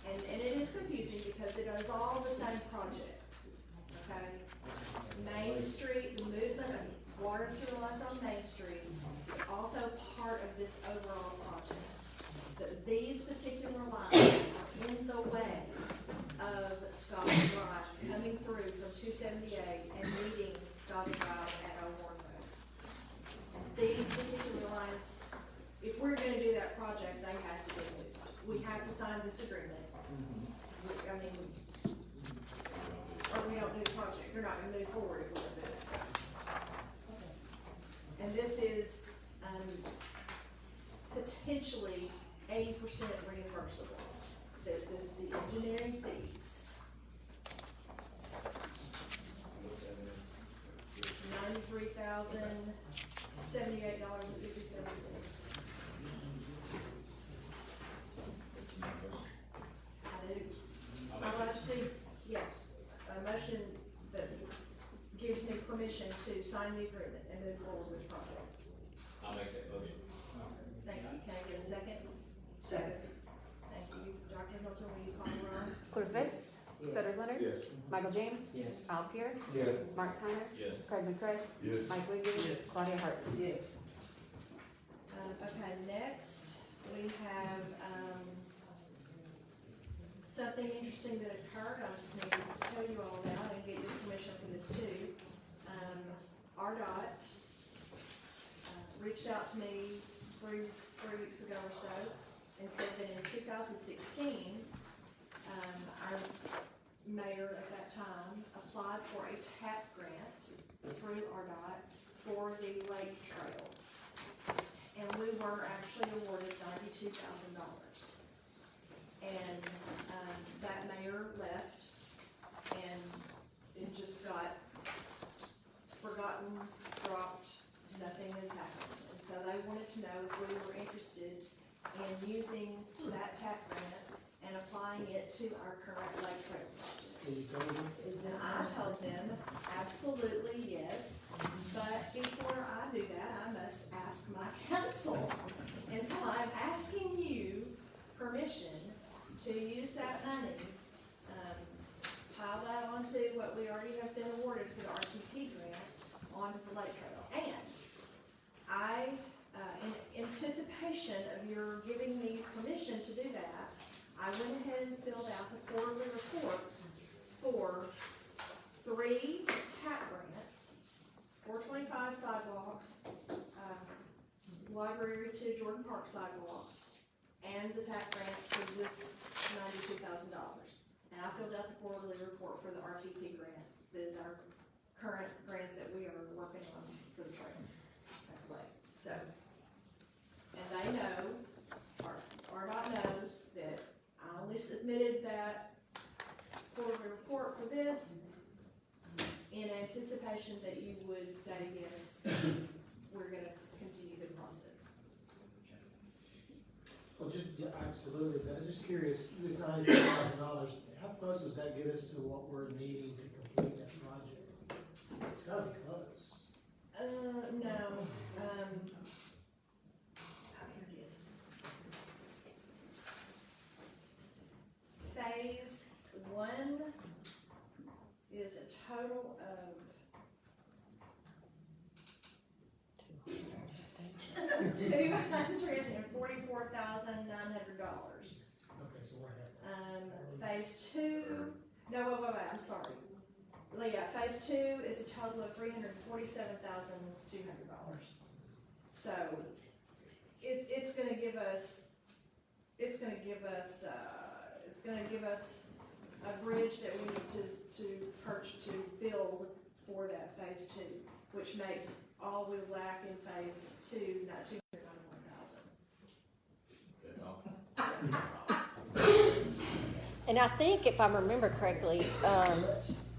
B: And it is confusing because it is all the same project, okay? Main Street, the movement of water and sewer lines on Main Street is also part of this overall project. These particular lines are in the way of Scoggin Drive coming through from 278 and meeting Scoggin Drive at O'Warren Road. These particular lines, if we're gonna do that project, they have to be moved. We have to sign this agreement. I mean, or we don't do the project, they're not gonna move forward if we don't do it, so. And this is, potentially 80% reimbursable. The engineering fees. $93,078.57. I do. I actually, yeah, a motion that gives me permission to sign the agreement and move forward with the project.
C: I'll make that motion.
B: Thank you. Can I get a second? Second. Thank you. Dr. Hilton, will you call the roll?
F: Claire Space, Cedric Leonard,
R: Yes.
F: Michael James,
D: Yes.
F: Al Pierre,
R: Yes.
F: Mark Tyner,
C: Yes.
F: Craig McCray,
E: Yes.
F: Mike Wiggins,
D: Yes.
F: Claudia Hart.
K: Yes.
B: Okay, next, we have, something interesting that occurred. I just needed to tell you all about and get your permission for this too. RDOT, reached out to me three weeks ago or so and said that in 2016, our mayor at that time applied for a TAP grant through RDOT for the lake trail. And we were actually awarded $92,000. And, that mayor left and it just got forgotten, dropped, nothing has happened. And so they wanted to know if we were interested in using that TAP grant and applying it to our current lake trail project.
D: Can you tell me?
B: And I told them, absolutely yes, but before I do that, I must ask my council. And so I'm asking you permission to use that money, pile that onto what we already have been awarded for the RTP grant onto the lake trail. And I, in anticipation of your giving me permission to do that, I went ahead and filled out the quarterly reports for 3 TAP grants, 425 sidewalks, library to Jordan Park sidewalks, and the TAP grant for this $92,000. And I filled out the quarterly report for the RTP grant, that is our current grant that we are working on for the trail at the lake. So, and they know, RDOT knows that I only submitted that quarterly report for this in anticipation that you would say, yes, we're gonna continue the process.
O: Well, just, yeah, absolutely, but I'm just curious, this $92,000, how close does that get us to what we're needing to complete that project? It's gotta be close.
B: No, here it is. Phase 1 is a total of $244,900.
O: Okay, so we're halfway.
B: Phase 2, no, wait, I'm sorry. Yeah, phase 2 is a total of $347,200. So, it's gonna give us a bridge that we need to purchase, to build for that phase 2, which makes all we lack in phase 2, not $291,000.
C: That's all.
A: And I think if I remember correctly,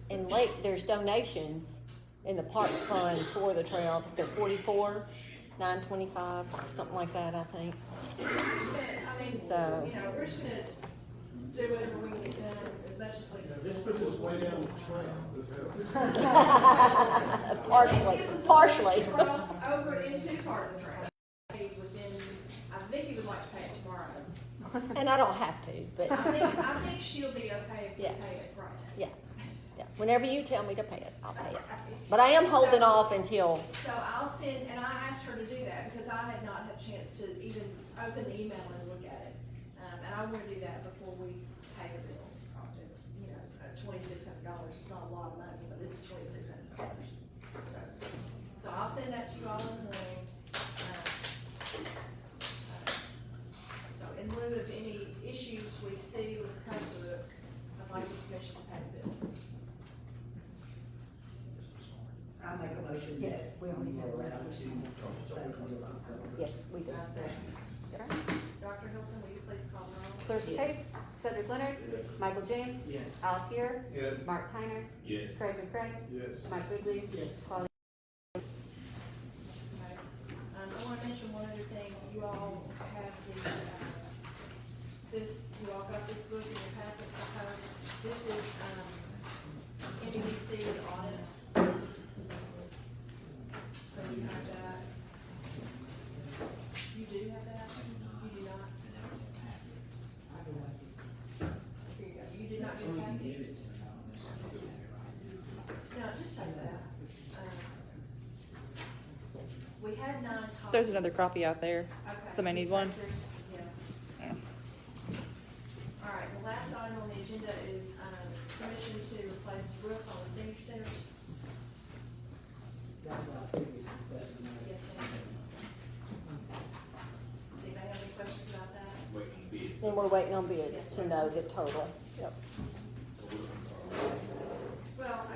A: in Lake, there's donations in the park fund for the trail. I think they're $44,925, something like that, I think.
B: We're just gonna, I mean,
A: So-
B: you know, we're just gonna do whatever we can get done, as much as we
O: You know,
B: can.
O: this puts us way down the trail.
A: Partially,
B: This is
A: partially.
B: to cross over into part of the trail. Within, Vicky would like to pay it tomorrow.
A: And I don't have to, but,
B: I think she'll be okay if we
A: Yeah.
B: pay it Friday.
A: yeah, yeah. Whenever you tell me to pay it, I'll pay it. But I am holding off until,
B: So I'll send, and I asked her to do that because I had not had a chance to even open the email and look at it. And I want to do that before we pay the bill. It's, you know, $2,600. It's not a lot of money, but it's $2,600. So I'll send that to you all in the morning. So in lieu of any issues we see with the code book, I'd like the commission to pay the bill.
K: I make a motion
A: Yes,
K: that
A: we already
K: we
A: have
K: go
A: a
K: around to.
A: yes, we do.
B: Dr. Hilton, will you please call the roll?
F: Clarissa Case, Cedric Leonard, Michael James,
D: Yes.
F: Al Pierre,
H: Yes.
F: Mark Tyner,
C: Yes.
F: Craig McCray,
E: Yes.
F: Mike Ridley,
O: Yes.
F: Claudia.
B: Okay. I want to mention one other thing. You all have the, you all got this book in your packets, I hope. This is, NBC's audit. So you have that. You do have that? You do not? Here you go. You did not get a
D: Someone can
B: packet?
D: give it to me, I don't necessarily have it right.
B: No, just take that. We had 9 copies.
M: There's another copy out there.
B: Okay.
M: Somebody need one?
B: Yeah. All right, the last item on the agenda is, permission to replace the roof on the senior center.
D: That's what I previous discussion.
B: Yes, ma'am. Does anybody have any questions about that?
C: Waiting bids.
A: Then we're waiting on bids to know the total. Yep.
B: Well,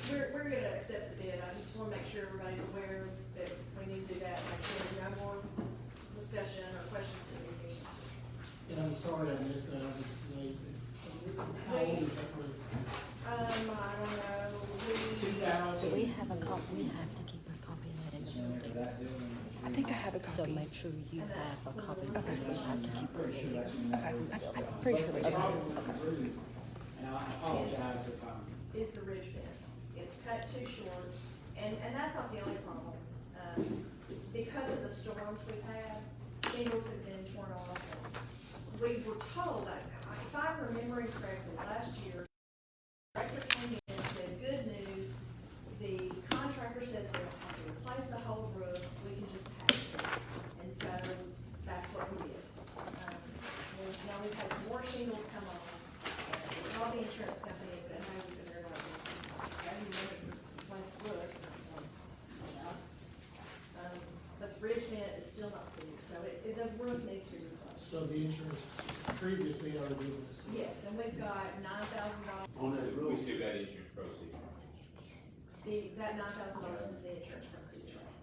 B: we're gonna accept the bid. I just wanna make sure everybody's aware that we need to do that, make sure there's no more discussion or questions that we need.
O: And I'm sorry I missed that, I was late. How old is that roof?
B: I don't know,
O: 2000?
A: Do we have a copy? We have to keep a copy of that in the
D: Whenever
A: building.
D: that building was
M: I think I have a
A: So
M: copy.
A: make sure you
B: And that's
A: have a copy.
B: okay.
A: Because we have to keep
D: I'm pretty
A: it
D: sure
A: in
D: that's
A: here.
D: when that
M: I'm
D: building was
M: pretty
D: built.
M: sure
D: The
M: we do.
D: problem with the roof, and I apologize if I'm,
B: is the ridge vent. It's cut too short, and that's not the only problem. Because of the storms we've had, shingles have been torn off. We were told, if I'm remembering correctly, last year, the director came in and said, good news, the contractor says we don't have to replace the whole roof, we can just patch it. And so, that's what we did. Now we've had some more shingles come on, and we called the insurance company and said, hey, they're like, how do you want to replace the roof? But the ridge vent is still not fixed, so the roof needs to be replaced.
O: So the insurance previously already given us.
B: Yes, and we've got $9,000.
R: On that
C: We
R: roof,
C: still got insurance proceeds.
B: That $9,000 is the insurance proceeds, right?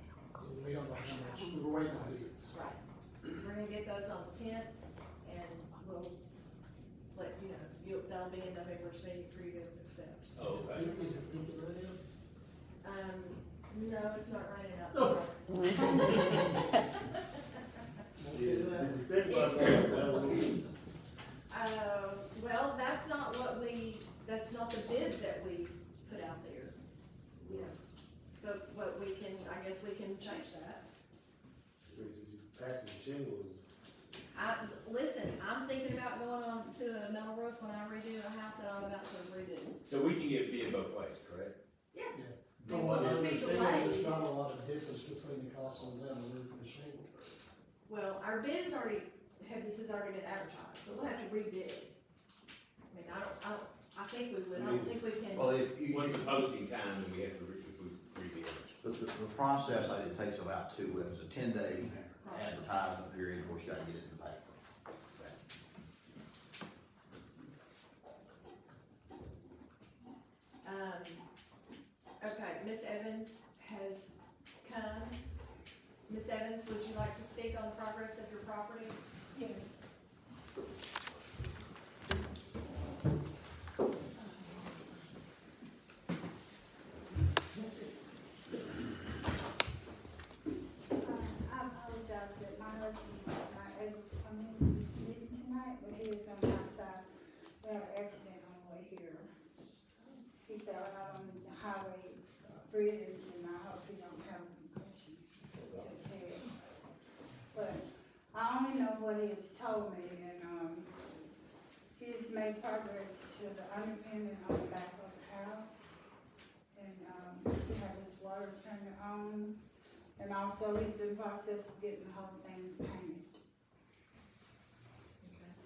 O: We don't know how much, we were waiting on bids.
B: Right. We're gonna get those on the 10th, and we'll let you know, that'll be in November's meeting for you to accept.
C: Oh, okay.
O: Is it in the radio?
B: No, it's not raining
O: No.
B: outside.
R: did you think about that?
B: Well, that's not that's not the bid that we put out there, you know. But what we can, I guess we can change that.
R: Patching shingles.
B: Listen, I'm thinking about going on to a metal roof when I redo a house that I'm about to redo.
C: So we can get bid both ways, correct?
B: Yeah.
O: From
B: We'll
O: what I
B: just be
O: understand,
B: delayed.
O: there's not a lot of difference between the cost on that and the roof and the shingle.
B: Well, our bid is already, this has already been advertised, so we'll have to rebid. I mean, I think we would, I don't think we can.
U: Well, if you,
C: What's the posting time that we have to if we rebid?
U: the process, like, it takes about it was a 10-day advertisement period, of course, you gotta get it in the paper.
B: Okay, Miss Evans has come. Miss Evans, would you like to speak on the progress of your property? Yes.
S: I apologize that my husband was not able to come in this meeting tonight, but he is on my side.
M: had an accident on the way here. He said out on the highway bridge, and I hope he don't have a concussion to his head. But I only know what he has told me, and, he's made progress to the underpinning on the back of the house. And, he had his water turned on, and also he's in process of getting the whole thing painted.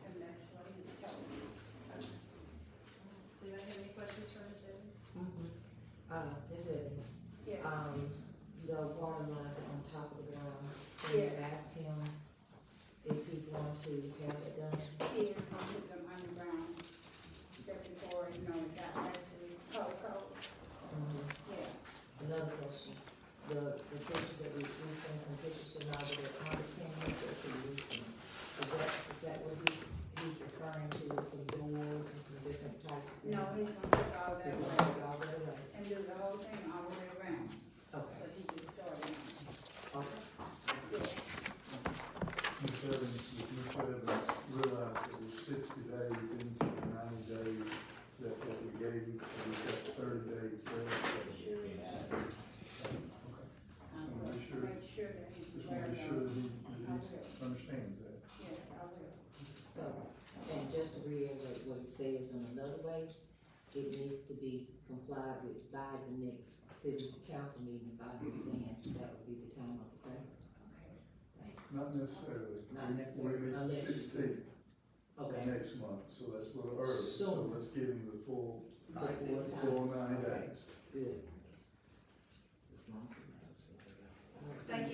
M: And that's what he's told me.
B: Does anybody have any questions for Ms. Evans?
L: Ms. Evans,
M: Yeah,
L: the water lines are on top of the ground. Can you ask him, is he going to have it done?
M: he is gonna put them underground, except before, you know, it got actually cold. Yeah.
L: Another question, the pictures that we've seen some pictures tonight of the underpinning, that's a leasing. Is that what he's referring to, with some doors and some different types of things?
M: No, he's gonna put all that
L: He's
M: away
L: gonna take all that away?
M: and do the whole thing all the way around,
L: Okay,
M: but he just started on.
L: okay.
M: Yeah.
E: Ms. Evans, if Ms. Evans realized it was 60 days into the 90 days that we gave you, so we've got 30 days left.
M: Sure he does. I will
E: Make sure-
M: make sure that he's
E: Just
M: aware
E: want to
M: of
E: be sure that he
M: I will.
E: understands that.
M: Yes, I will.
L: So, and just to reiterate what he says in another way, it needs to be complied with by the next city council meeting, if I understand, that would be the time, okay? Thanks.
E: Not necessarily.
L: Not necessarily,
E: We meet the
L: unless you-
E: 16th
L: Okay.
E: next month, so that's a little early. So
L: Soon.
E: let's give him the full
L: Right, full time.
E: full 9
L: Okay.
E: days.
L: Good. As long as